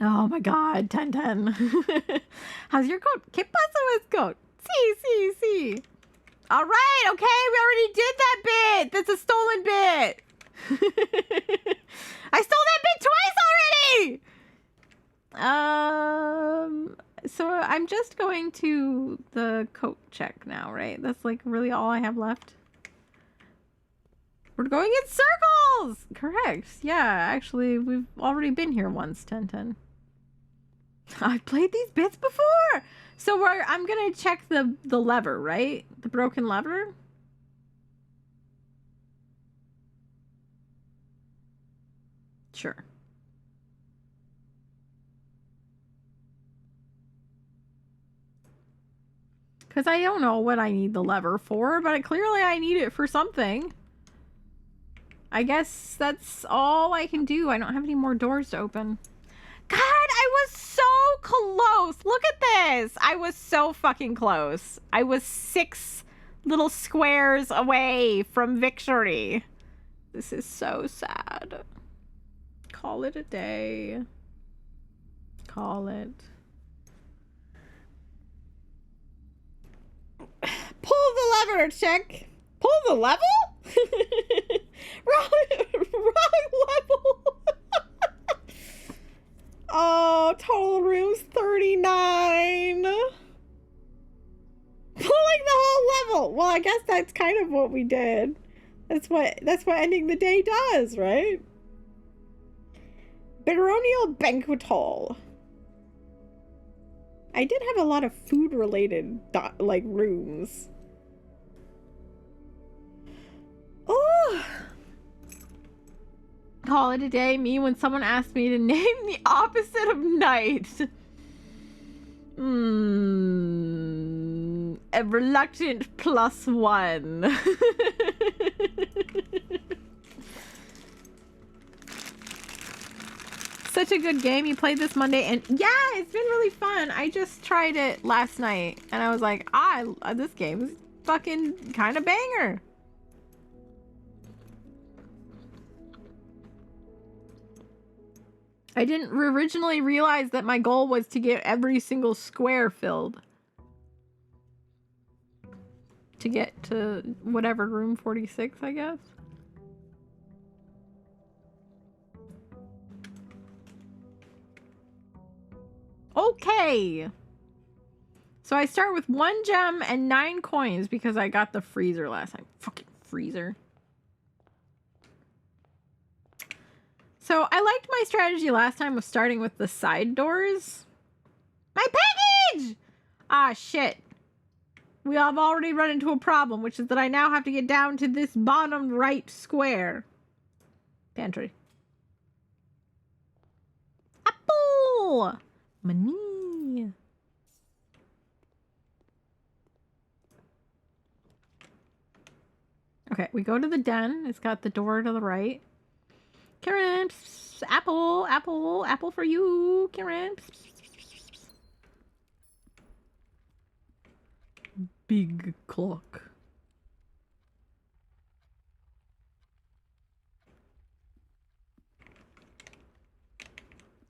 Oh my god, 10-10. How's your coat? ¿Qué pasa with coat? See. All right, okay, we already did that bit. That's a stolen bit. I stole that bit twice already. So I'm just going to the coat check now, right? That's like really all I have left. We're going in circles. Correct. Yeah, actually, we've already been here once. 10-10. I've played these bits before. So I'm gonna check the lever, right? The broken lever. Sure. Because I don't know what I need the lever for, but clearly I need it for something. I guess that's all I can do. I don't have any more doors to open. God, I was so close. Look at this. I was so fucking close. I was 6 little squares away from victory. This is so sad. Call it a day. Call it. Pull the lever, chick. Pull the level? wrong level. Oh, total room's 39. Pulling the whole level. Well, I guess that's kind of what we did. That's what ending the day does, right? Baronial Banquet Hall. I did have a lot of food-related, like, rooms. Oh! Call it a day, me, when someone asked me to name the opposite of night. A reluctant +1. such a good game. You played this Monday, and yeah, it's been really fun. I just tried it last night, and I was like, this game is fucking kind of banger. I didn't originally realize that my goal was to get every single square filled. To get to whatever room 46, I guess. Okay. So I start with 1 gem and 9 coins because I got the freezer last time. Fucking freezer. So I liked my strategy last time of starting with the side doors. My package! Ah, shit. We have already run into a problem, which is that I now have to get down to this bottom right square. Pantry. Apple! Money. Okay, we go to the den. It's got the door to the right. Karen, apple, apple, apple for you, Karen. Big clock.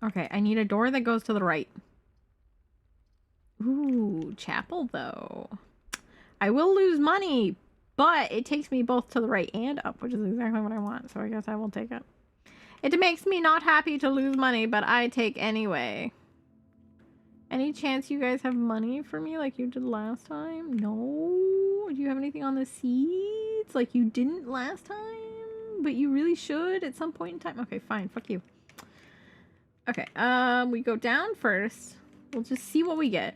Okay, I need a door that goes to the right. Ooh, chapel though. I will lose money, but it takes me both to the right and up, which is exactly what I want, so I guess I will take it. It makes me not happy to lose money, but I take anyway. Any chance you guys have money for me like you did last time? No? Do you have anything on the seeds like you didn't last time? But you really should at some point in time? Okay, fine. Fuck you. Okay, we go down first. We'll just see what we get.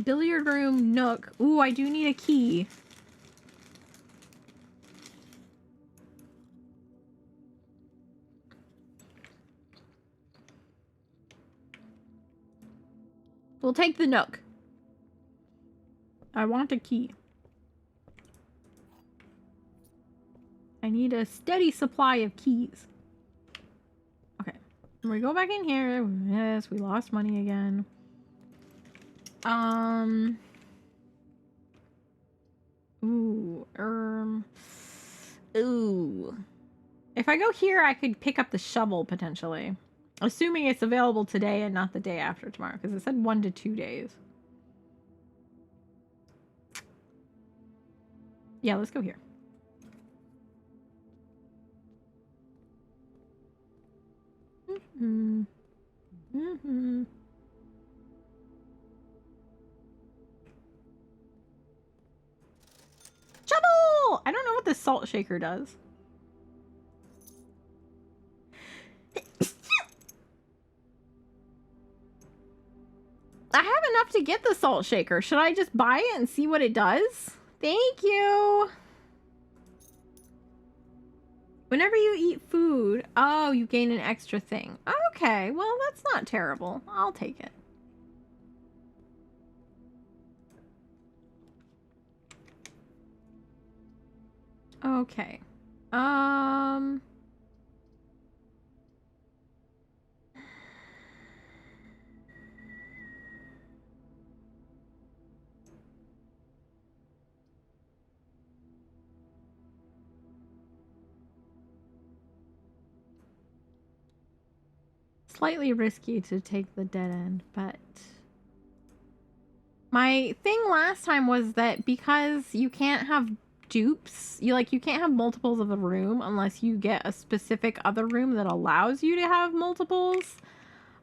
Billiard room, nook. Ooh, I do need a key. We'll take the nook. I want a key. I need a steady supply of keys. Okay. We go back in here. Yes, we lost money again. Ooh. Ooh. If I go here, I could pick up the shovel potentially. Assuming it's available today and not the day after tomorrow, because it said 1 to 2 days. Yeah, let's go here. Shovel! I don't know what the salt shaker does. I have enough to get the salt shaker. Should I just buy it and see what it does? Thank you. Whenever you eat food, oh, you gain an extra thing. Okay, well, that's not terrible. I'll take it. Okay. Slightly risky to take the dead end, but my thing last time was that because you can't have dupes, you can't have multiples of a room unless you get a specific other room that allows you to have multiples.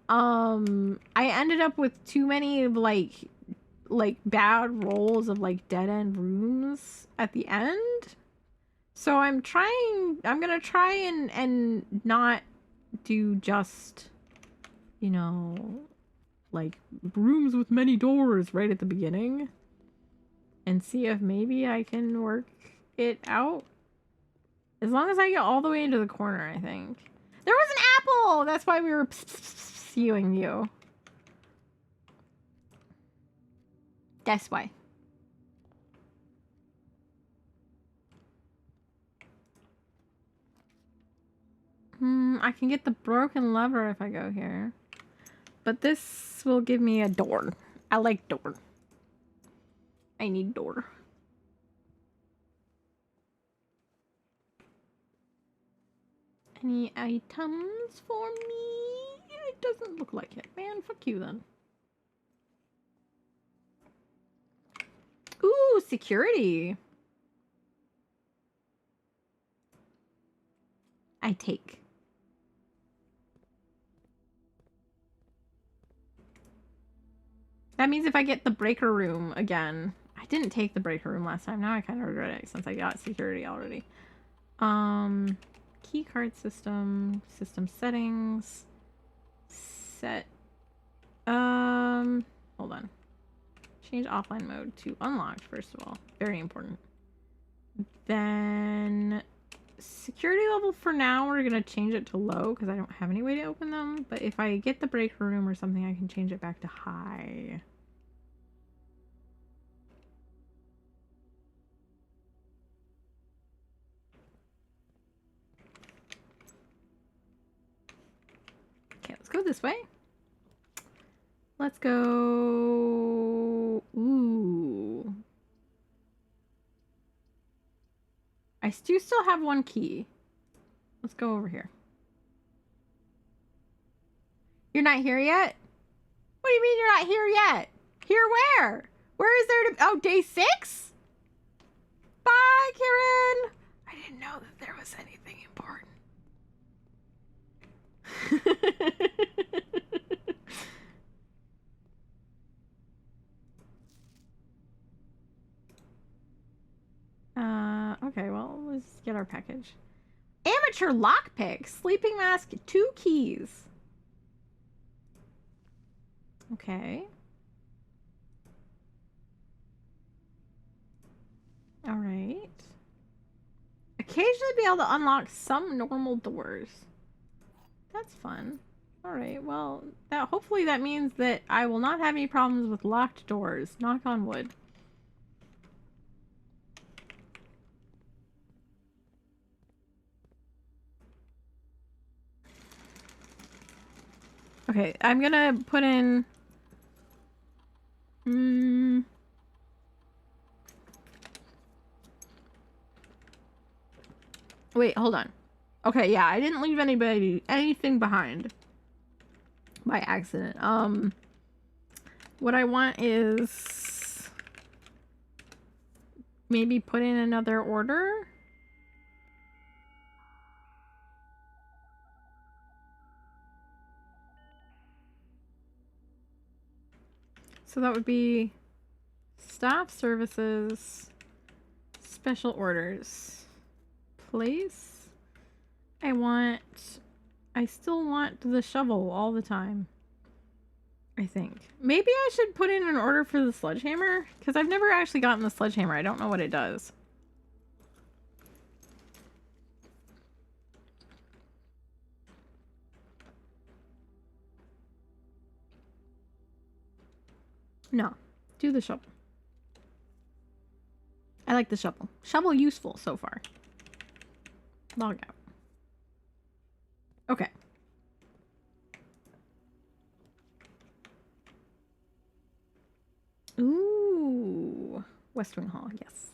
I ended up with too many like bad rolls of dead end rooms at the end. So I'm gonna try and not do just, you know, rooms with many doors right at the beginning and see if maybe I can work it out. As long as I get all the way into the corner, I think. There was an apple! That's why we were pursuing you. That's why. I can get the broken lever if I go here. But this will give me a door. I like door. I need door. Any items for me? It doesn't look like it. Man, fuck you then. Ooh, security. I take. That means if I get the breaker room again. I didn't take the breaker room last time. Now I kind of regret it since I got security already. Key card system. System settings. Set. Hold on. Change offline mode to unlocked, first of all. Very important. Then security level for now, we're going to change it to low because I don't have any way to open them. But if I get the breaker room or something, I can change it back to high. Okay, let's go this way. Let's go... Ooh. I do still have one key. Let's go over here. You're not here yet? What do you mean you're not here yet? Here where? Where is there to... Oh, day 6? Bye, Karen! I didn't know that there was anything important. Okay, well, let's get our package. Amateur lockpick, sleeping mask, 2 keys. Okay. All right. Occasionally be able to unlock some normal doors. That's fun. All right, well, hopefully that means that I will not have any problems with locked doors. Knock on wood. Okay, I'm gonna put in... Wait, hold on. Okay, yeah, I didn't leave anything behind by accident. What I want is maybe put in another order. So that would be staff services, special orders, place. I still want the shovel all the time. I think. Maybe I should put in an order for the sledgehammer, because I've never actually gotten the sledgehammer. I don't know what it does. No. Do the shovel. I like the shovel. Shovel useful so far. Log out. Okay. Ooh. West Wing Hall, yes.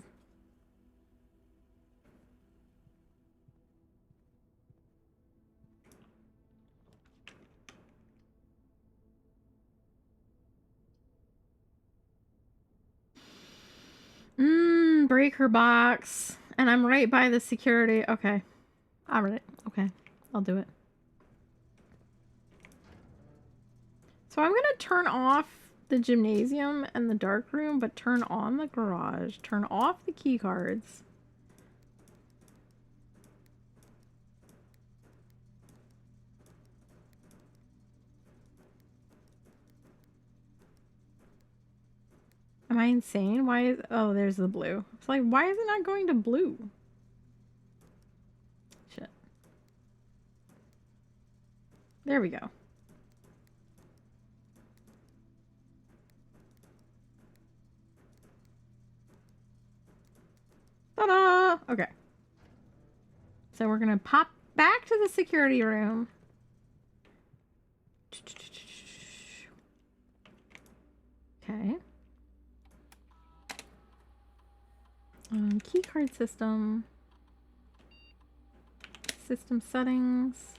Breaker box. And I'm right by the security. Okay. Alright. Okay. I'll do it. So I'm gonna turn off the gymnasium and the dark room, but turn on the garage. Turn off the key cards. Am I insane? Why is... Oh, there's the blue. It's like, why is it not going to blue? Shit. There we go. Ta-da! Okay. So we're gonna pop back to the security room. Okay. Key card system. System settings.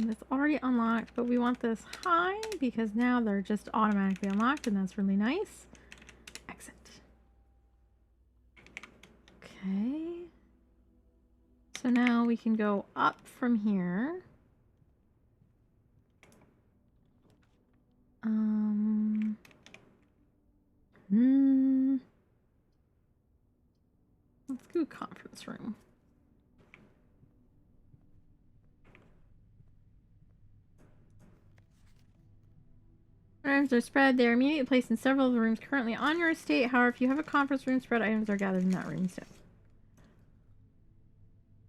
It's already unlocked, but we want this high because now they're just automatically unlocked, and that's really nice. Exit. Okay. So now we can go up from here. Let's go conference room. Items are spread. They are immediately placed in several of the rooms currently on your estate. However, if you have a conference room spread, items are gathered in that room instead.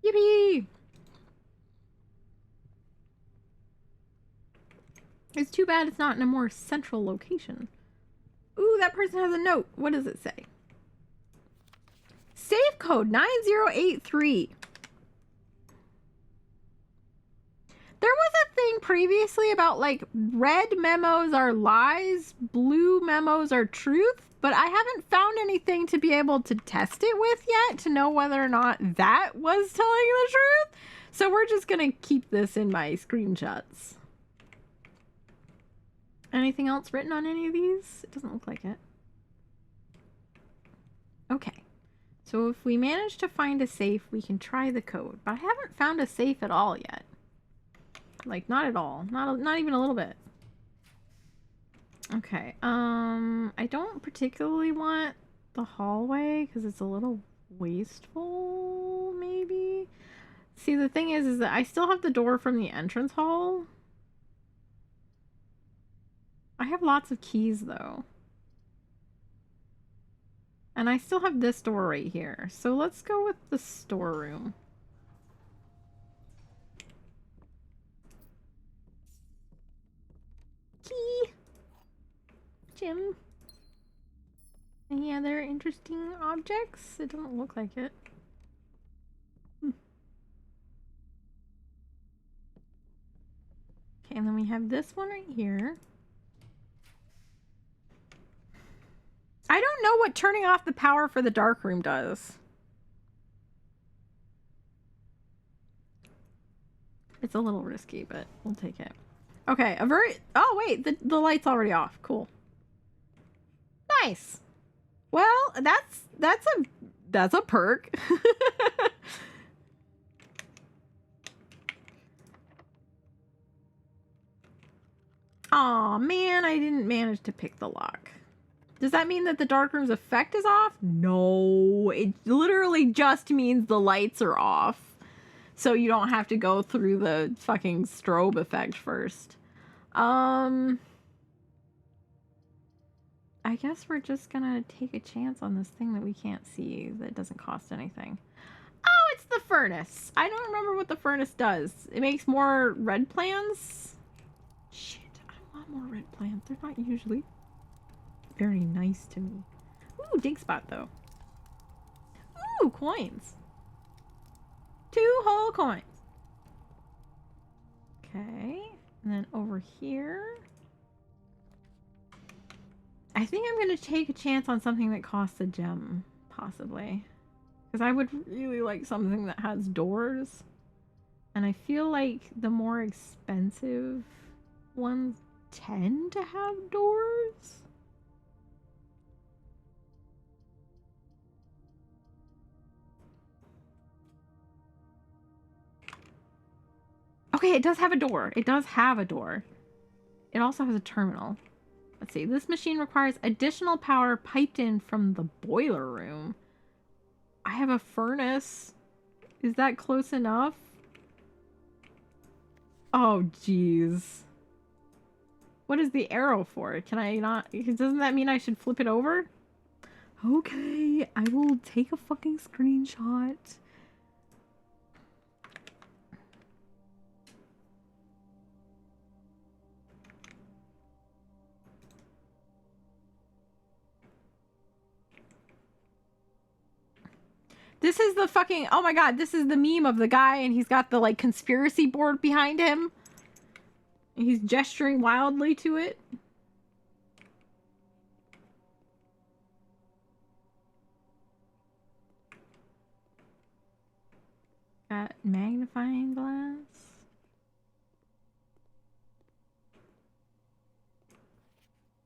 Yippee! It's too bad it's not in a more central location. Ooh, that person has a note. What does it say? Safe code 9083. There was a thing previously about like red memos are lies, blue memos are truth, but I haven't found anything to be able to test it with yet to know whether or not that was telling the truth. So we're just gonna keep this in my screenshots. Anything else written on any of these? It doesn't look like it. Okay. So if we manage to find a safe, we can try the code. But I haven't found a safe at all yet. Like, not at all. Not even a little bit. Okay. I don't particularly want the hallway because it's a little wasteful, maybe. See, the thing is that I still have the door from the entrance hall. I have lots of keys, though. And I still have this door right here. So let's go with the storeroom. Key! Gym. Any other interesting objects? It doesn't look like it. Okay, and then we have this one right here. I don't know what turning off the power for the dark room does. It's a little risky, but we'll take it. Okay, oh wait, the light's already off. Cool. Nice. Well, that's a perk. Aw, man, I didn't manage to pick the lock. Does that mean that the dark room's effect is off? No, it literally just means the lights are off. So you don't have to go through the fucking strobe effect first. I guess we're just gonna take a chance on this thing that we can't see that doesn't cost anything. Oh, it's the furnace. I don't remember what the furnace does. It makes more red plants? Shit, I want more red plants. They're not usually very nice to me. Ooh, dig spot though. Ooh, coins. 2 whole coins. Okay, and then over here. I think I'm going to take a chance on something that costs a gem, possibly. Because I would really like something that has doors. And I feel like the more expensive ones tend to have doors. Okay, it does have a door. It does have a door. It also has a terminal. Let's see. This machine requires additional power piped in from the boiler room. I have a furnace. Is that close enough? Oh, jeez. What is the arrow for? Can I not? Doesn't that mean I should flip it over? Okay, I will take a fucking screenshot. This is the fucking, oh my god, this is the meme of the guy and he's got the like conspiracy board behind him. He's gesturing wildly to it. Got magnifying glass.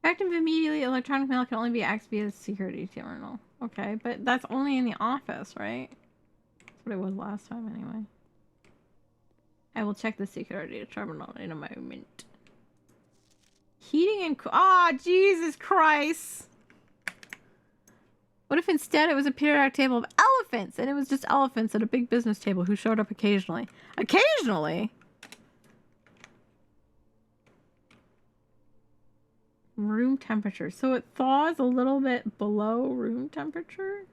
Active immediately, electronic mail can only be accessed via the security terminal. Okay, but that's only in the office, right? That's what it was last time anyway. I will check the security terminal in a moment. Heating and ah, Jesus Christ! What if instead it was a periodic table of elephants and it was just elephants at a big business table who showed up occasionally? Occasionally? Room temperature. So it thaws a little bit below room temperature?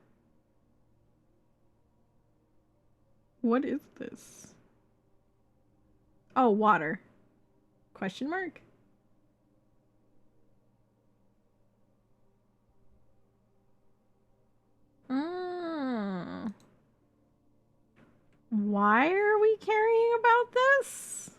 What is this? Oh, water. Question mark? Why are we caring about this?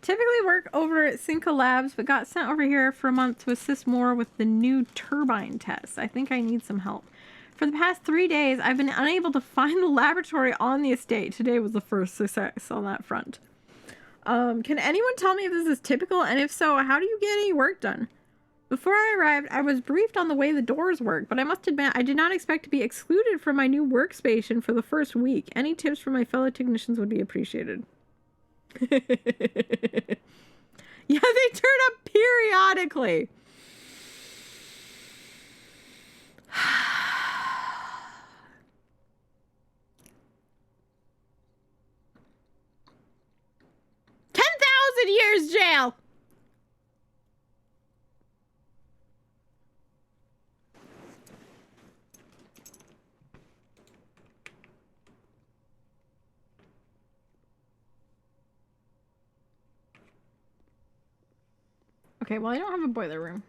Typically work over at Cinca Labs, but got sent over here for a month to assist more with the new turbine tests. I think I need some help. For the past 3 days, I've been unable to find the laboratory on the estate. Today was the first success on that front. Can anyone tell me if this is typical? And if so, how do you get any work done? Before I arrived, I was briefed on the way the doors work, but I must admit I did not expect to be excluded from my new workstation for the first week. Any tips from my fellow technicians would be appreciated. Yeah, they turn up periodically. $10,000 jail. Okay, well, I don't have a boiler room.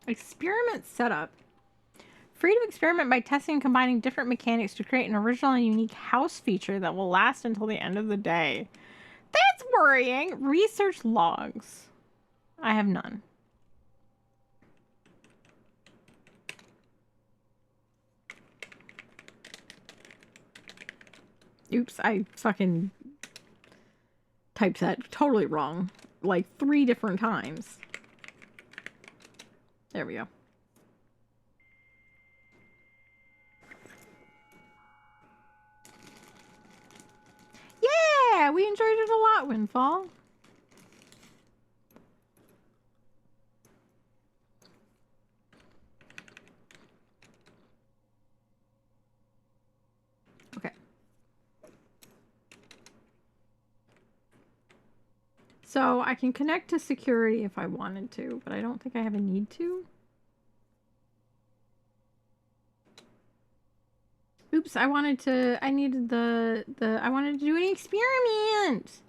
Experiment setup. Free to experiment by testing and combining different mechanics to create an original and unique house feature that will last until the end of the day. That's worrying. Research logs. I have none. Oops, I fucking typed that totally wrong. Like 3 different times. There we go. Yeah, we enjoyed it a lot, Windfall. Okay. So I can connect to security if I wanted to, but I don't think I have a need to. Oops, I wanted to do an experiment.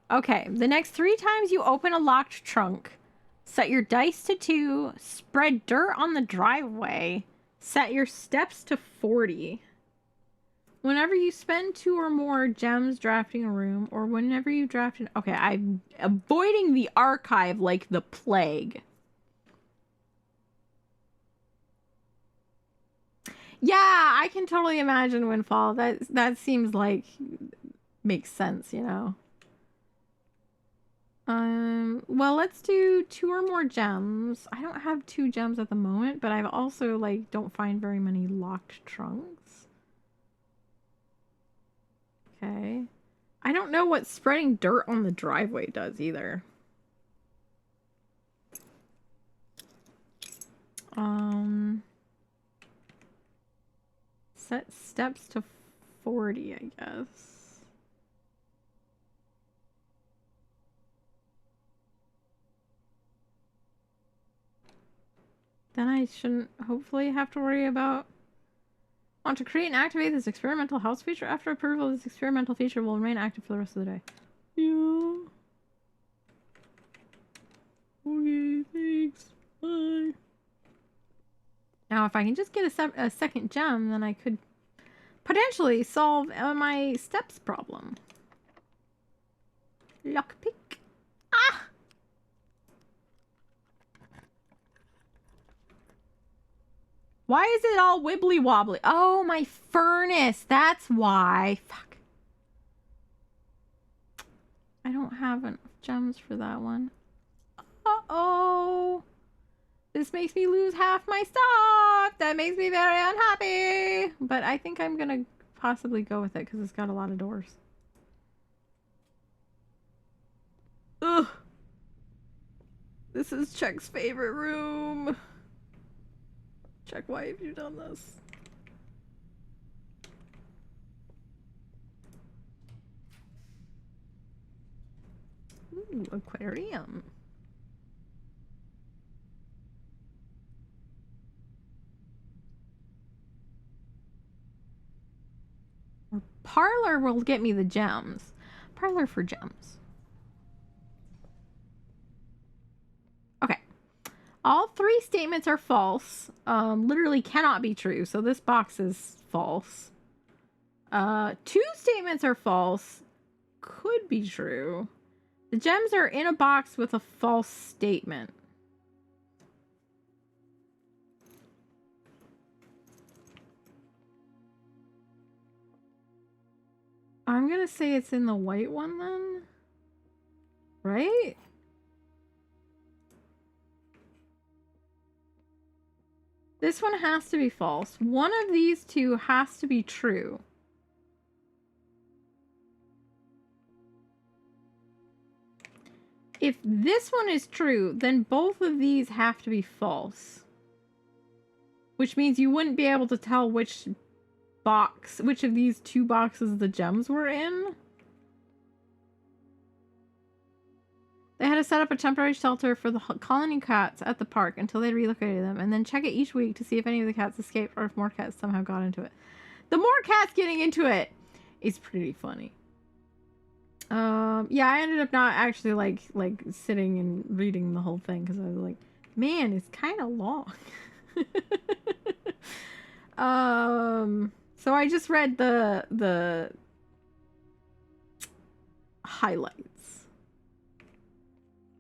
Okay, the next 3 times you open a locked trunk, set your dice to 2, spread dirt on the driveway, set your steps to 40. Whenever you spend 2 or more gems drafting a room, or whenever you draft an... Okay, I'm avoiding the archive like the plague. Yeah, I can totally imagine Windfall. That seems like... makes sense, you know? Well, let's do 2 or more gems. I don't have 2 gems at the moment, but I've also, like, don't find very many locked trunks. Okay. I don't know what spreading dirt on the driveway does either. Set steps to 40, I guess. Then I shouldn't hopefully have to worry about Want to create and activate this experimental house feature? After approval, this experimental feature will remain active for the rest of the day. Yeah. Okay, thanks. Bye. Now, if I can just get a second gem, then I could potentially solve my steps problem. Lockpick. Ah! Why is it all wibbly wobbly? Oh, my furnace. That's why. Fuck. I don't have enough gems for that one. Uh-oh. This makes me lose half my stuff. That makes me very unhappy. But I think I'm gonna possibly go with it because it's got a lot of doors. Ugh. This is Chuck's favorite room. Chuck, why have you done this? Ooh, aquarium. Or parlor will get me the gems. Parlor for gems. Okay. All three statements are false. Literally cannot be true. So this box is false. Two statements are false. Could be true. The gems are in a box with a false statement. I'm gonna say it's in the white one then. Right? This one has to be false. One of these two has to be true. If this one is true, then both of these have to be false. Which means you wouldn't be able to tell which of these two boxes the gems were in. They had to set up a temporary shelter for the colony cats at the park until they relocated them, and then check it each week to see if any of the cats escaped or if more cats somehow got into it. The more cats getting into it is pretty funny. Yeah, I ended up not actually like sitting and reading the whole thing because I was like, man, it's kind of long. So I just read the highlights.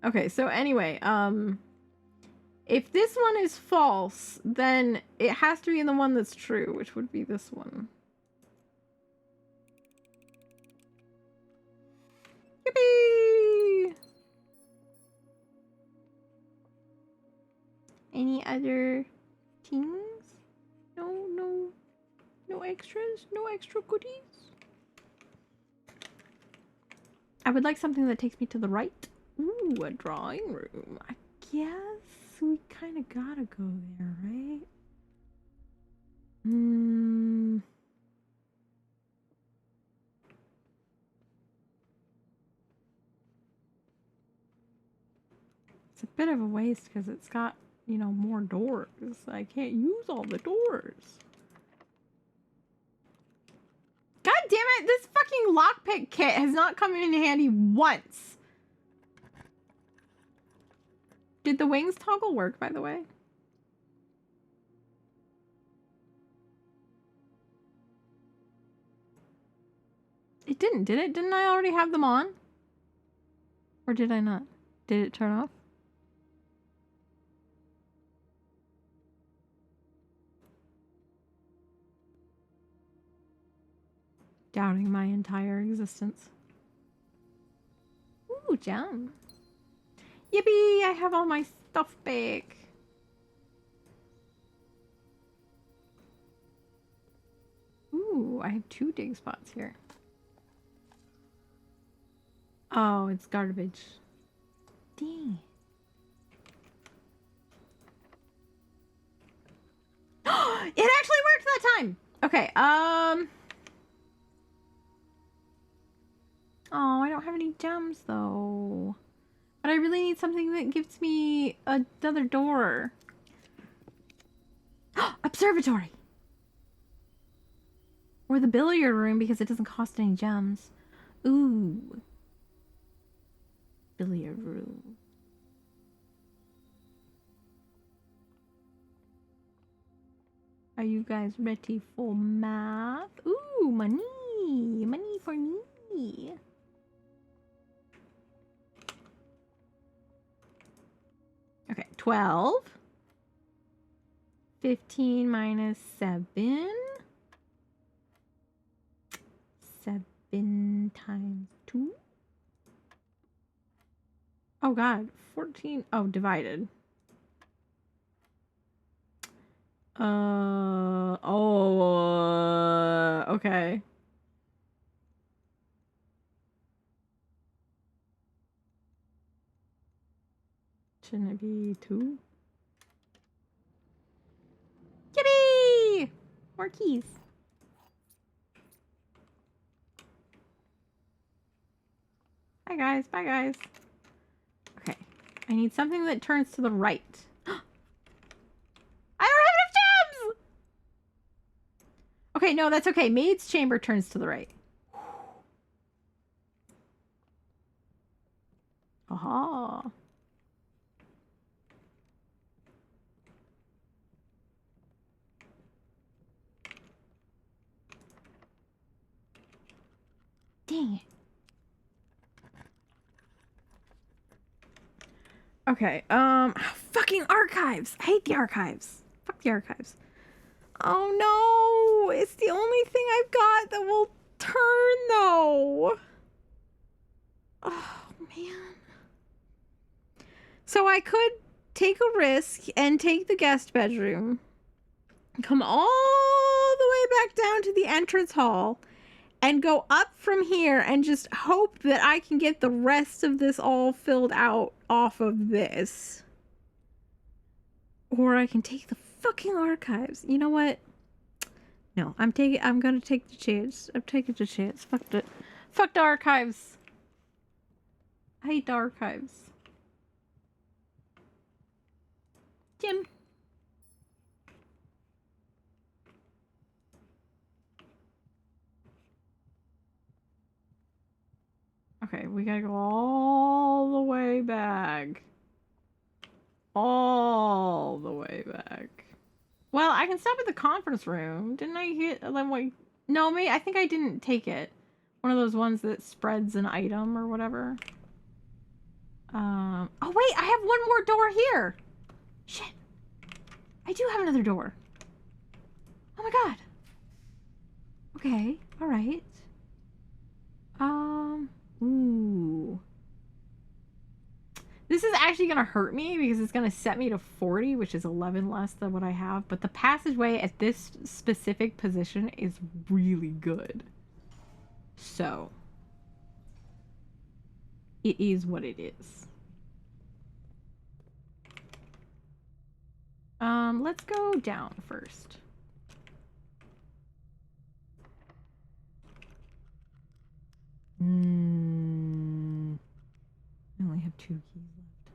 Okay, so anyway, if this one is false, then it has to be in the one that's true, which would be this one. Yippee! Any other things? No extras? No extra goodies? I would like something that takes me to the right. Ooh, a drawing room. I guess we kind of gotta go there, right? It's a bit of a waste because it's got, you know, more doors. I can't use all the doors. God damn it! This fucking lockpick kit has not come in handy once. Did the wings toggle work, by the way? It didn't, did it? Didn't I already have them on? Or did I not? Did it turn off? Doubting my entire existence. Ooh, gem. Yippee! I have all my stuff back. Ooh, I have 2 dig spots here. Oh, it's garbage. Dang. It actually worked that time! Okay, oh, I don't have any gems, though. But I really need something that gives me another door. Observatory! Or the billiard room because it doesn't cost any gems. Ooh. Billiard room. Are you guys ready for math? Ooh, money. Money for me. Okay, 12. 15 minus 7. 7 times 2. Oh god, 14. Oh, divided. Okay. Shouldn't it be 2? Yippee! More keys. Bye guys, bye guys. Okay, I need something that turns to the right. I don't have enough gems! Okay, no, that's okay. Maid's chamber turns to the right. Aha. Dang it. Okay, fucking archives. I hate the archives. Fuck the archives. Oh no, it's the only thing I've got that will turn though. Oh man. So I could take a risk and take the guest bedroom, come all the way back down to the entrance hall, and go up from here and just hope that I can get the rest of this all filled out off of this. Or I can take the fucking archives. You know what? No, I'm gonna take the chance. I'm taking the chance. Fuck the archives. I hate the archives. Jim. Okay, we gotta go all the way back. All the way back. Well, I can stop at the conference room. Didn't I hit No, I think I didn't take it. One of those ones that spreads an item or whatever. Oh wait, I have one more door here. Shit. I do have another door. Oh my god. Okay, alright. Ooh. This is actually going to hurt me because it's going to set me to 40, which is 11 less than what I have. But the passageway at this specific position is really good. So, it is what it is. Let's go down first. I only have 2 keys left.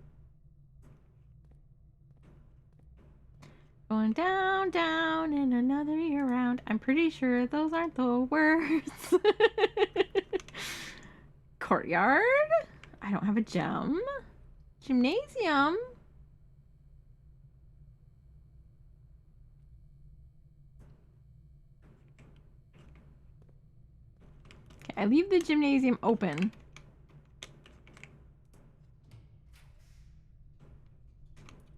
Going down, down, and another year round. I'm pretty sure those aren't the words. Courtyard. I don't have a gem. Gymnasium. I leave the gymnasium open.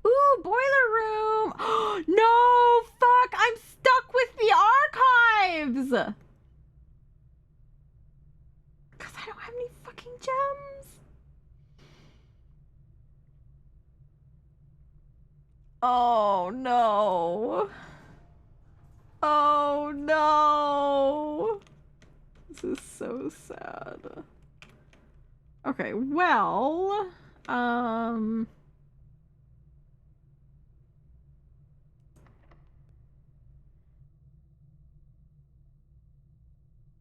Ooh, boiler room! No! Fuck! I'm stuck with the archives! Because I don't have any fucking gems. Oh, no. Oh, no. This is so sad. Okay, well,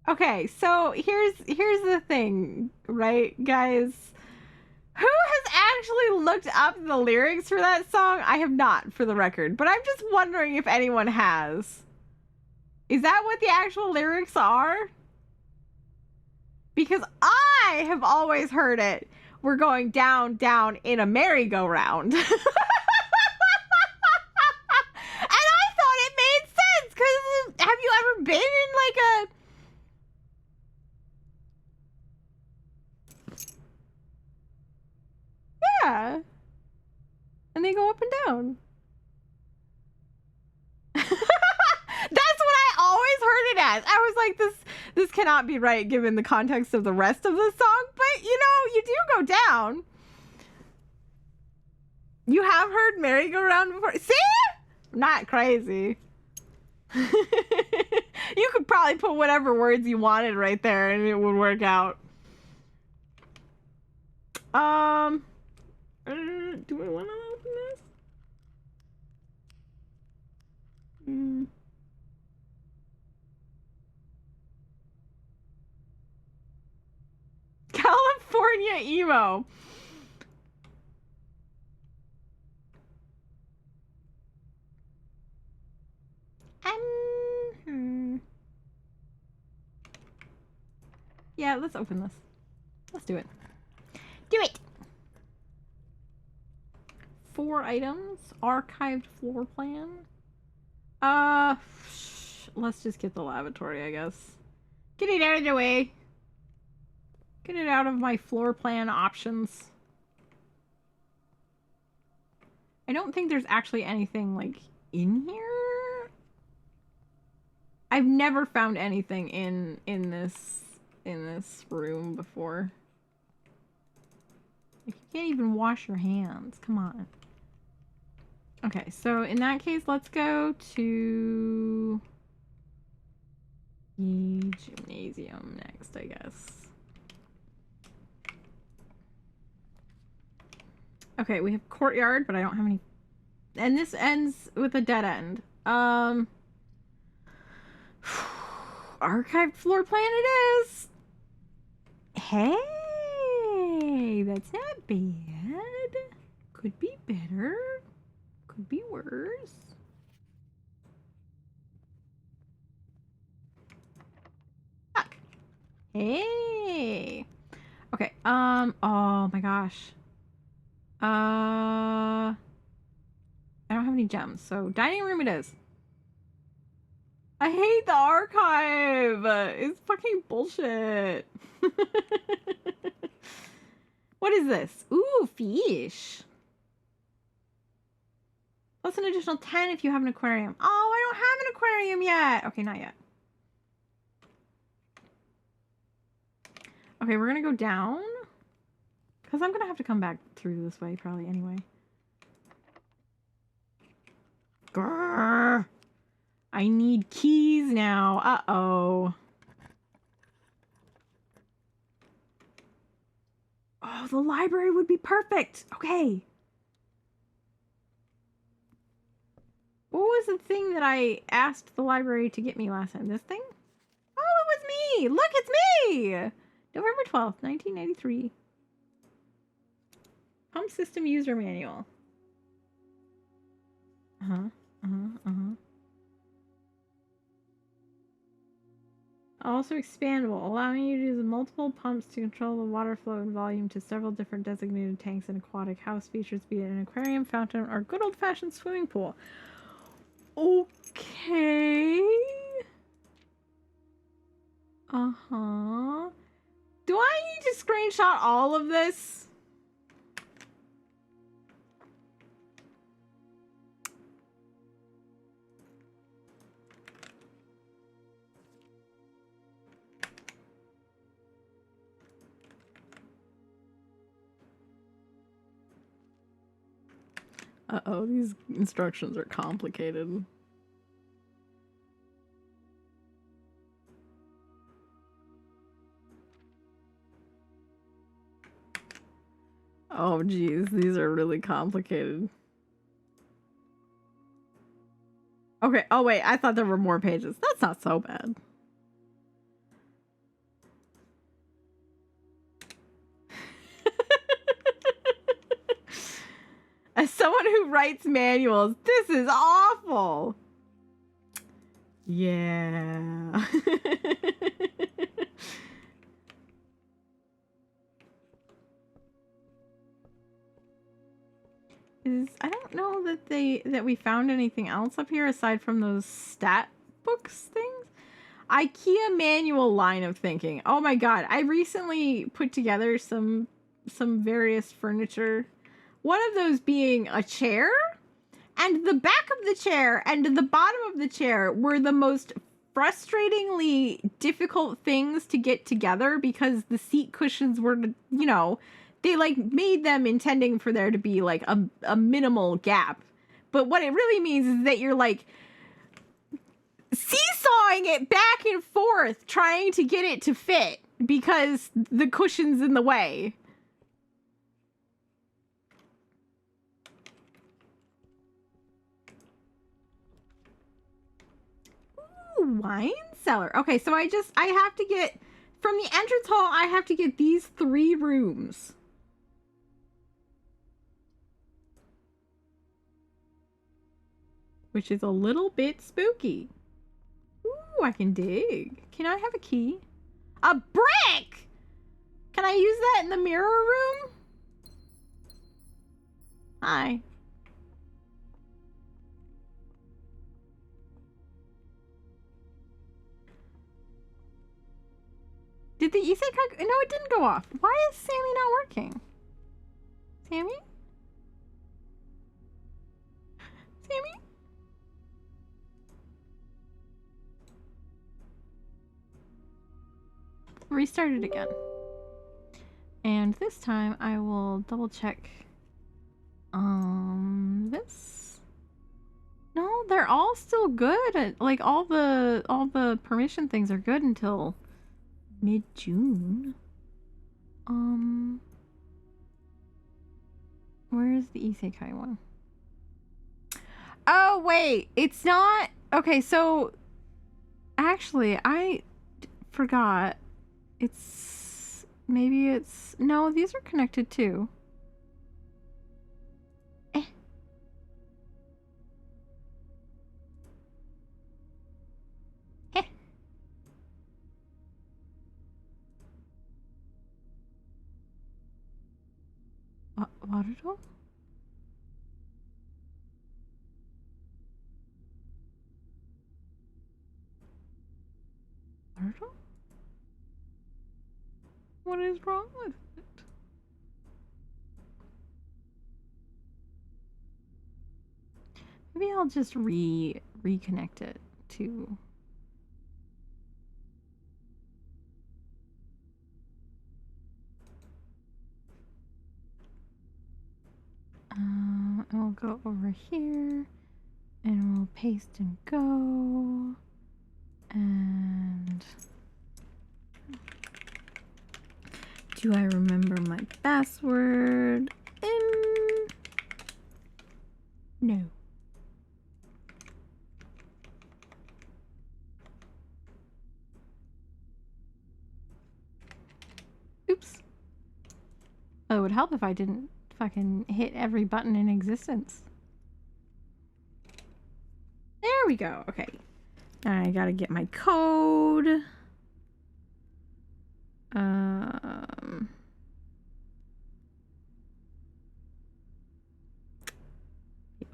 okay, so here's the thing, right, guys? Who has actually looked up the lyrics for that song? I have not, for the record, but I'm just wondering if anyone has. Is that what the actual lyrics are? Because I have always heard it. We're going down, down in a merry-go-round. And I thought it made sense, because have you ever been in like a... Yeah. And they go up and down. That's what I always heard it as. I was like, this cannot be right given the context of the rest of the song, but you know, you do go down. You have heard merry-go-round before. See? Not crazy. You could probably put whatever words you wanted right there and it would work out. Do I want to open this? California emo. Yeah, let's open this. Let's do it. Do it! 4 items. Archived floor plan. Let's just get the lavatory, I guess. Get it out of the way. Get it out of my floor plan options. I don't think there's actually anything, like, in here. I've never found anything in this room before. Like, you can't even wash your hands. Come on. Okay, so in that case, let's go to the gymnasium next, I guess. Okay, we have courtyard, but I don't have any. And this ends with a dead end. Archived floor plan it is. Hey, that's not bad. Could be better. Could be worse. Fuck. Hey. Okay. Oh my gosh. I don't have any gems, so dining room it is. I hate the archive. It's fucking bullshit. What is this? Ooh, fish. Plus an additional 10 if you have an aquarium. Oh, I don't have an aquarium yet. Okay, not yet. Okay, we're gonna go down. Because I'm gonna have to come back through this way probably anyway. Grrr. I need keys now. Uh-oh. Oh, the library would be perfect. Okay. What was the thing that I asked the library to get me last time? This thing? Oh, it was me. Look, it's me. November 12th, 1993. Pump system user manual. Also expandable, allowing you to use multiple pumps to control the water flow and volume to several different designated tanks and aquatic house features, be it an aquarium, fountain, or good old-fashioned swimming pool. Okay. Uh-huh. Do I need to screenshot all of this? Uh-oh, these instructions are complicated. Oh, geez, these are really complicated. Okay, oh wait, I thought there were more pages. That's not so bad. As someone who writes manuals, this is awful. Yeah. I don't know that we found anything else up here aside from those stat books things. IKEA manual line of thinking. Oh my god, I recently put together some various furniture. One of those being a chair, and the back of the chair and the bottom of the chair were the most frustratingly difficult things to get together because the seat cushions were, you know, they like made them intending for there to be like a minimal gap. But what it really means is that you're like seesawing it back and forth trying to get it to fit because the cushion's in the way. Ooh, wine cellar. Okay, so I have to get from the entrance hall, I have to get these 3 rooms. Which is a little bit spooky. Ooh, I can dig. Can I have a key? A brick! Can I use that in the mirror room? Hi. Did the isekai... No, it didn't go off. Why is Sammy not working? Sammy? Sammy? Restart it again. And this time I will double check this. No, they're all still good. Like all the permission things are good until mid-June. Where's the isekai one? Oh wait, it's not. Okay, so actually I forgot. It's maybe it's no, these are connected too. Naruto? Naruto? What is wrong with it? Maybe I'll just reconnect it to... I'll go over here and we'll paste and go. And do I remember my password? No. Oops. Well, it would help if I didn't fucking hit every button in existence. There we go. Okay. I gotta get my code.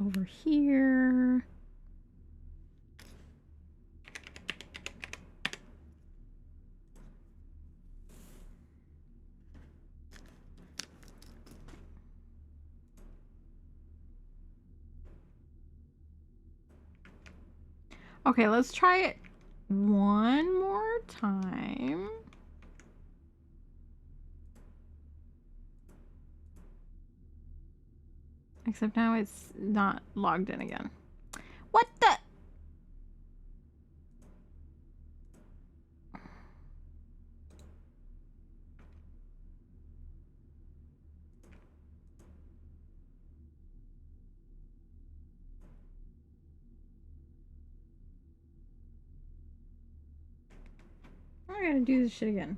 Over here. Okay, let's try it one more time. Except now it's not logged in again. What the? I gotta do this shit again.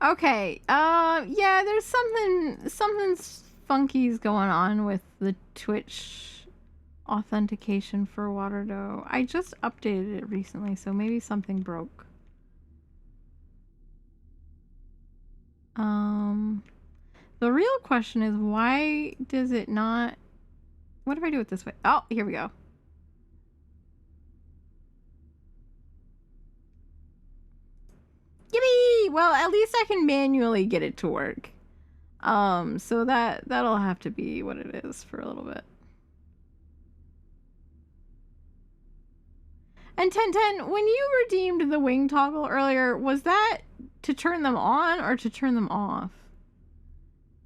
Okay. Yeah, there's something's funky's going on with the Twitch authentication for Waterdough. I just updated it recently, so maybe something broke. The real question is, why does it not... What if I do it this way? Oh, here we go. Yippee! Well, at least I can manually get it to work. So that'll have to be what it is for a little bit. And 1010, when you redeemed the wing toggle earlier, was that to turn them on or to turn them off?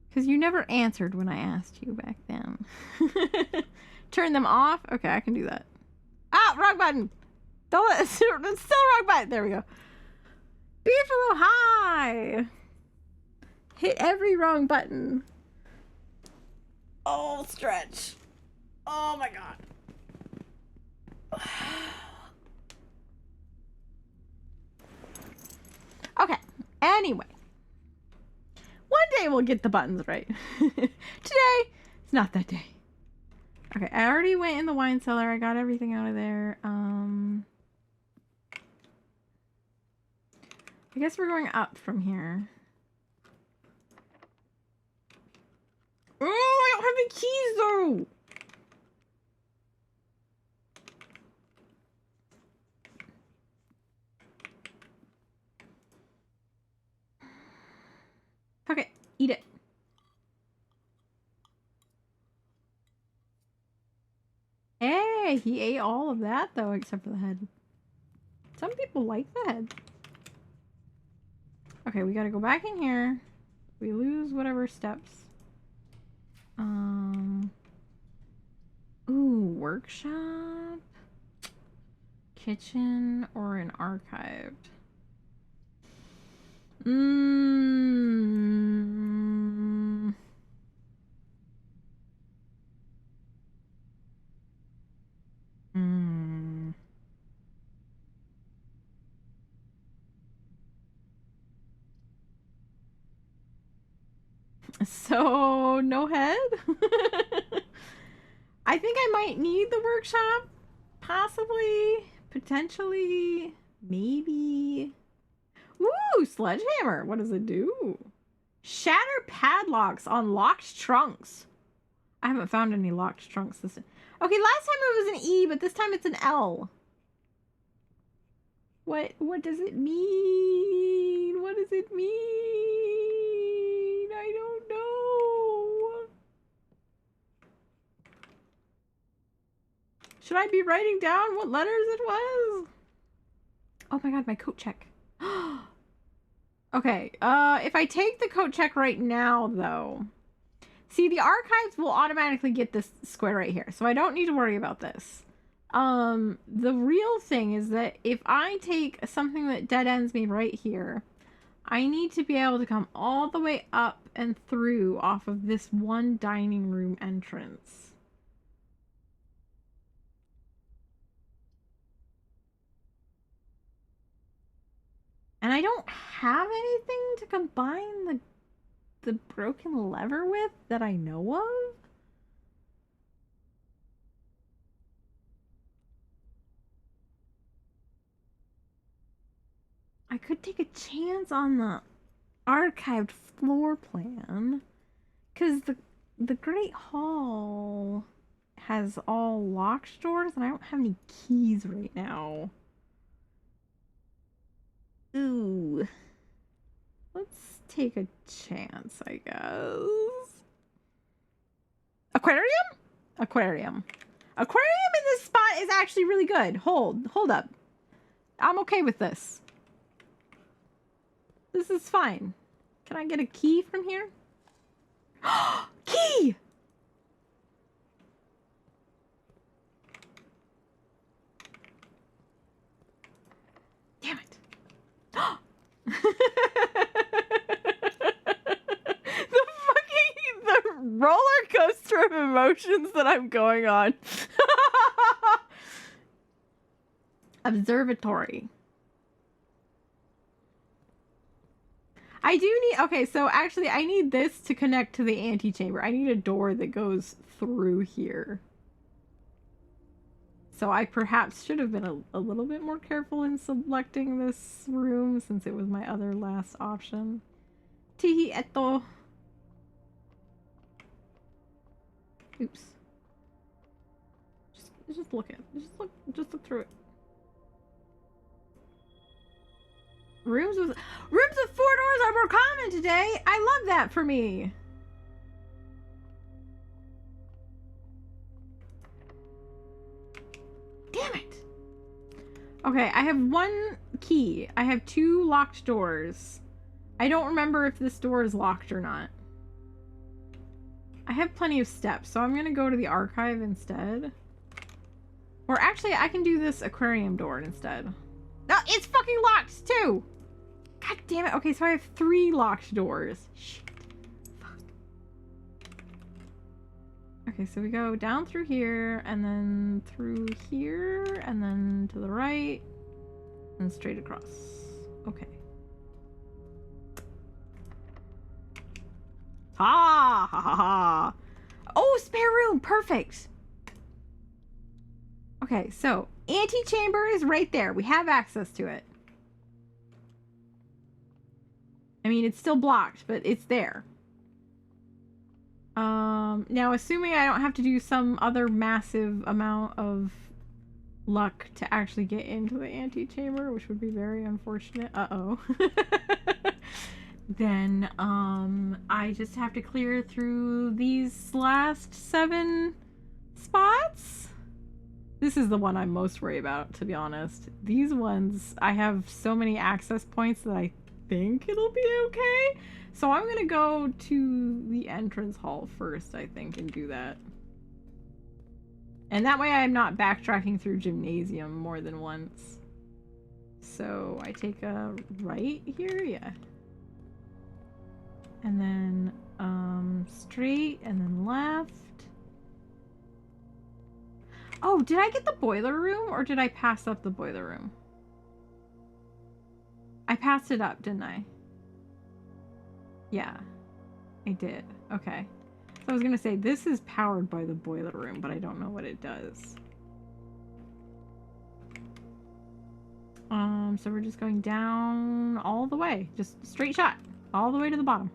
Because you never answered when I asked you back then. Turn them off? Okay, I can do that. Ah, wrong button! Don't let, it's still wrong button. There we go. Beefalo, hi! Hit every wrong button. Oh, stretch. Oh my god. Okay, anyway. One day we'll get the buttons right. Today, it's not that day. Okay, I already went in the wine cellar. I got everything out of there. I guess we're going up from here. Oh, I don't have the keys though! Okay, eat it. Hey, he ate all of that though, except for the head. Some people like the head. Okay, we gotta go back in here. We lose whatever steps. Ooh, workshop, kitchen, or an archived. So, no head? I think I might need the workshop. Possibly. Potentially. Maybe. Woo! Sledgehammer. What does it do? Shatter padlocks on locked trunks. I haven't found any locked trunks this time. Okay, last time it was an E, but this time it's an L. What does it mean? What does it mean? I don't know. Should I be writing down what letters it was? Oh my god, my coat check. Okay, if I take the coat check right now, though... See, the archives will automatically get this square right here, so I don't need to worry about this. The real thing is that if I take something that dead ends me right here, I need to be able to come all the way up and through off of this one dining room entrance. And I don't have anything to combine the broken lever with that I know of. I could take a chance on the archived floor plan, because the Great Hall has all locked doors and I don't have any keys right now. Ooh. Let's take a chance, I guess. Aquarium? Aquarium. Aquarium in this spot is actually really good. Hold up. I'm okay with this. This is fine. Can I get a key from here? Key! Damn it. The roller coaster of emotions that I'm going on. Observatory. I do need, okay, so actually I need this to connect to the antechamber. I need a door that goes through here. So I perhaps should have been a little bit more careful in selecting this room since it was my other last option. Tihi eto. Oops. Just look at it. Just look through it. Rooms with 4 doors are more common today. I love that for me. Damn it. Okay, I have 1 key. I have 2 locked doors. I don't remember if this door is locked or not. I have plenty of steps, so I'm gonna go to the archive instead. Or actually, I can do this aquarium door instead. No, it's fucking locked too! God damn it. Okay, so I have 3 locked doors. Shit. Fuck. Okay, so we go down through here, and then through here, and then to the right, and straight across. Okay. Ha ha ha ha. Oh, spare room. Perfect. Okay, so antechamber is right there. We have access to it. I mean, it's still blocked, but it's there. Now assuming I don't have to do some other massive amount of luck to actually get into the antechamber, which would be very unfortunate. Uh-oh. Then, I just have to clear through these last 7 spots. This is the one I'm most worried about, to be honest. These ones, I have so many access points that I think it'll be okay. So I'm gonna go to the entrance hall first, I think, and do that. And that way I'm not backtracking through gymnasium more than once. So I take a right here, yeah. And then straight and then left. Oh, did I get the boiler room or did I pass up the boiler room? I passed it up, didn't I? Yeah, I did. Okay. So I was gonna say, this is powered by the boiler room, but I don't know what it does. So we're just going down all the way. Just straight shot. All the way to the bottom.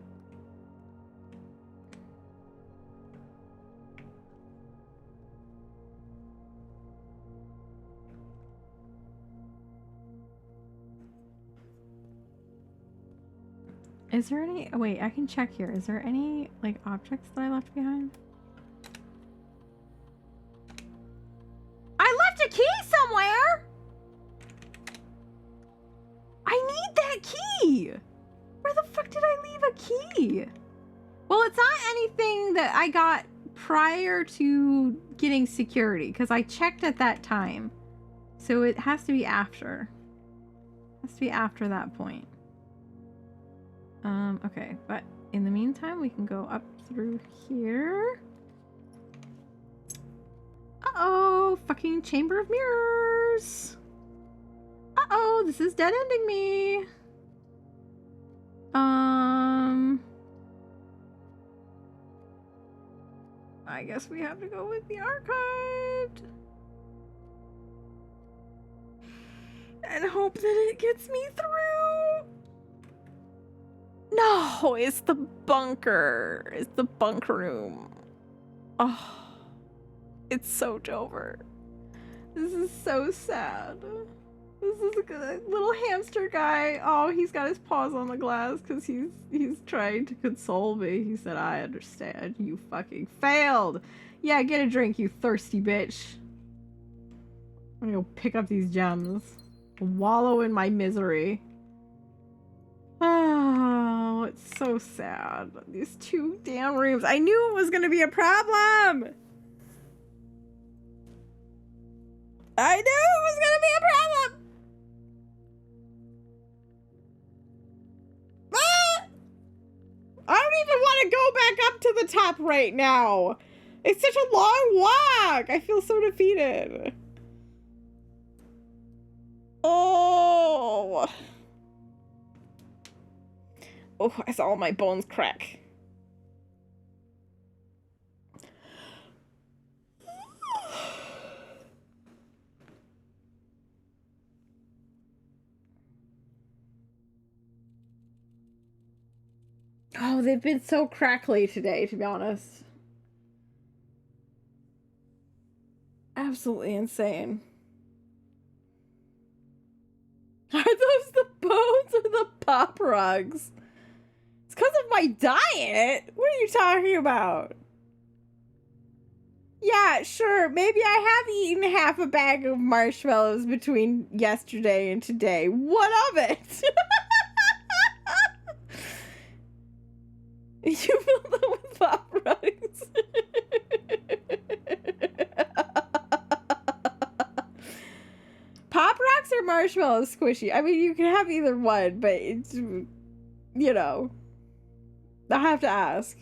Is there any... Wait, I can check here. Is there any, like, objects that I left behind? I left a key somewhere! I need that key! Where the fuck did I leave a key? Well, it's not anything that I got prior to getting security, because I checked at that time. So it has to be after. It has to be after that point. Okay, but in the meantime, we can go up through here. Uh-oh, fucking Chamber of Mirrors. Uh-oh, this is dead-ending me. I guess we have to go with the archived. And hope that it gets me through. No, it's the bunker. It's the bunk room. Oh, it's so Dover. This is so sad. This is a little hamster guy. Oh, he's got his paws on the glass because he's trying to console me. He said, I understand. You fucking failed. Yeah, get a drink, you thirsty bitch. I'm gonna go pick up these gems. Wallow in my misery. Oh, it's so sad. These 2 damn rooms. I knew it was gonna be a problem! I knew it was gonna be a problem! Ah! I don't even want to go back up to the top right now! It's such a long walk! I feel so defeated. Oh... Oh, I saw all my bones crack. Oh, they've been so crackly today, to be honest. Absolutely insane. Are those the bones or the pop rugs? It's because of my diet. What are you talking about? Yeah, sure. Maybe I have eaten half a bag of marshmallows between yesterday and today. What of it? You filled them with pop rugs. Pop rocks or marshmallows squishy? I mean, you can have either one, but it's, you know, I have to ask.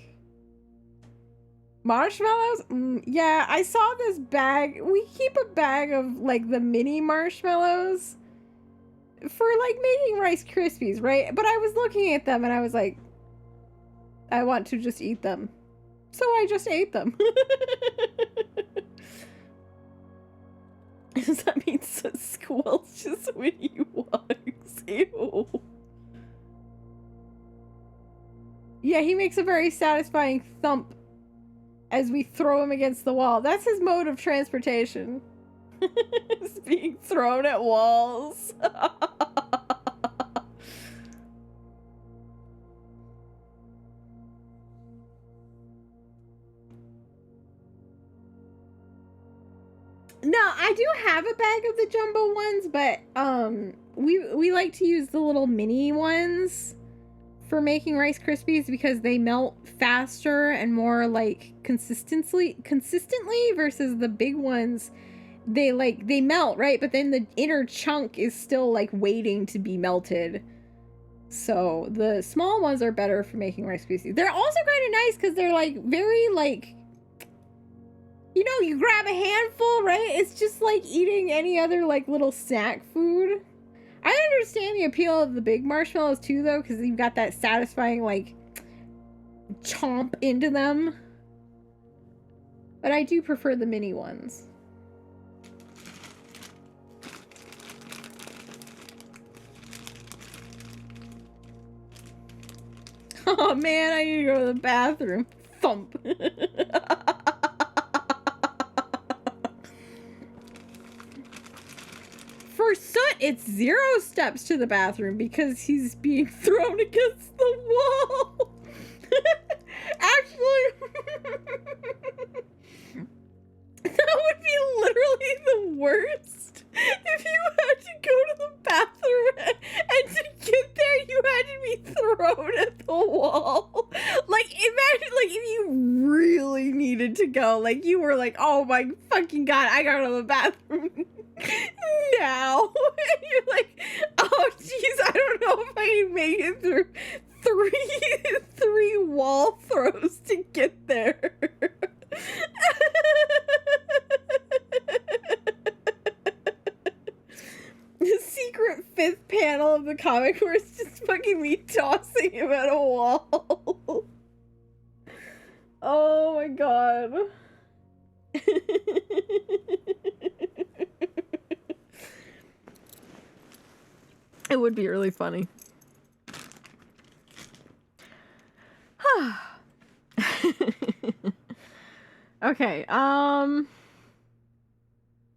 Marshmallows? Yeah, I saw this bag. We keep a bag of, like, the mini marshmallows for, like, making Rice Krispies, right? But I was looking at them and I was like, I want to just eat them. So I just ate them. Does that mean squelches when you walks? Ew. Yeah, he makes a very satisfying thump as we throw him against the wall. That's his mode of transportation. It's being thrown at walls. No, I do have a bag of the jumbo ones, but we like to use the little mini ones for making Rice Krispies because they melt faster and more like consistently versus the big ones. They melt, right? But then the inner chunk is still like waiting to be melted. So the small ones are better for making Rice Krispies. They're also kind of nice because they're like very like, you know, you grab a handful, right? It's just like eating any other like little snack food. I understand the appeal of the big marshmallows too, though, because you've got that satisfying like chomp into them. But I do prefer the mini ones. Oh man, I need to go to the bathroom. Thump. For Soot, it's 0 steps to the bathroom because he's being thrown against the wall. Actually, that would be literally the worst. If you had to go to the bathroom and to get there, you had to be thrown at the wall. Like, imagine, like, if you really needed to go, like, you were like, oh my fucking god, I gotta go to the bathroom now. And you're like, oh jeez, I don't know if I can make it through three wall throws to get there. The secret 5th panel of the comic where it's just fucking me tossing him at a wall. Oh my god. It would be really funny. Okay,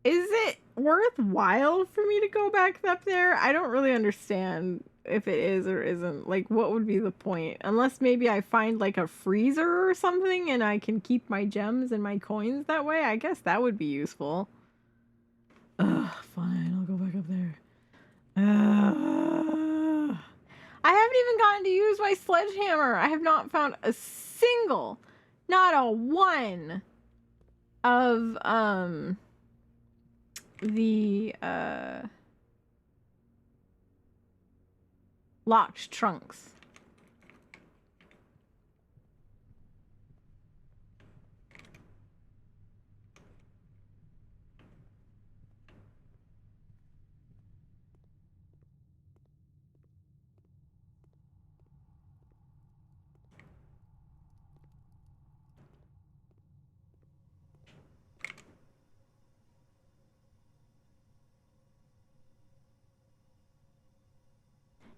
is it worthwhile for me to go back up there? I don't really understand if it is or isn't. Like, what would be the point? Unless maybe I find, like, a freezer or something and I can keep my gems and my coins that way. I guess that would be useful. Ugh, fine. I'll go back up there. I haven't even gotten to use my sledgehammer. I have not found a single, not a one of, the, locked trunks.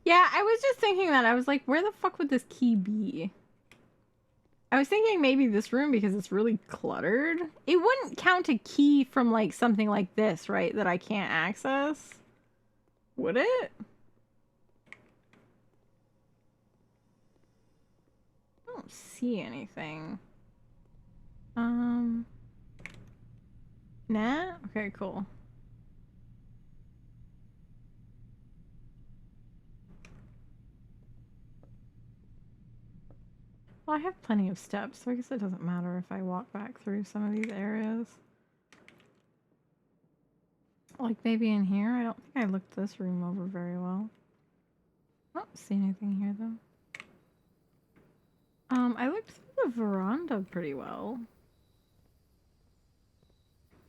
Yeah, I was just thinking that. I was like, where the fuck would this key be? I was thinking maybe this room because it's really cluttered. It wouldn't count a key from like something like this, right? That I can't access. Would it? I don't see anything. Nah? Okay, cool. Well, I have plenty of steps, so I guess it doesn't matter if I walk back through some of these areas. Like maybe in here? I don't think I looked this room over very well. I don't see anything here though. I looked through the veranda pretty well.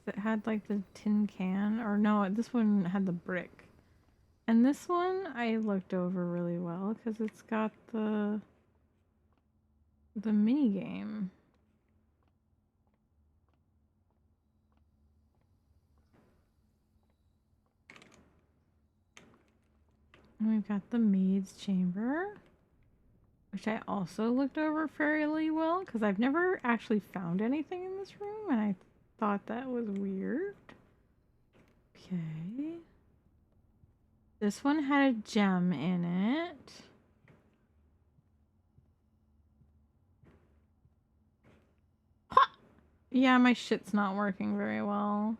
It had like the tin can, or no, this one had the brick. And this one I looked over really well because it's got the mini game. And we've got the maid's chamber, which I also looked over fairly well because I've never actually found anything in this room and I thought that was weird. Okay. This one had a gem in it. Ha! Yeah, my shit's not working very well.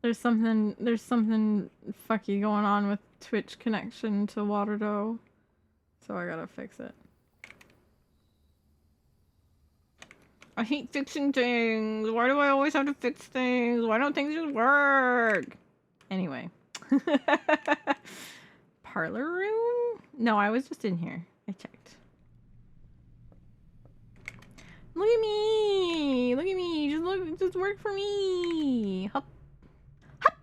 There's something fucky going on with Twitch connection to Waterdough. So I gotta fix it. I hate fixing things. Why do I always have to fix things? Why don't things just work? Anyway. Parlor room? No, I was just in here. I checked. Look at me! Look at me! Just work for me! Hop. Hop!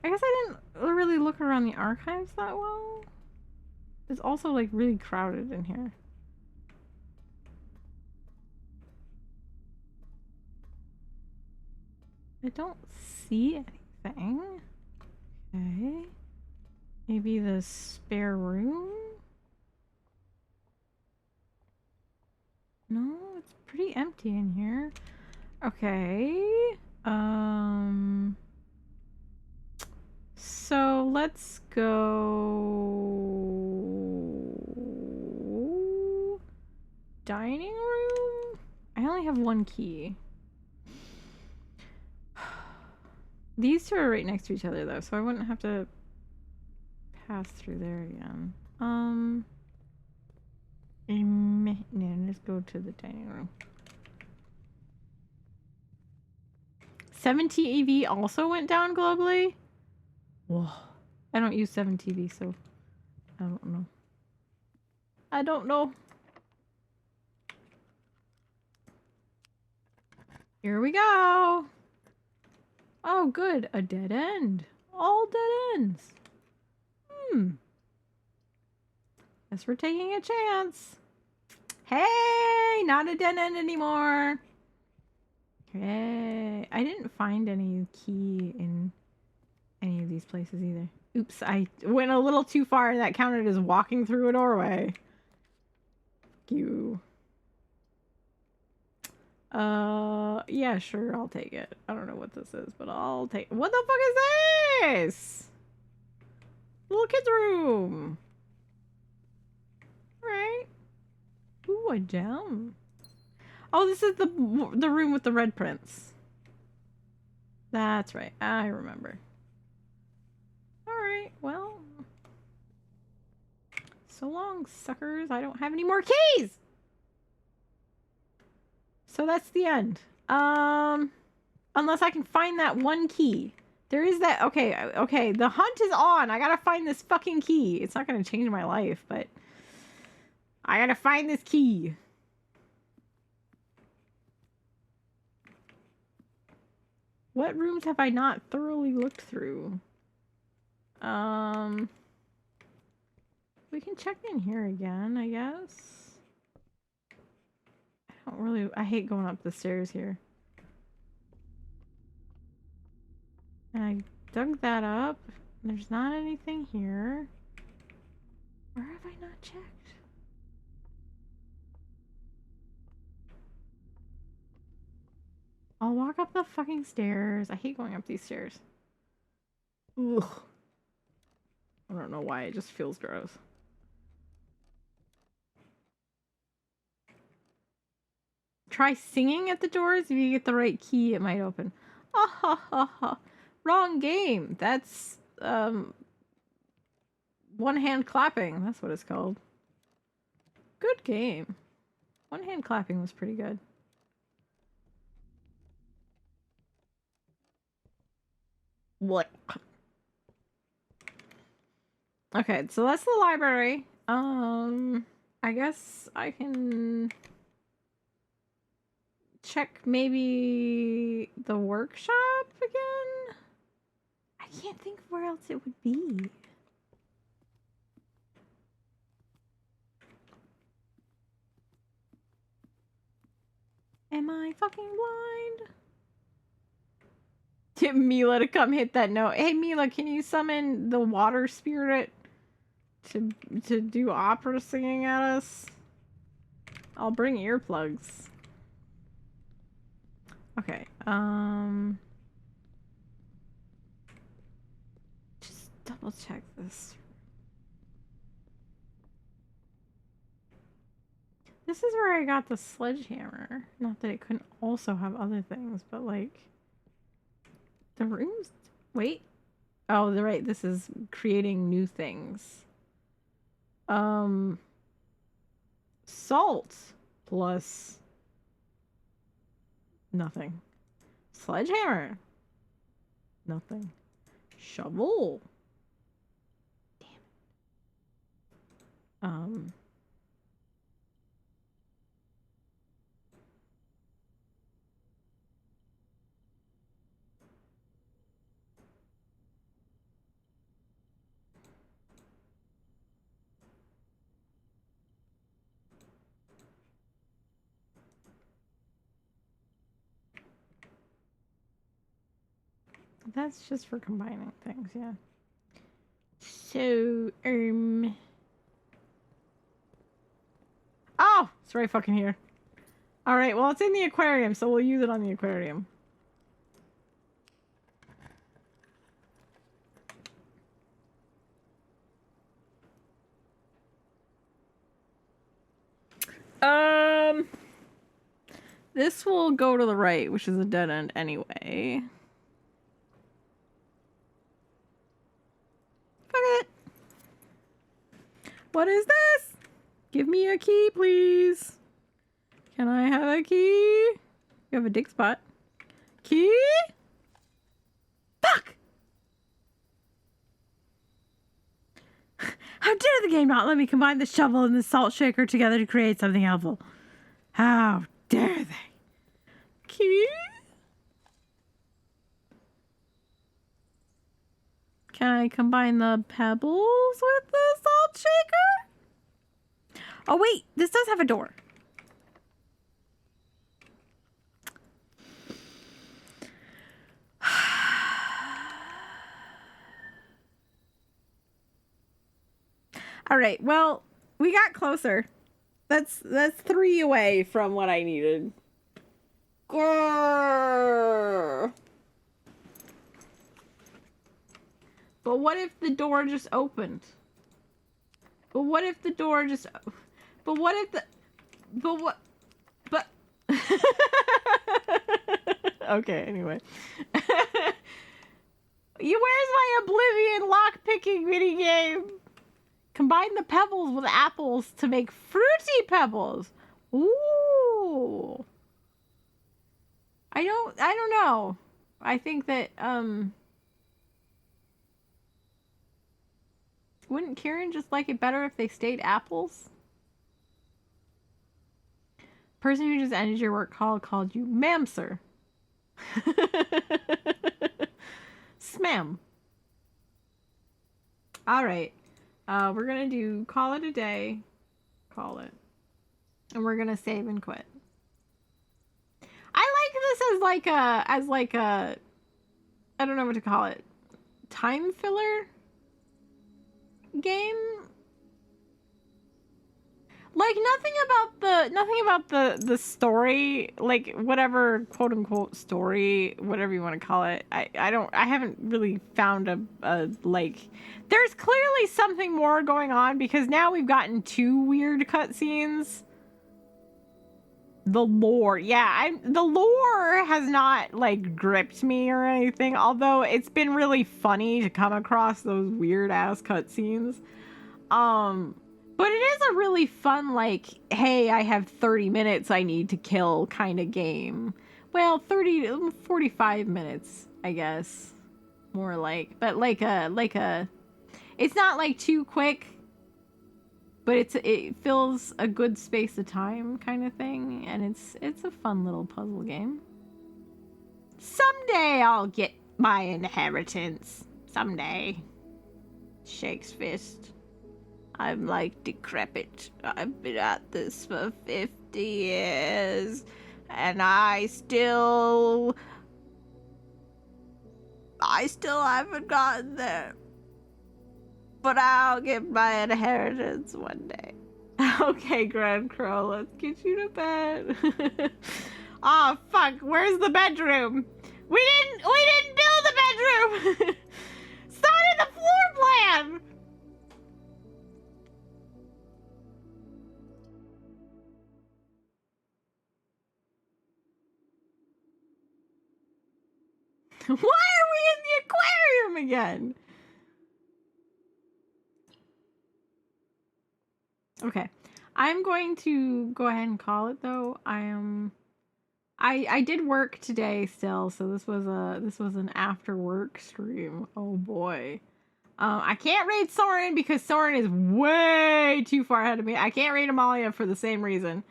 I guess I didn't really look around the archives that well. It's also like really crowded in here. I don't see anything. Okay. Maybe the spare room? No, it's pretty empty in here. Okay. So let's go dining room? I only have one key. These two are right next to each other though, so I wouldn't have to pass through there again. No, let's go to the dining room. 7TV also went down globally? Whoa. I don't use 7TV, so I don't know. I don't know. Here we go. Oh, good. A dead end. All dead ends. Guess we're taking a chance. Hey, not a dead end anymore. Hey, I didn't find any key in any of these places either. Oops, I went a little too far and that counted as walking through a doorway. Fuck you. Yeah, sure, I'll take it. I don't know what this is, but I'll take. What the fuck is this? Little kids' room. Right. Ooh, a gem. Oh, this is the room with the red prints. That's right. I remember. Alright, well. So long, suckers. I don't have any more keys! So that's the end. Unless I can find that one key. There is that. Okay. The hunt is on. I gotta find this fucking key. It's not gonna change my life, but I gotta find this key. What rooms have I not thoroughly looked through? We can check in here again, I guess. I hate going up the stairs here. And I dug that up. There's not anything here. Where have I not checked? I'll walk up the fucking stairs. I hate going up these stairs. Ugh. I don't know why, it just feels gross. Try singing at the doors. If you get the right key, it might open. Ah ha ha ha. Wrong game. That's, one hand clapping. That's what it's called. Good game. One hand clapping was pretty good. What? Okay, so that's the library. I guess I can check maybe the workshop again? I can't think of where else it would be. Am I fucking blind? Get Mila to come hit that note. Hey Mila, can you summon the water spirit to do opera singing at us? I'll bring earplugs. Okay, just double check this. This is where I got the sledgehammer. Not that it couldn't also have other things, but like the rooms. Wait. Oh, they're right. This is creating new things. Salt plus nothing. Sledgehammer. Nothing. Shovel. Damn it. That's just for combining things, yeah. So, oh! It's right fucking here. Alright, well, it's in the aquarium, so we'll use it on the aquarium. This will go to the right, which is a dead end anyway. Fuck it. What is this? Give me a key, please. Can I have a key? You have a dig spot. Key? Fuck! How dare the game not let me combine the shovel and the salt shaker together to create something helpful? How dare they? Key? Can I combine the pebbles with the salt shaker? Oh wait, this does have a door. All right, well, we got closer. That's 3 away from what I needed. Grrr. But what if the door just opened? But what if the door just... But what if the... But what... But... Okay, anyway. Where's my Oblivion lock-picking minigame? Combine the pebbles with apples to make fruity pebbles. Ooh. I don't know. I think that, wouldn't Kieran just like it better if they stayed apples? Person who just ended your work call called you ma'am, sir. Smam. Alright. We're gonna do call it a day. Call it. And we're gonna save and quit. I like this as like a I don't know what to call it. Time filler game? Like nothing about the story, like whatever quote unquote story, whatever you want to call it. I haven't really found a like there's clearly something more going on because now we've gotten 2 weird cutscenes. The lore, yeah, the lore has not like gripped me or anything, although it's been really funny to come across those weird ass cutscenes. But it is a really fun, like, hey, I have 30 minutes I need to kill kind of game. Well, 30 to 45 minutes, I guess. More like, but like a, it's not like too quick, but it fills a good space of time kind of thing, and it's a fun little puzzle game. Someday I'll get my inheritance. Someday. Shakes fist. I'm like decrepit. I've been at this for 50 years. And I still haven't gotten there. But I'll get my inheritance one day. Okay, Grand Crow, let's get you to bed. Oh, fuck, where's the bedroom? We didn't build the bedroom! It's not in the floor plan! Why are we in the aquarium again? Okay. I'm going to go ahead and call it though. I did work today still, so this was an after work stream. Oh boy. I can't raid Soren because Soren is way too far ahead of me. I can't raid Amalia for the same reason.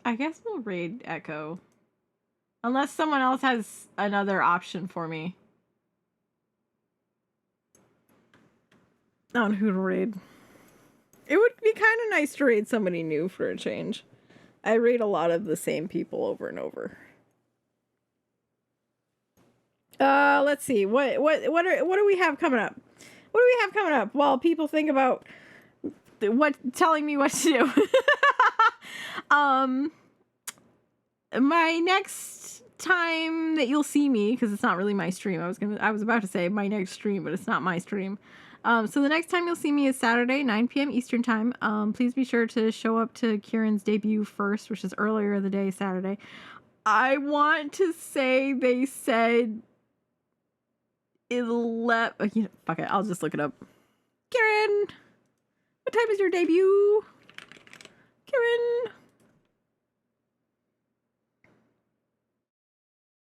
I guess we'll raid Echo. Unless someone else has another option for me. On who to raid. It would be kind of nice to raid somebody new for a change. I raid a lot of the same people over and over. Let's see. What do we have coming up? What do we have coming up? While people think about telling me what to do. My next time that you'll see me, because it's not really my stream. I was about to say my next stream, but it's not my stream. So the next time you'll see me is Saturday, 9 p.m. Eastern time. Please be sure to show up to Kieran's debut first, which is earlier in the day, Saturday. I want to say they said 11. Fuck it, I'll just look it up. Kieran, what time is your debut? Kieran,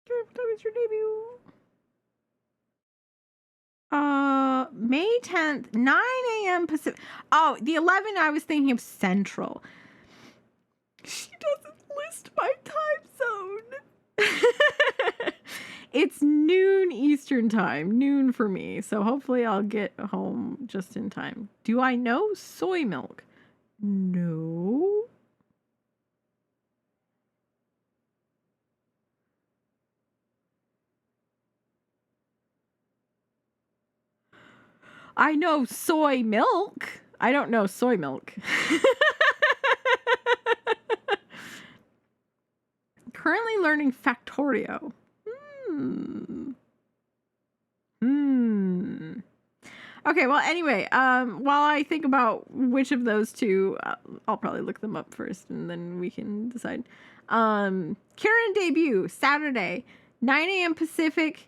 what time is your debut? May 10th, 9 a.m. Pacific. Oh, the 11 I was thinking of Central. She doesn't list my time zone. It's noon Eastern time. Noon for me. So hopefully I'll get home just in time. Do I know soy milk? No. I know soy milk. I don't know soy milk. Currently learning Factorio. Okay, well, anyway, while I think about which of those two, I'll probably look them up first and then we can decide. Kieran debut, Saturday, 9 a.m. Pacific,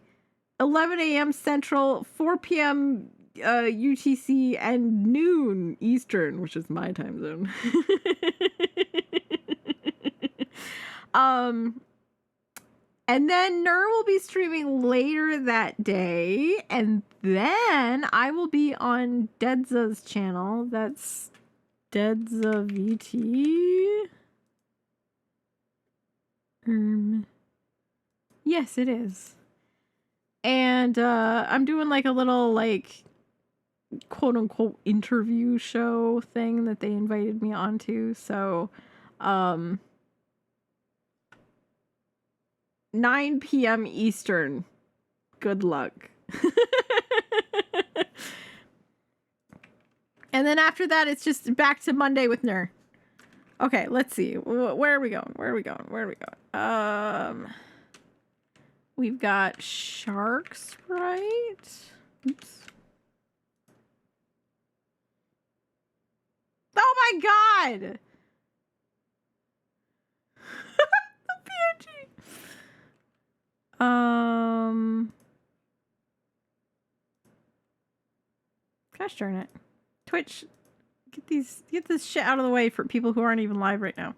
11 a.m. Central, 4 p.m. UTC, and noon Eastern, which is my time zone. And then Nur will be streaming later that day, and then I will be on Deadza's channel. That's Deadza VT. Yes, it is. And I'm doing like a little like quote unquote interview show thing that they invited me onto. So 9 p.m. Eastern. Good luck. And then after that, it's just back to Monday with Nur. Okay, let's see. Where are we going? We've got Shark Sprite. Oops. Oh my god! The PNG. Gosh darn it. Twitch, get this shit out of the way for people who aren't even live right now.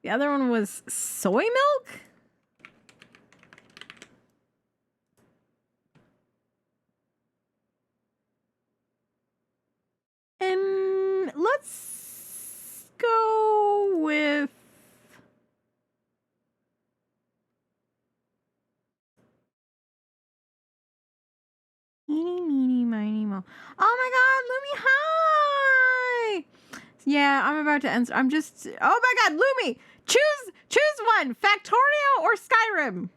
The other one was soy milk? And let's go with eeny, meeny, miny, mo. Oh my god, Lumi, hi! Yeah, I'm about to end. I'm just. Oh my god, Lumi! Choose one! Factorio or Skyrim?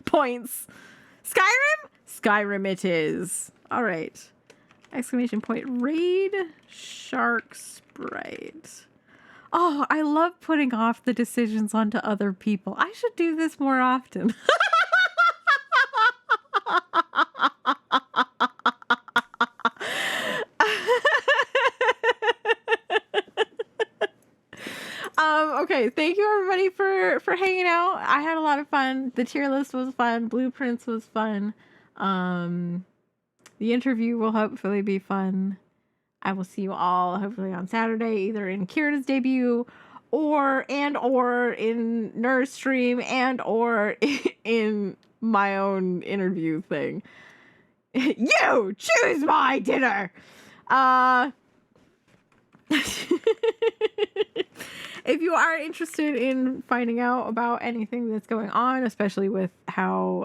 Points. Skyrim? Skyrim it is. Alright. Exclamation point. Raid Shark Sprite. Oh, I love putting off the decisions onto other people. I should do this more often. Okay, thank you everybody for hanging out. I had a lot of fun. The tier list was fun. Blueprints was fun. The interview will hopefully be fun. I will see you all hopefully on Saturday, either in Kira's debut or in Nurse stream or in my own interview thing. You choose my dinner. If you are interested in finding out about anything that's going on, especially with how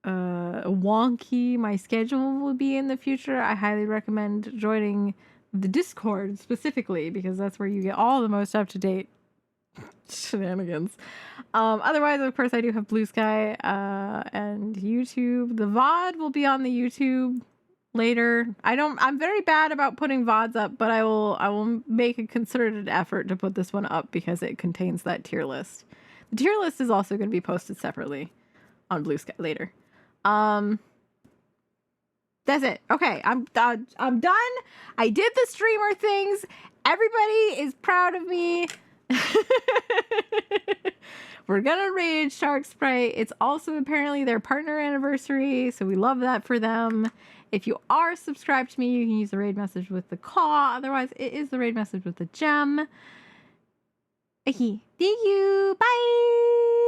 wonky my schedule will be in the future, I highly recommend joining the Discord specifically, because that's where you get all the most up-to-date shenanigans. Otherwise, of course, I do have Blue Sky and YouTube. The VOD will be on the YouTube later. I'm very bad about putting VODs up, but I will make a concerted effort to put this one up because it contains that tier list. The tier list is also going to be posted separately on Blue Sky later. That's it. Okay, I'm done. I did the streamer things. Everybody is proud of me. We're gonna raid Shark Sprite. It's also apparently their partner anniversary, so we love that for them. If you are subscribed to me, you can use the raid message with the caw. Otherwise, it is the raid message with the gem. Okay, thank you. Bye.